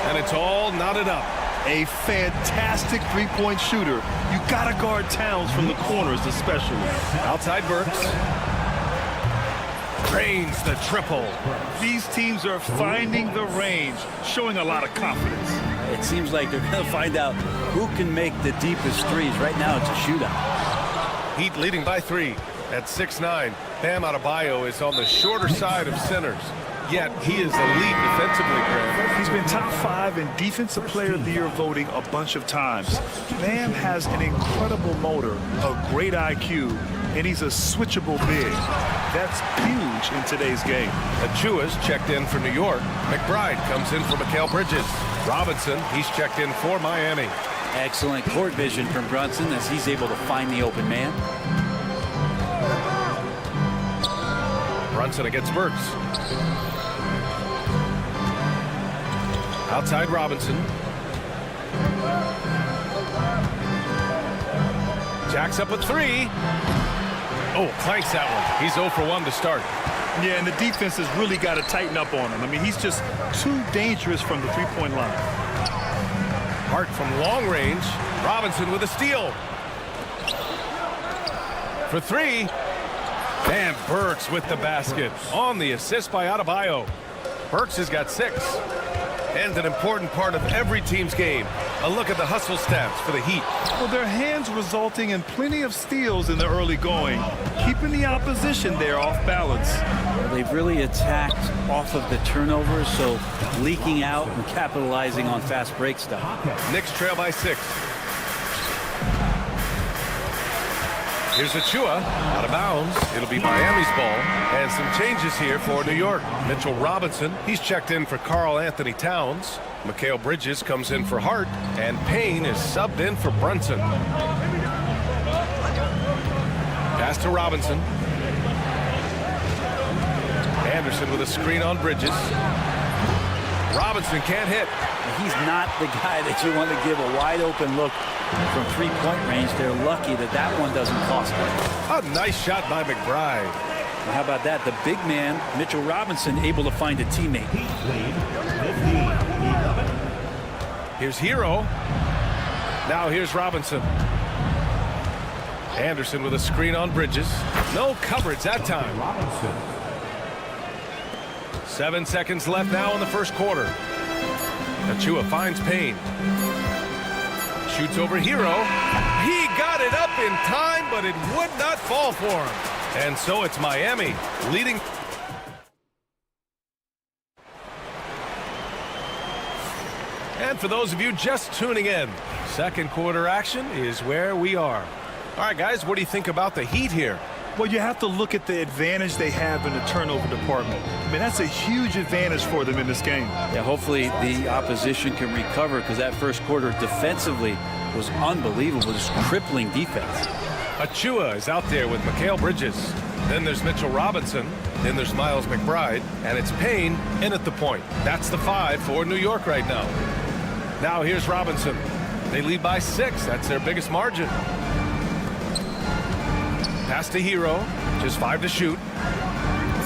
And it's all knotted up. A fantastic three-point shooter. You gotta guard Towns from the corners especially. Outside Burks. Drains the triple. These teams are finding the range, showing a lot of confidence. It seems like they're going to find out who can make the deepest threes. Right now, it's a shootout. Heat leading by 3 at 6'9". Bam Adebayo is on the shorter side of centers. Yet he is elite defensively, Grant. He's been top 5 in Defensive Player of the Year voting a bunch of times. Bam has an incredible motor, a great IQ, and he's a switchable big. That's huge in today's game. Achua's checked in for New York. McBride comes in for Mikal Bridges. Robinson, he's checked in for Miami. Excellent court vision from Brunson as he's able to find the open man. Brunson against Burks. Outside Robinson. Jacks up with 3. Oh, clanks that one. He's 0 for 1 to start. Yeah, and the defense has really got to tighten up on him. I mean, he's just too dangerous from the three-point line. Hart from long range. Robinson with a steal. For 3. And Burks with the basket. On the assist by Adebayo. Burks has got 6. And an important part of every team's game. A look at the hustle stats for the Heat. Well, their hands resulting in plenty of steals in the early going, keeping the opposition there off balance. Well, they've really attacked off of the turnovers, so leaking out and capitalizing on fast break stuff. Knicks trail by 6. Here's Achua, out of bounds. It'll be Miami's ball. And some changes here for New York. Mitchell Robinson, he's checked in for Karl Anthony Towns. Mikal Bridges comes in for Hart. And Payne is subbed in for Brunson. Pass to Robinson. Anderson with a screen on Bridges. Robinson can't hit. He's not the guy that you want to give a wide open look from three-point range. They're lucky that that one doesn't cost them. A nice shot by McBride. Well, how about that? The big man, Mitchell Robinson, able to find a teammate. Here's Hero. Now here's Robinson. Anderson with a screen on Bridges. No coverage that time. 7 seconds left now in the first quarter. Achua finds Payne. Shoots over Hero. He got it up in time, but it would not fall for him. And so it's Miami leading. And for those of you just tuning in, second quarter action is where we are. All right, guys, what do you think about the Heat here? Well, you have to look at the advantage they have in the turnover department. I mean, that's a huge advantage for them in this game. Yeah, hopefully the opposition can recover, because that first quarter defensively was unbelievable. Just crippling defense. Achua is out there with Mikal Bridges. Then there's Mitchell Robinson. Then there's Miles McBride. And it's Payne in at the point. That's the 5 for New York right now. Now here's Robinson. They lead by 6. That's their biggest margin. Pass to Hero. Just 5 to shoot.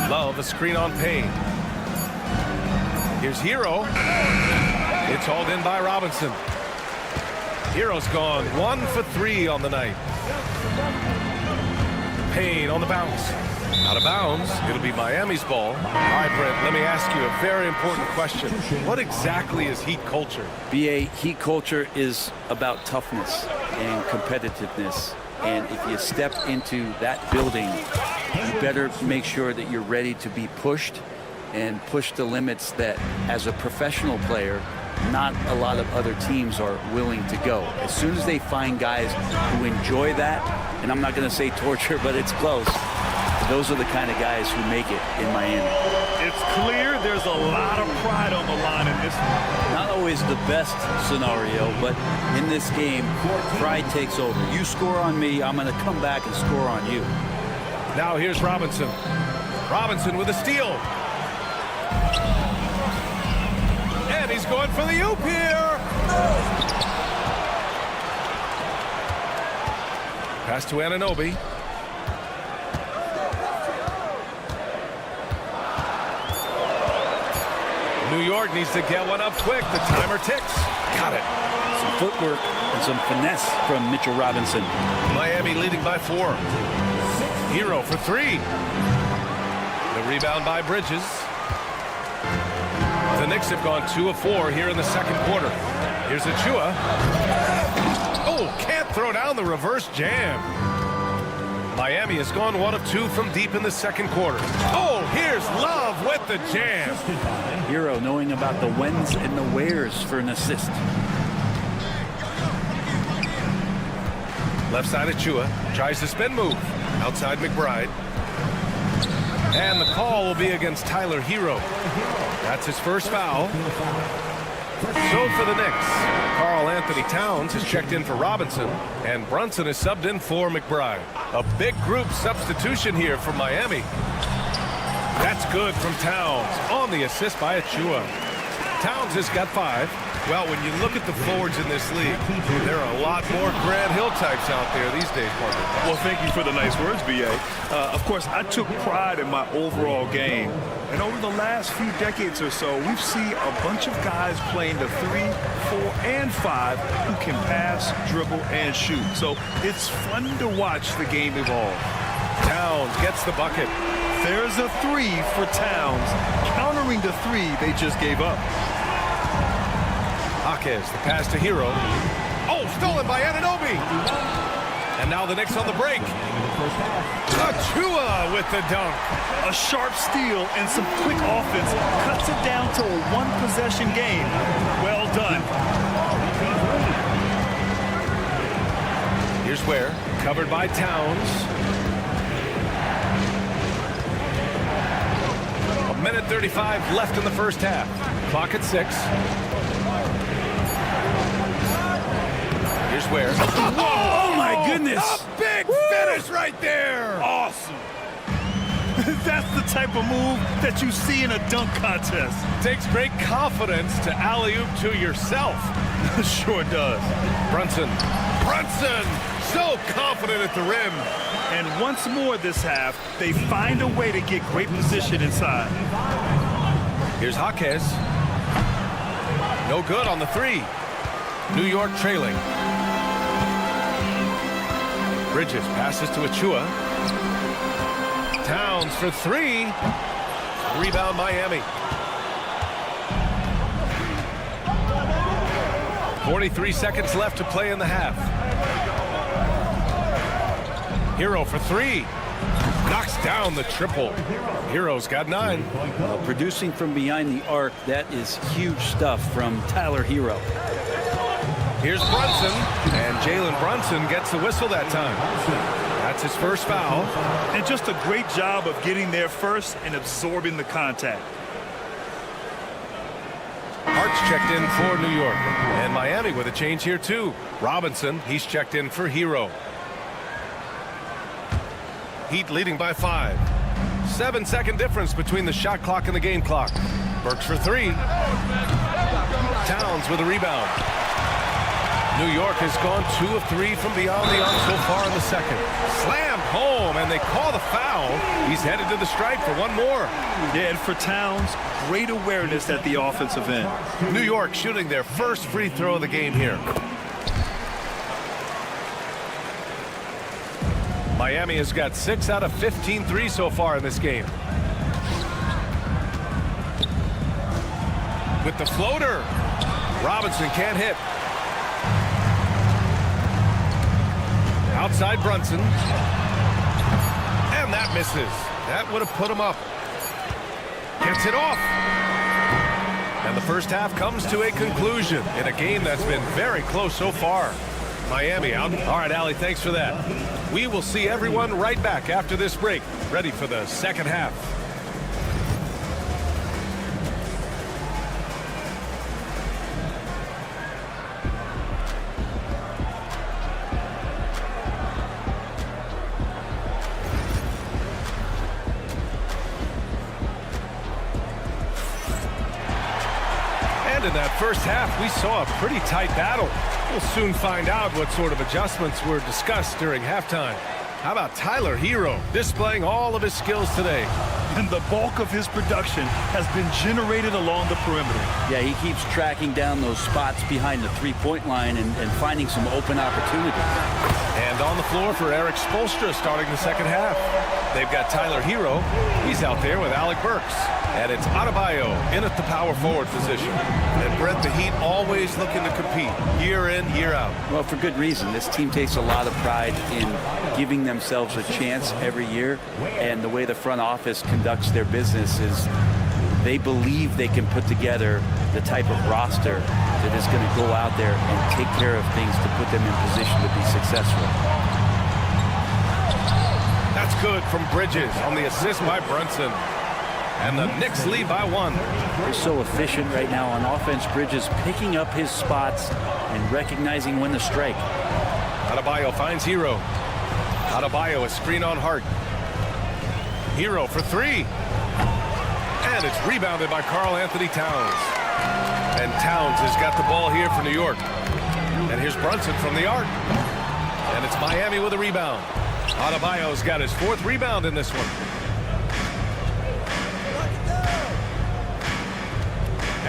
Love a screen on Payne. Here's Hero. It's hauled in by Robinson. Hero's gone 1 for 3 on the night. Payne on the bounce. Out of bounds. It'll be Miami's ball. All right, Brent, let me ask you a very important question. What exactly is Heat culture? BA, Heat culture is about toughness and competitiveness. And if you step into that building, you better make sure that you're ready to be pushed and push the limits that, as a professional player, not a lot of other teams are willing to go. As soon as they find guys who enjoy that, and I'm not going to say torture, but it's close, those are the kind of guys who make it in Miami. It's clear there's a lot of pride on the line in this one. Not always the best scenario, but in this game, pride takes over. You score on me, I'm going to come back and score on you. Now here's Robinson. Robinson with a steal. And he's going for the oop here. Pass to Anunoby. New York needs to get one up quick. The timer ticks. Got it. Some footwork and some finesse from Mitchell Robinson. Miami leading by 4. Hero for 3. The rebound by Bridges. The Knicks have gone 2 of 4 here in the second quarter. Here's Achua. Oh, can't throw down the reverse jam. Miami has gone 1 of 2 from deep in the second quarter. Oh, here's Love with the jam. Hero knowing about the whens and the wheres for an assist. Left side Achua tries the spin move. Outside McBride. And the call will be against Tyler Hero. That's his first foul. So for the Knicks, Karl Anthony Towns has checked in for Robinson, and Brunson is subbed in for McBride. A big group substitution here for Miami. That's good from Towns on the assist by Achua. Towns has got 5. Well, when you look at the forwards in this league, there are a lot more Grant Hill types out there these days, Parker. Well, thank you for the nice words, B.A. Of course, I took pride in my overall game. And over the last few decades or so, we've seen a bunch of guys playing the 3, 4, and 5 who can pass, dribble, and shoot. So it's fun to watch the game evolve. Towns gets the bucket. There's a 3 for Towns, countering the 3 they just gave up. Jaquez, the pass to Hero. Oh, stolen by Anunoby. And now the Knicks on the break. Achua with the dunk. A sharp steal and some quick offense cuts it down to a 1-possession game. Well done. Here's where, covered by Towns. 1:35 left in the first half. Clock at 6. Here's where. Oh my goodness! A big finish right there! Awesome. That's the type of move that you see in a dunk contest. Takes great confidence to alley-oop to yourself. Sure does. Brunson, so confident at the rim. And once more this half, they find a way to get great position inside. Here's Jaquez. No good on the three. New York trailing. Bridges passes to Achua. Towns for three. Rebound Miami. 43 seconds left to play in the half. Hero for three. Knocks down the triple. Hero's got 9. Producing from behind the arc, that is huge stuff from Tyler Hero. Here's Brunson, and Jalen Brunson gets the whistle that time. That's his first foul. And just a great job of getting there first and absorbing the contact. Hart's checked in for New York. And Miami with a change here, too. Robinson, he's checked in for Hero. Heat leading by 5. 7-second difference between the shot clock and the game clock. Burks for three. Towns with a rebound. New York has gone 2 of 3 from beyond the arc so far in the second. Slammed home, and they call the foul. He's headed to the stripe for one more. Yeah, and for Towns, great awareness at the offensive end. New York shooting their first free throw of the game here. Miami has got 6 out of 15 threes so far in this game. With the floater, Robinson can't hit. Outside Brunson. And that misses. That would have put him up. Gets it off. And the first half comes to a conclusion in a game that's been very close so far. Miami out. All right, Allie, thanks for that. We will see everyone right back after this break, ready for the second half. And in that first half, we saw a pretty tight battle. We'll soon find out what sort of adjustments were discussed during halftime. How about Tyler Hero displaying all of his skills today? And the bulk of his production has been generated along the perimeter. Yeah, he keeps tracking down those spots behind the three-point line and finding some open opportunities. And on the floor for Eric Spoelstra starting the second half. They've got Tyler Hero. He's out there with Alec Burks. And it's Adebayo in at the power forward position. And Brent, the Heat always looking to compete year in, year out. Well, for good reason. This team takes a lot of pride in giving themselves a chance every year. And the way the front office conducts their business is they believe they can put together the type of roster that is going to go out there and take care of things to put them in position to be successful. That's good from Bridges on the assist by Brunson. And the Knicks lead by 1. They're so efficient right now on offense. Bridges picking up his spots and recognizing when to strike. Adebayo finds Hero. Adebayo a screen on Hart. Hero for three. And it's rebounded by Karl-Anthony Towns. And Towns has got the ball here for New York. And here's Brunson from the arc. And it's Miami with a rebound. Adebayo's got his 4th rebound in this one.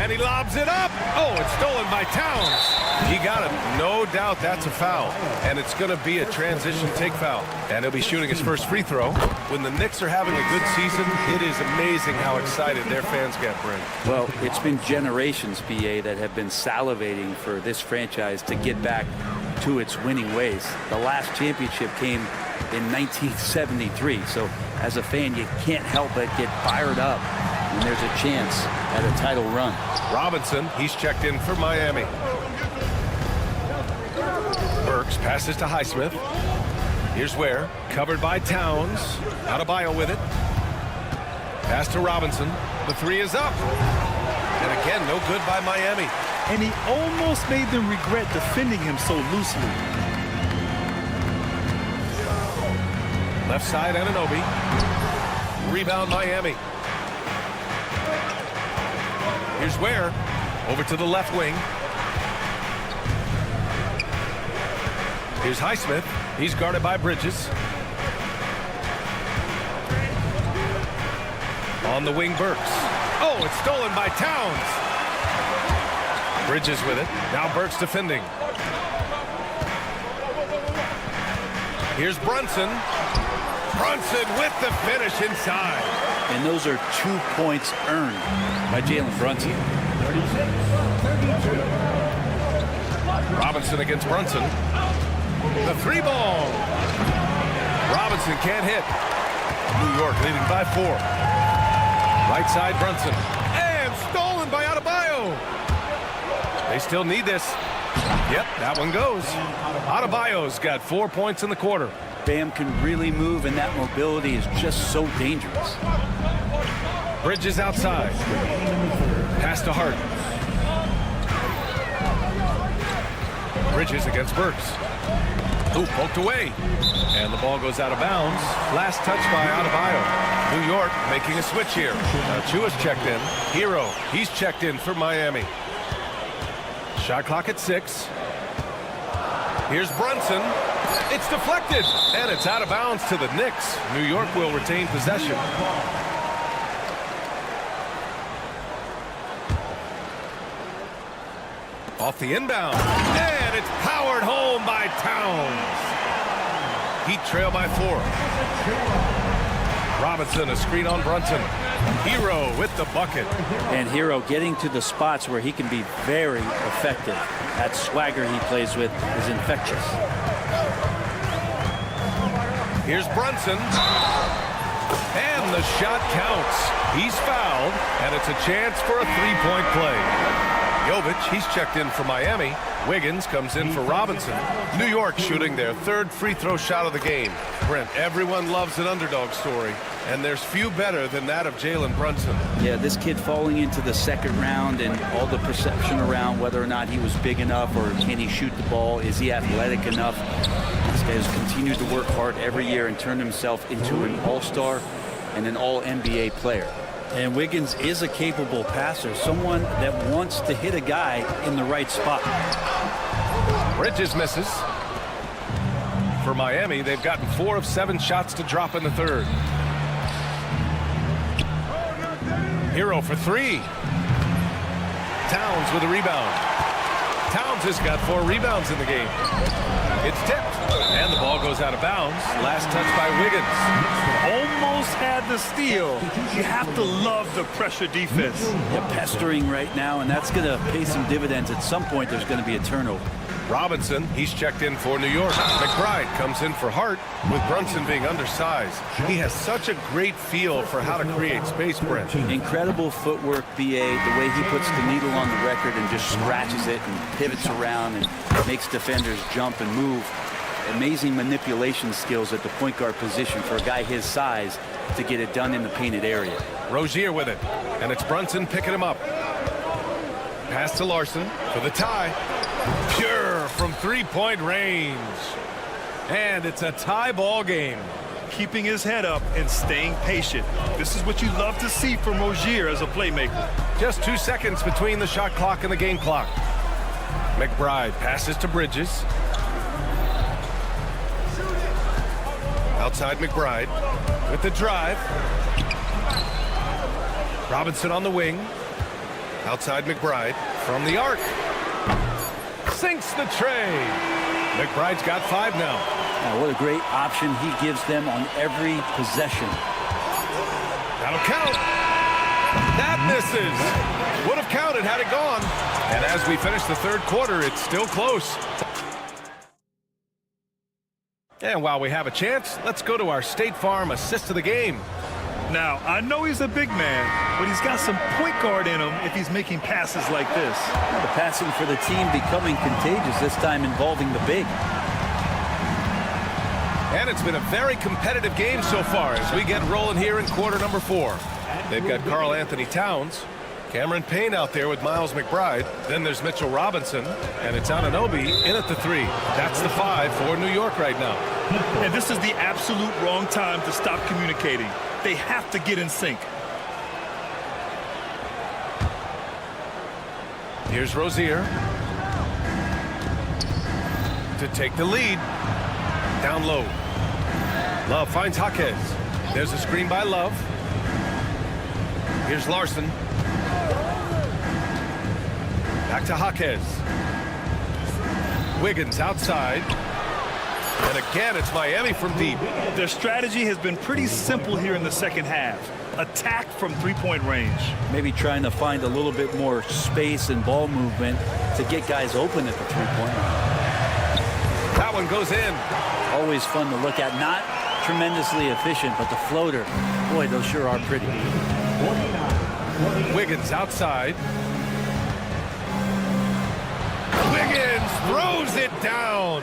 And he lobs it up. Oh, it's stolen by Towns. He got it. No doubt that's a foul. And it's going to be a transition take foul. And he'll be shooting his first free throw. When the Knicks are having a good season, it is amazing how excited their fans get, Brent. Well, it's been generations, BA, that have been salivating for this franchise to get back to its winning ways. The last championship came in 1973. So as a fan, you can't help but get fired up when there's a chance at a title run. Robinson, he's checked in for Miami. Burks passes to Highsmith. Here's Ware, covered by Towns. Adebayo with it. Pass to Robinson. The three is up. And again, no good by Miami. And he almost made them regret defending him so loosely. Left side, Anunoby. Rebound Miami. Here's Ware. Over to the left wing. Here's Highsmith. He's guarded by Bridges. On the wing, Burks. Oh, it's stolen by Towns. Bridges with it. Now Burks defending. Here's Brunson. Brunson with the finish inside. And those are 2 points earned by Jalen Brunson. Robinson against Brunson. The 3-ball. Robinson can't hit. New York leading by 4. Right side, Brunson. And stolen by Adebayo. They still need this. Yep, that one goes. Adebayo's got 4 points in the quarter. Bam can really move, and that mobility is just so dangerous. Bridges outside. Pass to Hart. Bridges against Burks. Ooh, poked away. And the ball goes out of bounds. Last touch by Adebayo. New York making a switch here. Now Chua's checked in. Hero, he's checked in for Miami. Shot clock at 6. Here's Brunson. It's deflected. And it's out of bounds to the Knicks. New York will retain possession. Off the inbound. And it's powered home by Towns. Heat trail by 4. Robinson, a screen on Brunson. Hero with the bucket. And Hero getting to the spots where he can be very effective. That swagger he plays with is infectious. Here's Brunson. And the shot counts. He's fouled, and it's a chance for a 3-point play. Jovic, he's checked in for Miami. Wiggins comes in for Robinson. New York shooting their 3rd free throw shot of the game. Brent, everyone loves an underdog story, and there's few better than that of Jalen Brunson. Yeah, this kid falling into the 2nd round and all the perception around whether or not he was big enough or can he shoot the ball, is he athletic enough. This guy has continued to work hard every year and turned himself into an all-star and an all-NBA player. And Wiggins is a capable passer, someone that wants to hit a guy in the right spot. Bridges misses. For Miami, they've gotten 4 of 7 shots to drop in the 3rd. Hero for 3. Towns with a rebound. Towns has got 4 rebounds in the game. It's tipped, and the ball goes out of bounds. Last touch by Wiggins. Almost had the steal. You have to love the pressure defense. They're pestering right now, and that's going to pay some dividends. At some point, there's going to be a turnover. Robinson, he's checked in for New York. McBride comes in for Hart, with Brunson being undersized. He has such a great feel for how to create space, Brent. Incredible footwork, B.A. The way he puts the needle on the record and just scratches it and pivots around and makes defenders jump and move. Amazing manipulation skills at the point guard position for a guy his size to get it done in the painted area. Rozier with it, and it's Brunson picking him up. Pass to Larson for the tie. Pure from 3-point range. And it's a tie ball game. Keeping his head up and staying patient. This is what you love to see from Rozier as a playmaker. Just 2 seconds between the shot clock and the game clock. McBride passes to Bridges. Outside McBride with the drive. Robinson on the wing. Outside McBride from the arc. Sinks the tray. McBride's got 5 now. What a great option he gives them on every possession. That'll count. That misses. Would have counted had it gone. And as we finish the 3rd quarter, it's still close. And while we have a chance, let's go to our State Farm assist of the game. Now, I know he's a big man, but he's got some point guard in him if he's making passes like this. The passing for the team becoming contagious, this time involving the big. And it's been a very competitive game so far as we get rolling here in quarter number 4. They've got Karl Anthony Towns. Cameron Payne out there with Miles McBride. Then there's Mitchell Robinson, and it's Anunoby in at the 3. That's the 5 for New York right now. And this is the absolute wrong time to stop communicating. They have to get in sync. Here's Rozier to take the lead. Down low. Love finds Jaquez. There's a screen by Love. Here's Larson. Back to Jaquez. Wiggins outside. And again, it's Miami from deep. Their strategy has been pretty simple here in the second half. Attack from three-point range. Maybe trying to find a little bit more space and ball movement to get guys open at the three-point line. That one goes in. Always fun to look at. Not tremendously efficient, but the floater, boy, those sure are pretty. Wiggins outside. Wiggins throws it down.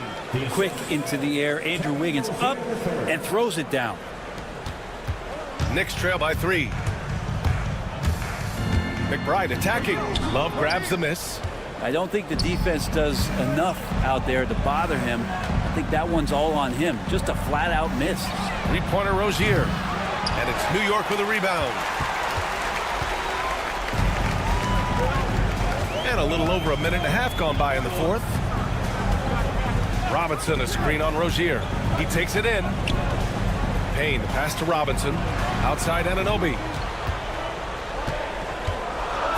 Quick into the air. Andrew Wiggins up and throws it down. Knicks trail by 3. McBride attacking. Love grabs the miss. I don't think the defense does enough out there to bother him. I think that one's all on him. Just a flat-out miss. Three-pointer Rozier. And it's New York with a rebound. And a little over a minute and a half gone by in the 4th. Robinson, a screen on Rozier. He takes it in. Payne, the pass to Robinson. Outside Anunoby.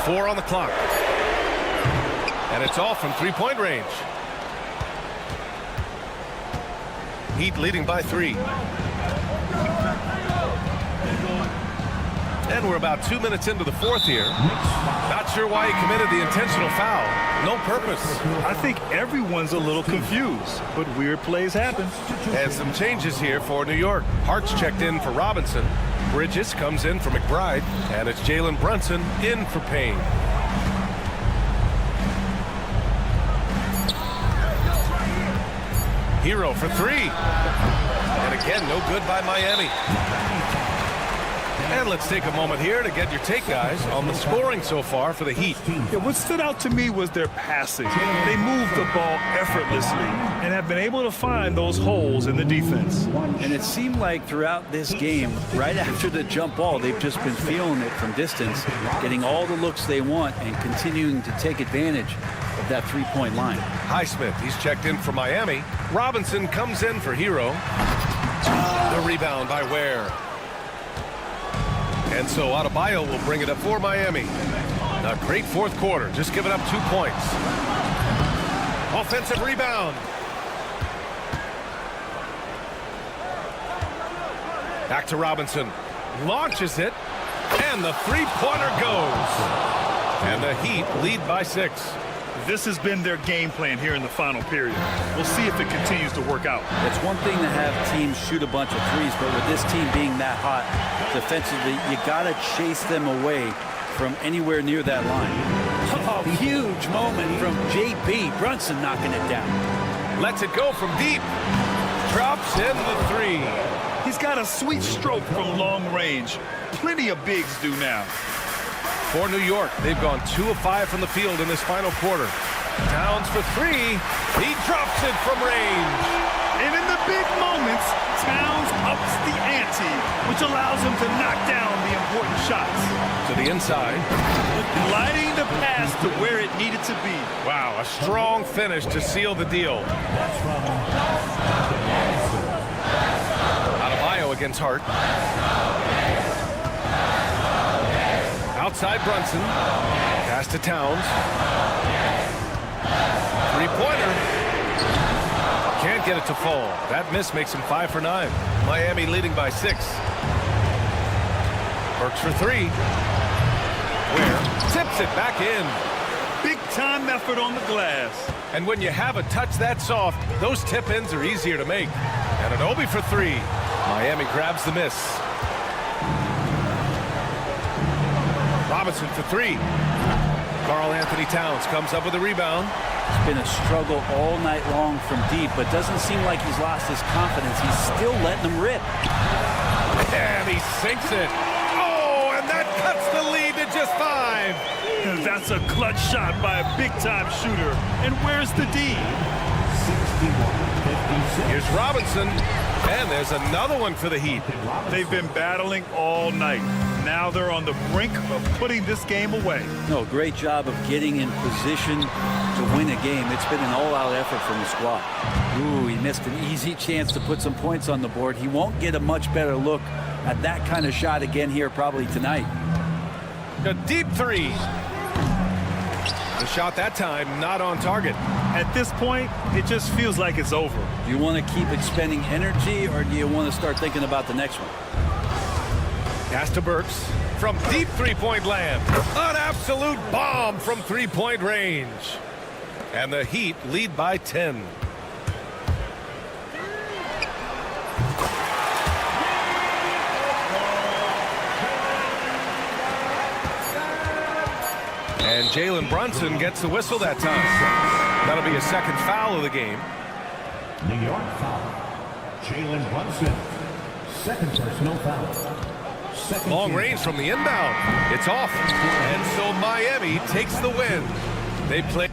4 on the clock. And it's all from three-point range. Heat leading by 3. And we're about 2 minutes into the 4th here. Not sure why he committed the intentional foul. No purpose. I think everyone's a little confused, but weird plays happen. And some changes here for New York. Hart's checked in for Robinson. Bridges comes in for McBride. And it's Jalen Brunson in for Payne. Hero for 3. And again, no good by Miami. And let's take a moment here to get your take, guys, on the scoring so far for the Heat. Yeah, what stood out to me was their passing. They moved the ball effortlessly and have been able to find those holes in the defense. And it seemed like throughout this game, right after the jump ball, they've just been feeling it from distance, getting all the looks they want and continuing to take advantage of that three-point line. Highsmith, he's checked in for Miami. Robinson comes in for Hero. The rebound by Ware. And so Adebayo will bring it up for Miami. A great 4th quarter, just giving up 2 points. Offensive rebound. Back to Robinson. Launches it. And the three-pointer goes. And the Heat lead by 6. This has been their game plan here in the final period. We'll see if it continues to work out. It's one thing to have teams shoot a bunch of threes, but with this team being that hot defensively, you got to chase them away from anywhere near that line. Oh, huge moment from JB. Brunson knocking it down. Lets it go from deep. Drops in the 3. He's got a sweet stroke from long range. Plenty of bigs do now. For New York, they've gone 2 of 5 from the field in this final quarter. Towns for 3. He drops it from range. And in the big moments, Towns ups the ante, which allows him to knock down the important shots. To the inside. Gliding the pass to where it needed to be. Wow, a strong finish to seal the deal. Adebayo against Hart. Outside Brunson. Pass to Towns. Three-pointer. Can't get it to fall. That miss makes him 5 for 9. Miami leading by 6. Works for 3. Ware tips it back in. Big time effort on the glass. And when you have a touch that soft, those tip-ins are easier to make. And Anunoby for 3. Miami grabs the miss. Robinson for 3. Karl Anthony Towns comes up with a rebound. It's been a struggle all night long from deep, but doesn't seem like he's lost his confidence. He's still letting them rip. And he sinks it. Oh, and that cuts the lead to just 5. That's a clutch shot by a big-time shooter. And where's the D? 61-56. Here's Robinson, and there's another one for the Heat. They've been battling all night. Now they're on the brink of putting this game away. No, great job of getting in position to win a game. It's been an all-out effort from the squad. Ooh, he missed an easy chance to put some points on the board. He won't get a much better look at that kind of shot again here probably tonight. A deep three. The shot that time not on target. At this point, it just feels like it's over. Do you want to keep expending energy, or do you want to start thinking about the next one? Pass to Burks from deep three-point land. An absolute bomb from three-point range. And the Heat lead by 10. And Jalen Brunson gets the whistle that time. That'll be a second foul of the game. New York foul. Jalen Brunson. Second personal foul. Second Long range from the inbound. It's off. And so Miami takes the win. They play.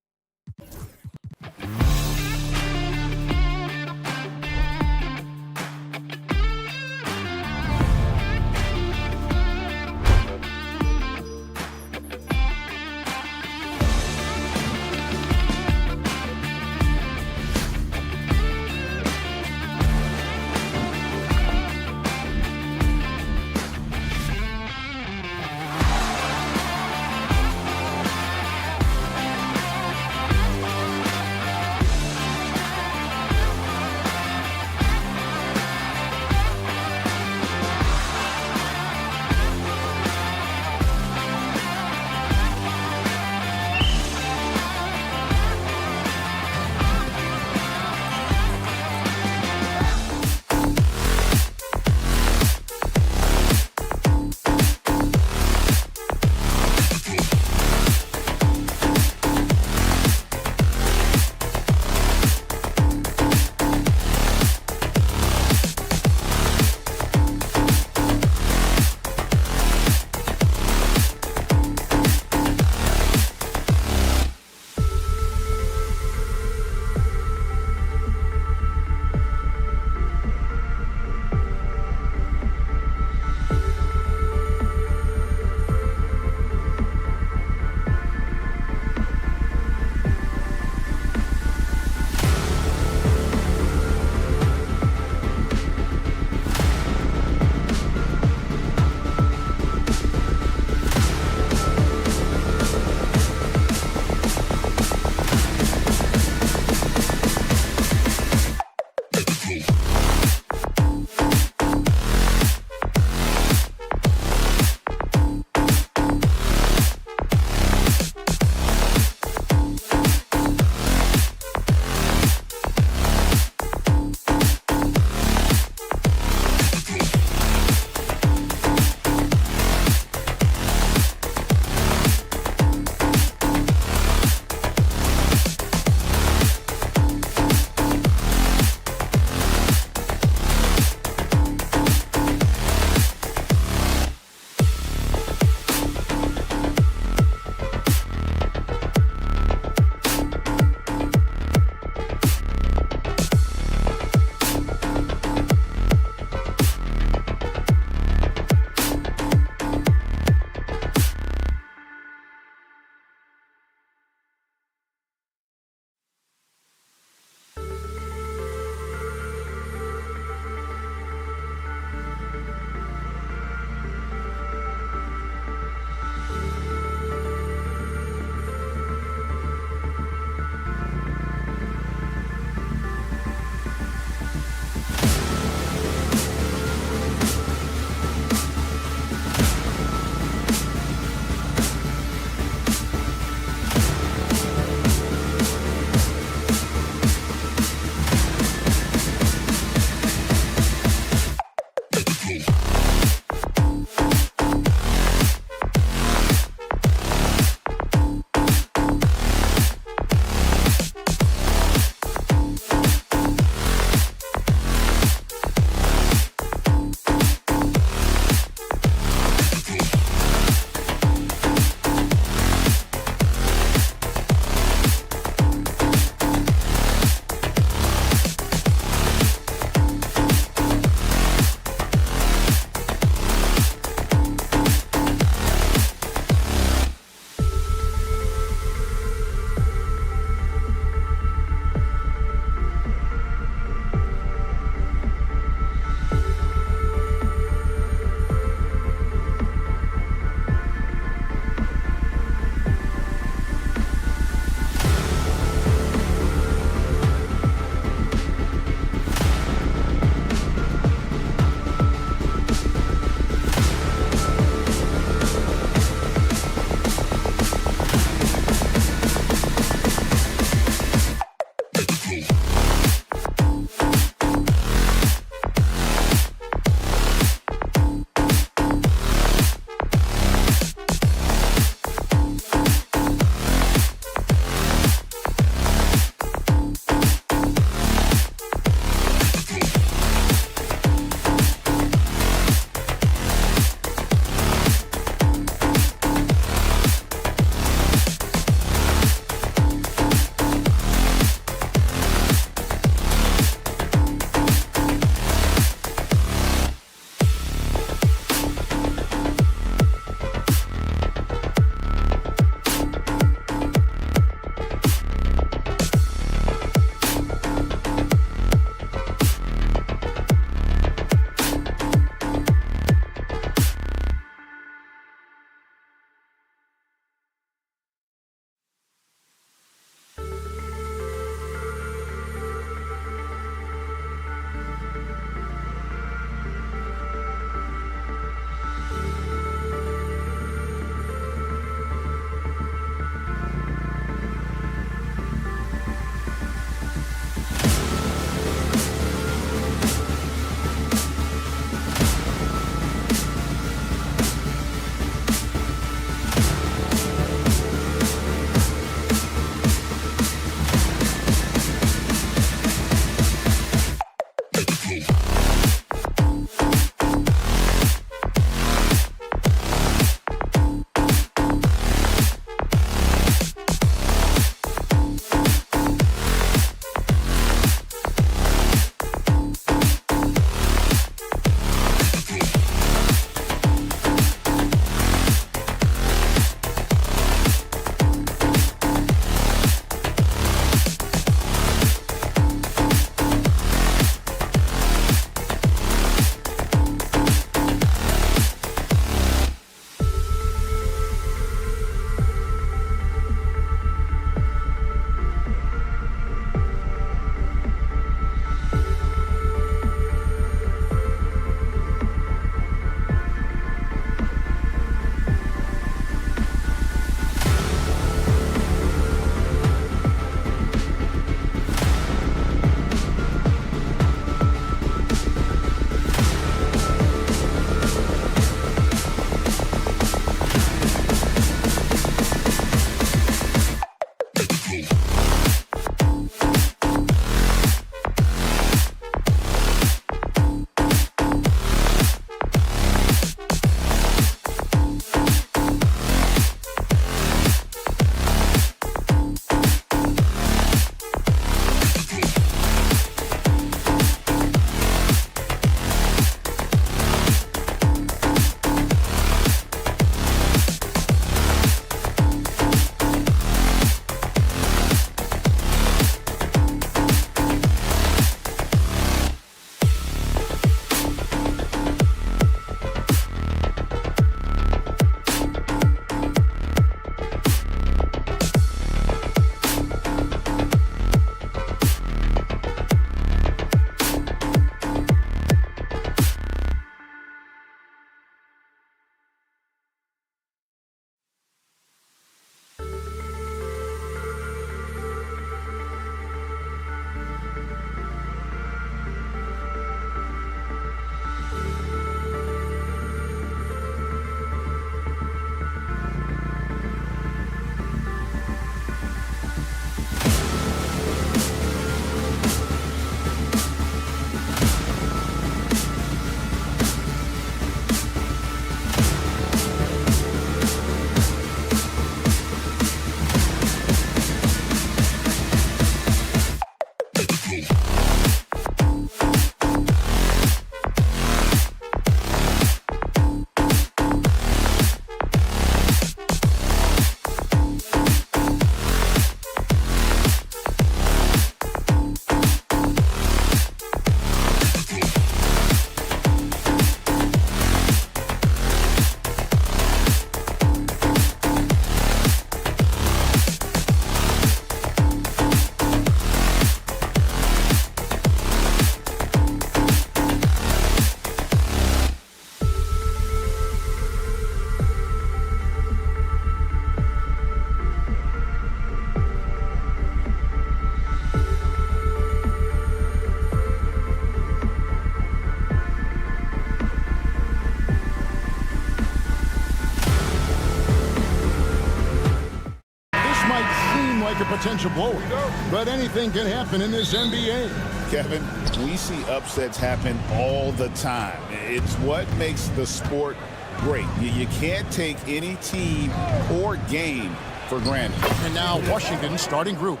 like a potential blowout, but anything can happen in this NBA. Kevin, we see upsets happen all the time. It's what makes the sport great. You can't take any team or game for granted. And now Washington's starting group.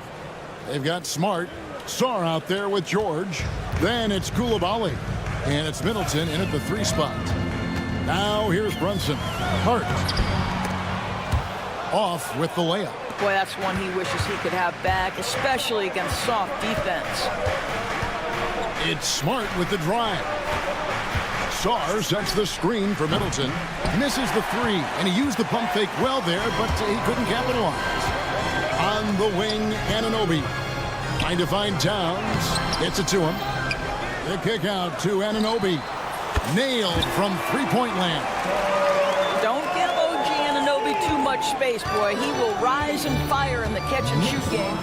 They've got Smart, Sarr out there with George. Then it's Koulibaly. And it's Middleton in at the 3 spot. Now here's Brunson. Hart. Off with the layup. Boy, that's one he wishes he could have back, especially against soft defense. It's Smart with the drive. Sarr sets the screen for Middleton. Misses the 3, and he used the pump fake well there, but he couldn't capitalize. On the wing, Anunoby. Trying to find Towns. Gets it to him. The kick out to Anunoby. Nailed from three-point land. Don't give OG Anunoby too much space, boy. He will rise and fire in the catch-and-shoot game.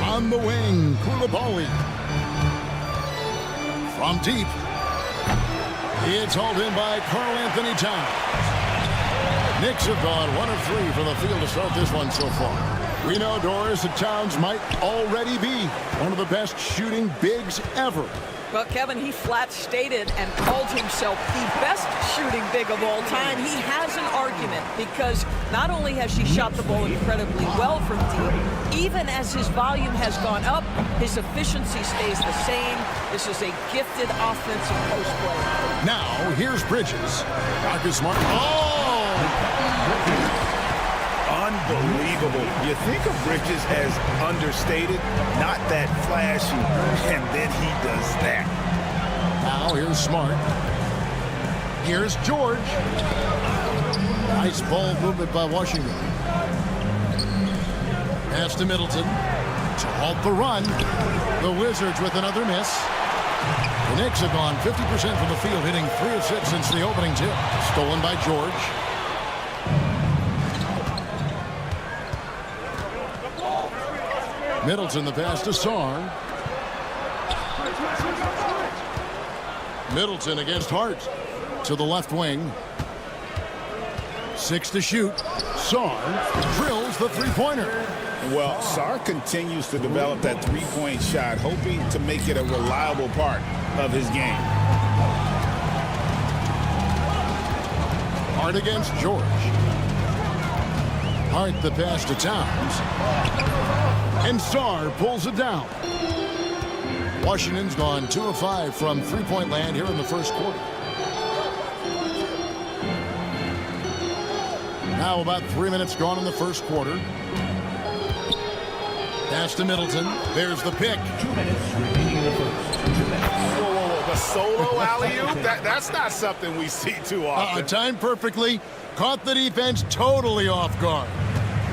On the wing, Koulibaly. From deep. It's hauled in by Karl Anthony Towns. Knicks have gone 1 of 3 from the field to start this one so far. We know, Doris, that Towns might already be one of the best shooting bigs ever. Well, Kevin, he flat stated and called himself the best shooting big of all time. He has an argument because not only has he shot the ball incredibly well from deep, even as his volume has gone up, his efficiency stays the same. This is a gifted offensive post player. Now, here's Bridges. Marcus Smart. Oh! Unbelievable. You think of Bridges as understated, not that flashy, and then he does that. Now here's Smart. Here's George. Nice ball movement by Washington. Pass to Middleton to halt the run. The Wizards with another miss. The Knicks have gone 50% from the field, hitting 3 of 6 since the opening tip. Stolen by George. Middleton, the pass to Sarr. Middleton against Hart to the left wing. 6 to shoot. Saar drills the three-pointer. Well, Saar continues to develop that three-point shot, hoping to make it a reliable part of his game. Hart against George. Hart the pass to Towns. And Saar pulls it down. Washington's gone 2 of 5 from three-point land here in the first quarter. Now about 3 minutes gone in the first quarter. Pass to Middleton. There's the pick. 2 minutes remaining in the first. 2 minutes. Whoa. The solo alley-oop? That's not something we see too often. Timed perfectly. Caught the defense totally off guard.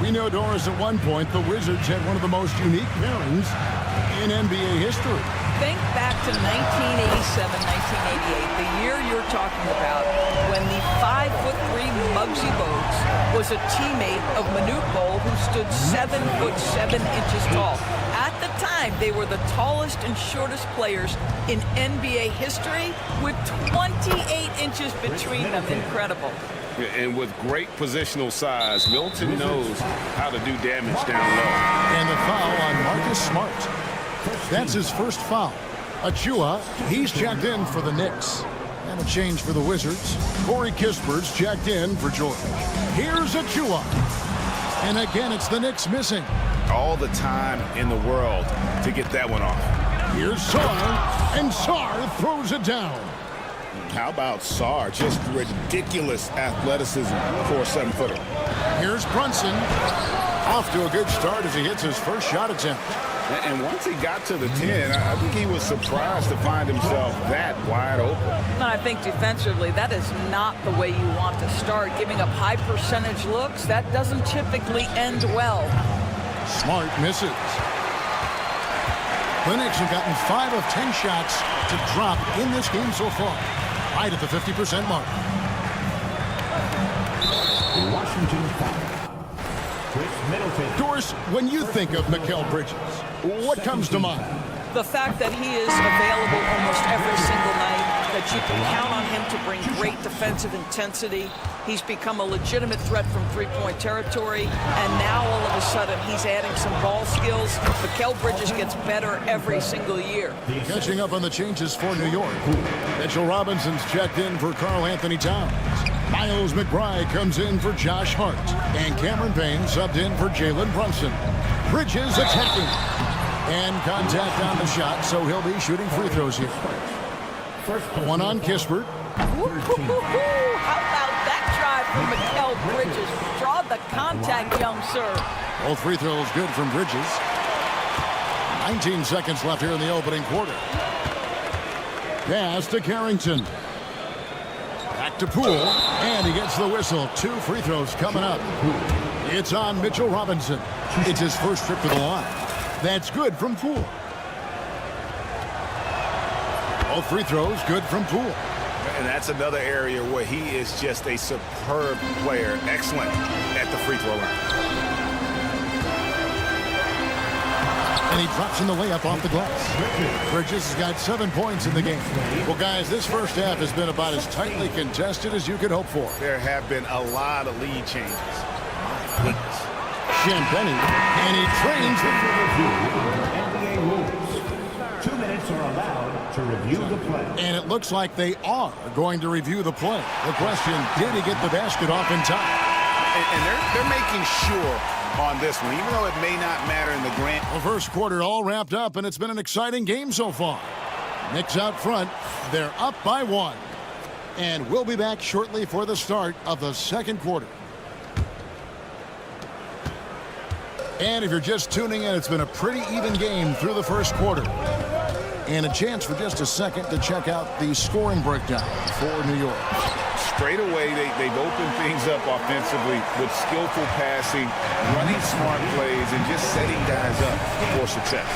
We know, Doris, at one point the Wizards had one of the most unique pairings in NBA history. Think back to 1987, 1988, the year you're talking about, when the 5'3" Muggsy Bogues was a teammate of Manute Bol, who stood 7'7" tall. At the time, they were the tallest and shortest players in NBA history, with 28 inches between them. Incredible. And with great positional size, Milton knows how to do damage down low. And the foul on Marcus Smart. That's his first foul. Achua, he's checked in for the Knicks. And a change for the Wizards. Corey Kispert's checked in for George. Here's Achua. And again, it's the Knicks missing. All the time in the world to get that one off. Here's Saar, and Saar throws it down. How about Saar? Just ridiculous athleticism for a 7-footer. Here's Brunson. Off to a good start as he hits his first shot attempt. And once he got to the 10, I think he was surprised to find himself that wide open. And I think defensively, that is not the way you want to start. Giving up high percentage looks, that doesn't typically end well. Smart misses. The Knicks have gotten 5 of 10 shots to drop in this game so far. Right at the 50% mark. Washington foul. Chris Middleton. Doris, when you think of Mikal Bridges, what comes to mind? The fact that he is available almost every single night, that you can count on him to bring great defensive intensity. He's become a legitimate threat from three-point territory, and now all of a sudden he's adding some ball skills. Mikal Bridges gets better every single year. Catching up on the changes for New York. Mitchell Robinson's checked in for Karl Anthony Towns. Miles McBride comes in for Josh Hart. And Cameron Payne subbed in for Jalen Brunson. Bridges attacking. And contact on the shot, so he'll be shooting free throws here. One on Kispert. How about that drive from Mikal Bridges? Draw the contact, young sir. Both free throws good from Bridges. 19 seconds left here in the opening quarter. Pass to Carrington. Back to Poole, and he gets the whistle. 2 free throws coming up. It's on Mitchell Robinson. It's his first trip to the line. That's good from Poole. All free throws good from Poole. And that's another area where he is just a superb player. Excellent at the free throw line. And he drops in the layup off the glass. Bridges has got 7 points in the game. Well, guys, this first half has been about as tightly contested as you could hope for. There have been a lot of lead changes. My goodness. Champagny, and he trains the NBA rules. 2 minutes are allowed to review the play. And it looks like they are going to review the play. The question, did he get the basket off in time? And they're making sure on this one, even though it may not matter in the grand. The first quarter all wrapped up, and it's been an exciting game so far. Knicks out front. They're up by 1. And we'll be back shortly for the start of the second quarter. And if you're just tuning in, it's been a pretty even game through the first quarter. And a chance for just a second to check out the scoring breakdown for New York. Straight away, they've opened things up offensively with skillful passing, running smart plays, and just setting guys up for success.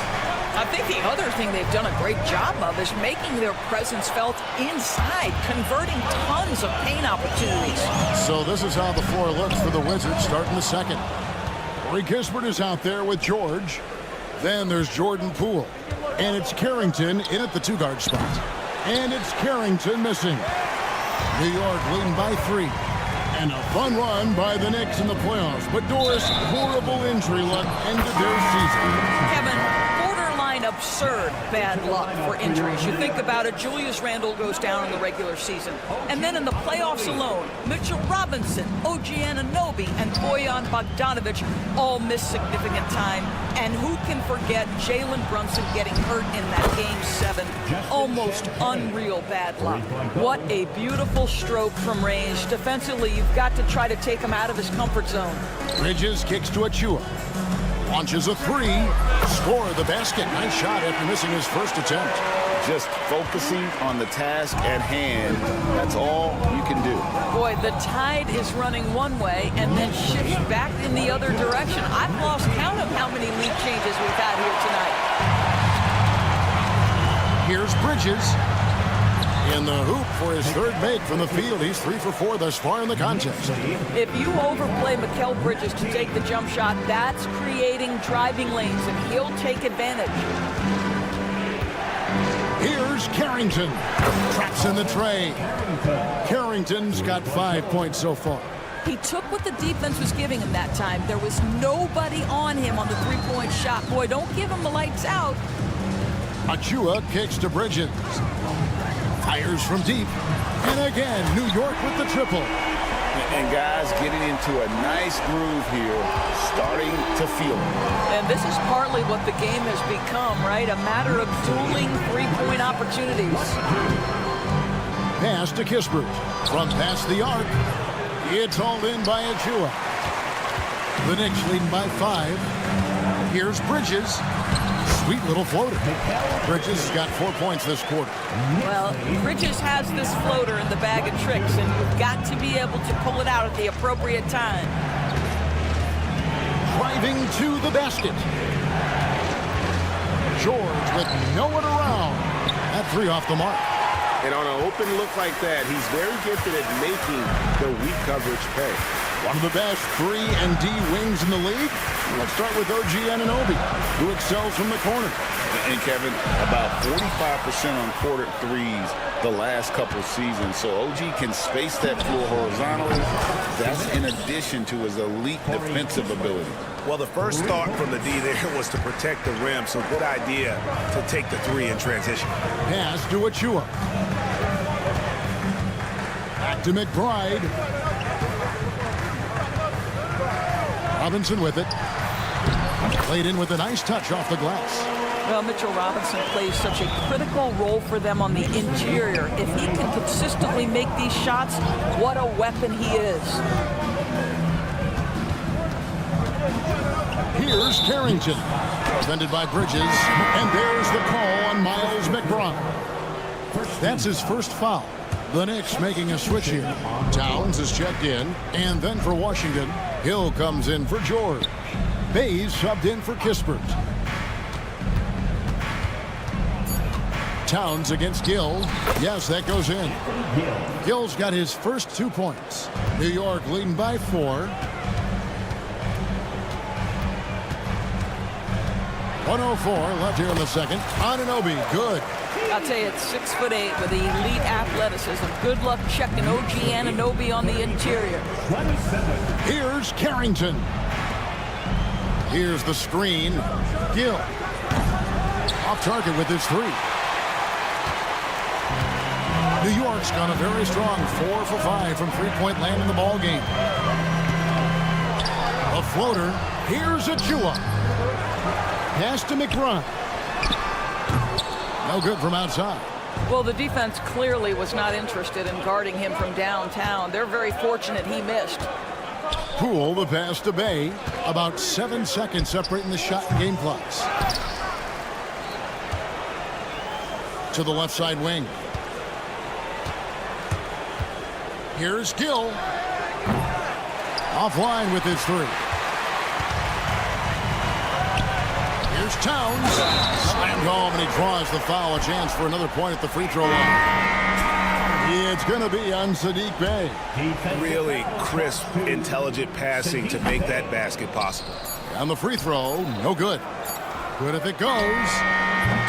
I think the other thing they've done a great job of is making their presence felt inside, converting tons of paint opportunities. So this is how the floor looks for the Wizards starting the second. Corey Kispert is out there with George. Then there's Jordan Poole. And it's Carrington in at the 2-guard spot. And it's Carrington missing. New York leading by 3. And a fun run by the Knicks in the playoffs. But Doris, horrible injury luck ended their season. Kevin, borderline absurd bad luck for injuries. You think about it, Julius Randle goes down in the regular season. And then in the playoffs alone, Mitchell Robinson, OG Anunoby, and Bojan Bogdanovic all missed significant time. And who can forget Jalen Brunson getting hurt in that Game 7? Almost unreal bad luck. What a beautiful stroke from range. Defensively, you've got to try to take him out of his comfort zone. Bridges kicks to Achua. Launches a three. Score the basket. Nice shot after missing his first attempt. Just focusing on the task at hand. That's all you can do. Boy, the tide is running one way and then shifts back in the other direction. I've lost count of how many lead changes we've had here tonight. Here's Bridges. In the hoop for his third make from the field. He's 3 for 4 thus far in the contest. If you overplay Mikal Bridges to take the jump shot, that's creating driving lanes, and he'll take advantage. Here's Carrington. Traps in the tray. Carrington's got 5 points so far. He took what the defense was giving him that time. There was nobody on him on the three-point shot. Boy, don't give him the lights out. Achua kicks to Bridges. Fires from deep. And again, New York with the triple. And guys getting into a nice groove here, starting to feel it. And this is partly what the game has become, right? A matter of dueling three-point opportunities. Pass to Kispert. From past the arc. It's hauled in by Achua. The Knicks leading by 5. Here's Bridges. Sweet little floater. Bridges has got 4 points this quarter. Well, Bridges has this floater in the bag of tricks, and you've got to be able to pull it out at the appropriate time. Driving to the basket. George with no one around. That 3 off the mark. And on an open look like that, he's very gifted at making the weak coverage pay. One of the best 3 and D wings in the league. Let's start with OG Anunoby, who excels from the corner. And Kevin, about 45% on quarter threes the last couple seasons. So OG can space that floor horizontally. That's in addition to his elite defensive ability. Well, the first thought from the D there was to protect the rim, so good idea to take the 3 in transition. Pass to Achua. Back to McBride. Robinson with it. Played in with a nice touch off the glass. Well, Mitchell Robinson plays such a critical role for them on the interior. If he can consistently make these shots, what a weapon he is. Here's Carrington. Defended by Bridges. And there's the call on Miles McBride. That's his first foul. The Knicks making a switch here. Towns is checked in. And then for Washington, Hill comes in for George. Bays subbed in for Kispert. Towns against Gill. Yes, that goes in. Gill's got his first 2 points. New York leading by 4. 1:04 left here in the second. Anunoby, good. I'll tell you, it's 6'8" with elite athleticism. Good luck checking OG Anunoby on the interior. Here's Carrington. Here's the screen. Gill. Off target with his 3. New York's gone a very strong 4 for 5 from three-point land in the ball game. A floater. Here's Achua. Pass to McBride. No good from outside. Well, the defense clearly was not interested in guarding him from downtown. They're very fortunate he missed. Poole, the pass to Bay. About 7 seconds separating the shot and game clocks. To the left side wing. Here's Gill. Offline with his 3. Here's Towns. Slammed home, and he draws the foul. A chance for another point at the free throw line. It's going to be on Saddiq Bey. Really crisp, intelligent passing to make that basket possible. On the free throw, no good. Good if it goes.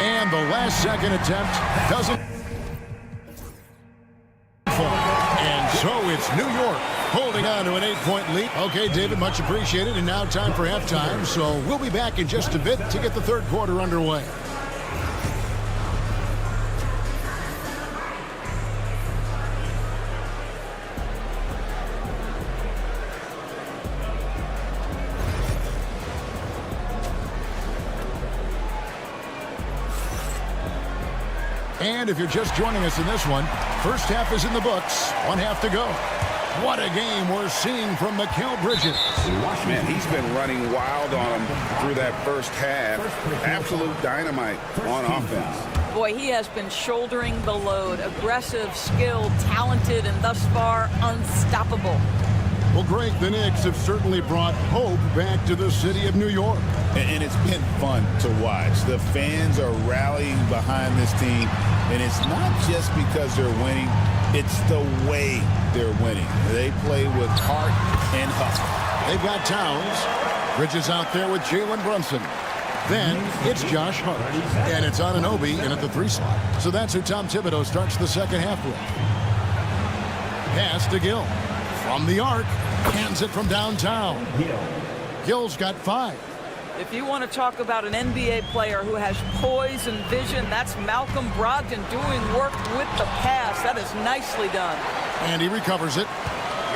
And the last second attempt doesn't. And so So it's New York holding on to an 8-point lead. Okay, David, much appreciated. And now time for halftime. So we'll be back in just a bit to get the third quarter underway. And if you're just joining us in this one, first half is in the books. 1 half to go. What a game we're seeing from Mikal Bridges. Man, he's been running wild on him through that first half. Absolute dynamite on offense. Boy, he has been shouldering the load. Aggressive, skilled, talented, and thus far unstoppable. Well, Greg, the Knicks have certainly brought hope back to the city of New York. And it's been fun to watch. The fans are rallying behind this team. And it's not just because they're winning. It's the way they're winning. They play with heart and hustle. They've got Towns. Bridges out there with Jalen Brunson. Then it's Josh Hart. And it's Anunoby in at the 3 slot. So that's who Tom Thibodeau starts the second half with. Pass to Gill. From the arc. Hands it from downtown. Gill's got 5. If you want to talk about an NBA player who has poise and vision, that's Malcolm Brogdon doing work with the pass. That is nicely done. And he recovers it.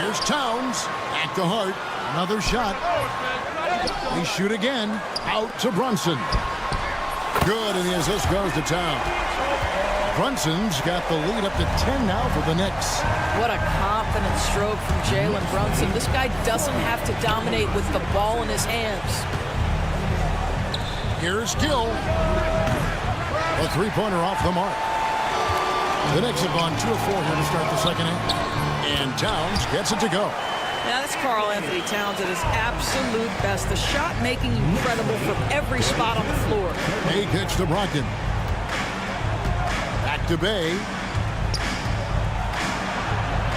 Here's Towns. Back to Hart. Another shot. They shoot again. Out to Brunson. Good, and the assist goes to Towns. Brunson's got the lead up to 10 now for the Knicks. What a confident stroke from Jalen Brunson. This guy doesn't have to dominate with the ball in his hands. Here's Gill. A 3-pointer off the mark. The Knicks have gone 2 of 4 here to start the second half. And Towns gets it to go. Now that's Karl Anthony Towns at his absolute best. The shot making incredible from every spot on the floor. A pitch to Brogdon. Back to Bay.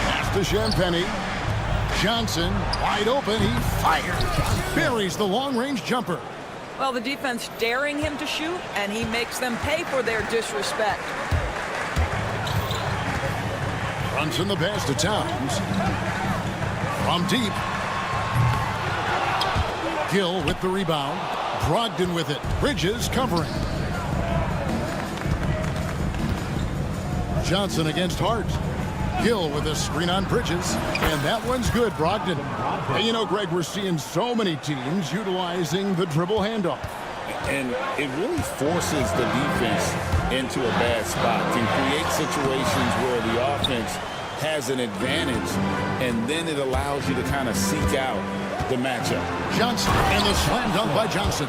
Pass to Champagnie. Johnson wide open. He fires. Buries the long-range jumper. Well, the defense daring him to shoot, and he makes them pay for their disrespect. Brunson the pass to Towns. From deep. Gill with the rebound. Brogdon with it. Bridges covering. Johnson against Hart. Gill with a screen on Bridges. And that one's good, Brogdon. And you know, Greg, we're seeing so many teams utilizing the dribble handoff. And it really forces the defense into a bad spot. Can create situations where the offense has an advantage, and then it allows you to kind of seek out the matchup. Johnson, and the slam dunk by Johnson.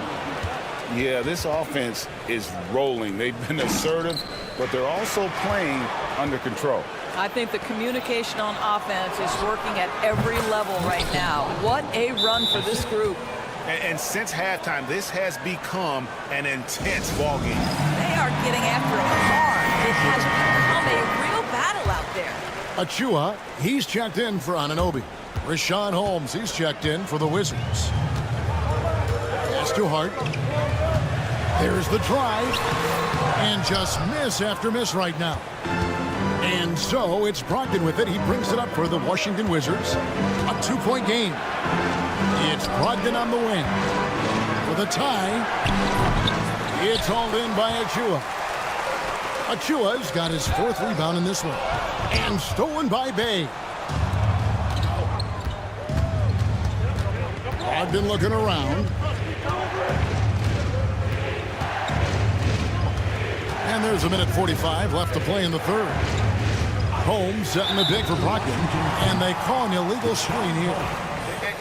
Yeah, this offense is rolling. They've been assertive, but they're also playing under control. I think the communication on offense is working at every level right now. What a run for this group. And since halftime, this has become an intense ball game. They are getting after it hard. It has become a real battle out there. Achua, he's checked in for Anunoby. Rashawn Holmes, he's checked in for the Wizards. Pass to Hart. There's the drive. And just miss after miss right now. And so it's Brogdon with it. He brings it up for the Washington Wizards. A 2-point game. It's Brogdon on the wing. For the tie. It's hauled in by Achua. Achua's got his 4th rebound in this one. And stolen by Bay. Brogdon looking around. And there's a minute 45 left to play in the third. Holmes setting the big for Brogdon, and they call an illegal screen here.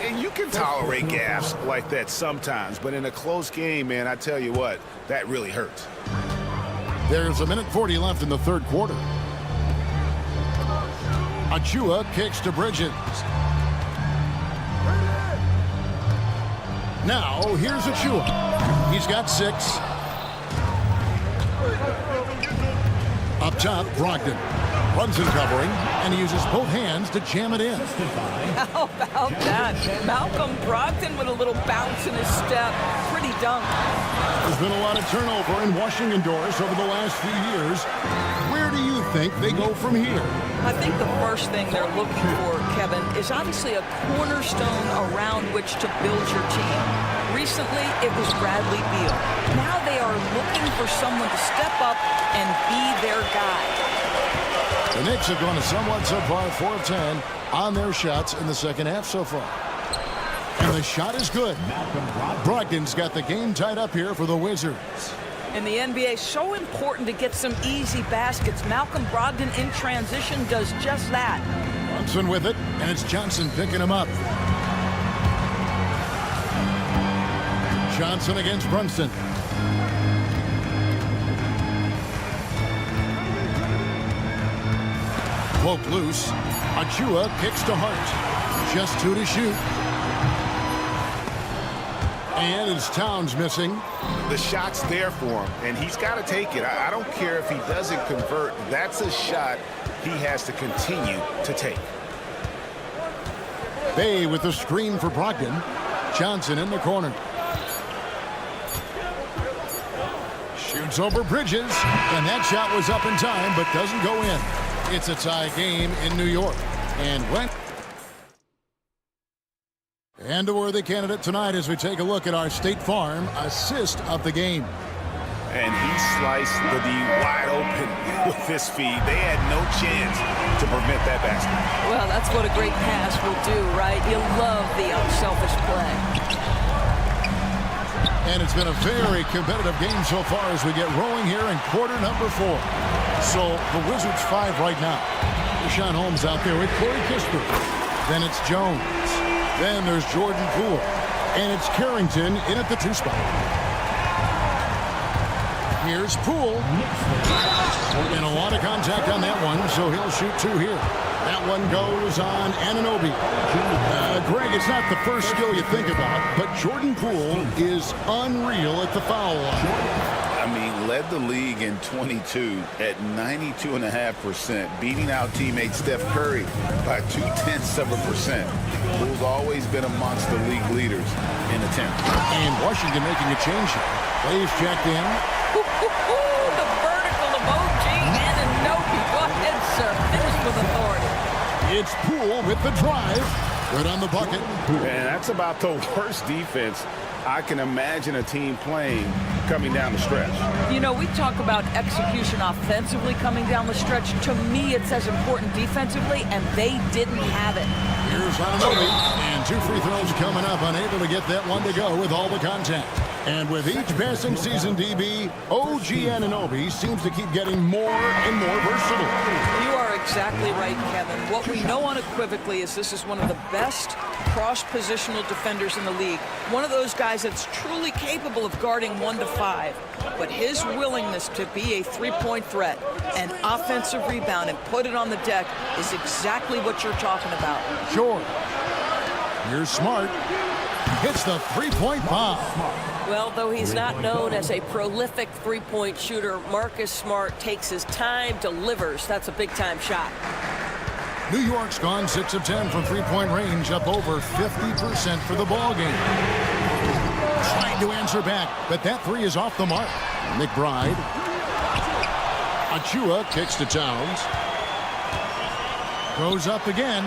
And you can tolerate gaffes like that sometimes, but in a close game, man, I tell you what, that really hurts. There's a minute 40 left in the third quarter. Achua kicks to Bridges. Now, here's Achua. He's got 6. Up top, Brogdon. Brunson covering, and he uses both hands to jam it in. How about that? Malcolm Brogdon with a little bounce in his step. Pretty dunk. There's been a lot of turnover in Washington doors over the last few years. Where do you think they go from here? I think the first thing they're looking for, Kevin, is obviously a cornerstone around which to build your team. Recently, it was Bradley Beal. Now they are looking for someone to step up and be their guy. The Knicks have gone a somewhat subpar 4 of 10 on their shots in the second half so far. And the shot is good. Brogdon's got the game tied up here for the Wizards. In the NBA, so important to get some easy baskets. Malcolm Brogdon in transition does just that. Johnson with it, and it's Johnson picking him up. Johnson against Brunson. Poke loose. Achua kicks to Hart. Just 2 to shoot. And it's Towns missing. The shot's there for him, and he's got to take it. I don't care if he doesn't convert. That's a shot he has to continue to take. Bay with the screen for Brogdon. Johnson in the corner. Shoots over Bridges, and that shot was up in time, but doesn't go in. It's a tie game in New York. And a worthy candidate tonight as we take a look at our State Farm assist of the game. And he sliced the D wide open with his feet. They had no chance to prevent that basket. Well, that's what a great pass will do, right? You love the unselfish play. And it's been a very competitive game so far as we get rolling here in quarter number 4. So the Wizards 5 right now. Deshaun Holmes out there with Corey Kispert. Then it's Jones. Then there's Jordan Poole. And it's Carrington in at the 2 spot. Here's Poole. And a lot of contact on that one, so he'll shoot 2 here. That one goes on Anunoby. Greg, it's not the first skill you think about, but Jordan Poole is unreal at the foul line. I mean, led the league in 22 at 92.5%, beating out teammate Steph Curry by 0.2%. Poole's always been amongst the league leaders in attempts. And Washington making a change here. Plays checked in. The vertical of OG Anunoby. Go ahead, sir. Finish with authority. It's Poole with the drive. Good on the bucket. And that's about the worst defense I can imagine a team playing coming down the stretch. You know, we talk about execution offensively coming down the stretch. To me, it's as important defensively, and they didn't have it. Here's Anunoby, and 2 free throws coming up, unable to get that one to go with all the contact. And with each passing season DB, OG Anunoby seems to keep getting more and more versatile. You are exactly right, Kevin. What we know unequivocally is this is one of the best cross-positional defenders in the league. One of those guys that's truly capable of guarding 1 to 5. But his willingness to be a three-point threat, an offensive rebound, and put it on the deck is exactly what you're talking about. Sure. Here's Smart. Hits the three-point bomb. Well, though he's not known as a prolific three-point shooter, Marcus Smart takes his time, delivers. That's a big-time shot. New York's gone 6 of 10 from three-point range, up over 50% for the ball game. Trying to answer back, but that 3 is off the mark. McBride. Achua kicks to Towns. Goes up again.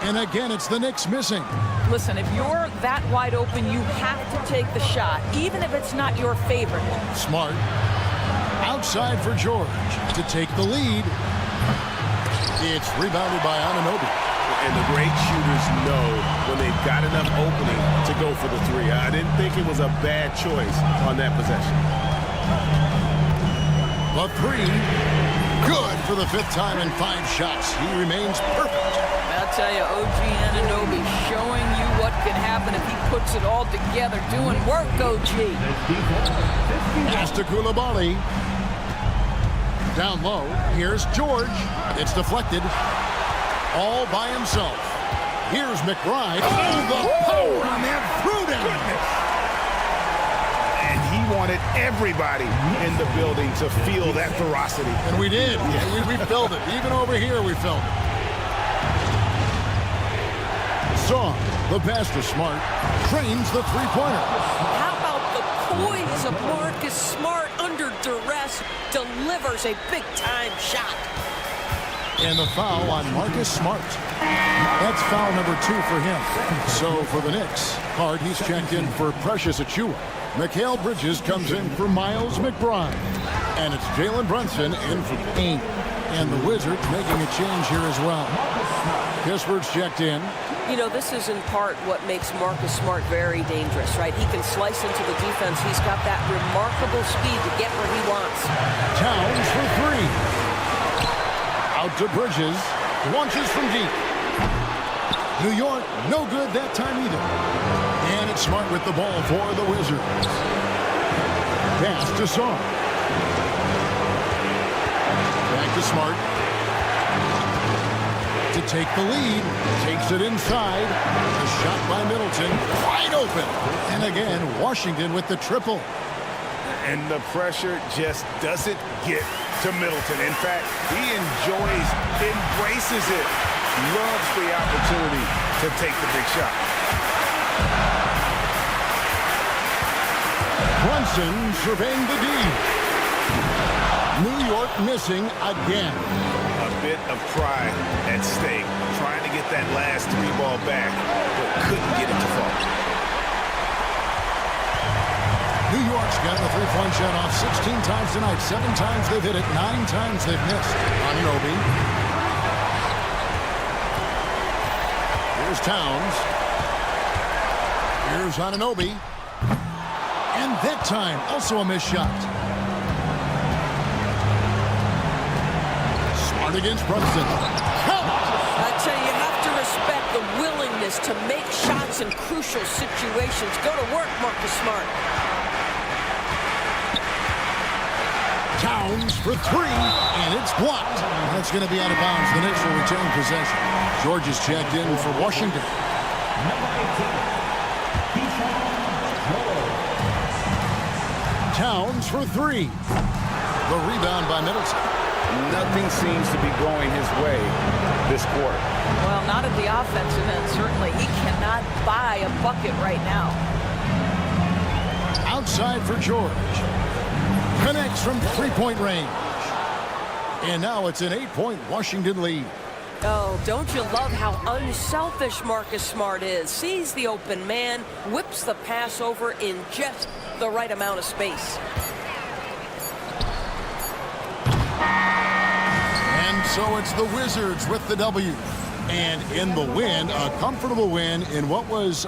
And again, it's the Knicks missing. Listen, if you're that wide open, you have to take the shot, even if it's not your favorite. Smart. Outside for George to take the lead. It's rebounded by Anunoby. And the great shooters know when they've got enough opening to go for the 3. I didn't think it was a bad choice on that possession. The 3. Good for the 5th time in 5 shots. He remains perfect. I'll tell you, OG Anunoby showing you what can happen if he puts it all together. Doing work, OG. Pass to Coulibaly. Down low. Here's George. It's deflected. All by himself. Here's McBride. Oh, the power on that throwdown. And he wanted everybody in the building to feel that ferocity. And we did. Yeah. We felt it. Even over here, we felt it. Song, the pass to Smart, trains the three-pointer. How about the poise of Marcus Smart under duress delivers a big-time shot. And the foul on Marcus Smart. That's foul number 2 for him. So for the Knicks, Hart, he's checked in for Precious Achiuwa. Mikal Bridges comes in for Miles McBride. And it's Jalen Brunson in for Payne. And the Wizards making a change here as well. Kispert's checked in. You know, this is in part what makes Marcus Smart very dangerous, right? He can slice into the defense. He's got that remarkable speed to get where he wants. Towns for 3. Out to Bridges. Launches from deep. New York, no good that time either. And it's Smart with the ball for the Wizards. Pass to Smart. Back to Smart. To take the lead. Takes it inside. A shot by Middleton. Wide open. And again, Washington with the triple. And the pressure just doesn't get to Middleton. In fact, he enjoys, embraces it, loves the opportunity to take the big shot. Brunson surveying the D. New York missing again. A bit of pride at stake, trying to get that last 3-ball back, but couldn't get it to fall. New York's gotten a three-point shot off 16 times tonight. 7 times they've hit it, 9 times they've missed. Anunoby. Here's Towns. Here's Anunoby. And that time, also a missed shot. Smart against Brunson. I tell you, you have to respect the willingness to make shots in crucial situations. Go to work, Marcus Smart. Towns for 3, and it's blocked. That's going to be out of bounds. The Knicks will retain possession. George is checked in for Washington. Towns for 3. The rebound by Middleton. Nothing seems to be going his way this quarter. Well, not at the offensive end, certainly. He cannot buy a bucket right now. Outside for George. Connects from three-point range. And now it's an 8-point Washington lead. Oh, don't you love how unselfish Marcus Smart is? Sees the open man, whips the pass over in just the right amount of space. And so it's the Wizards with the W. And in the win, a comfortable win in what was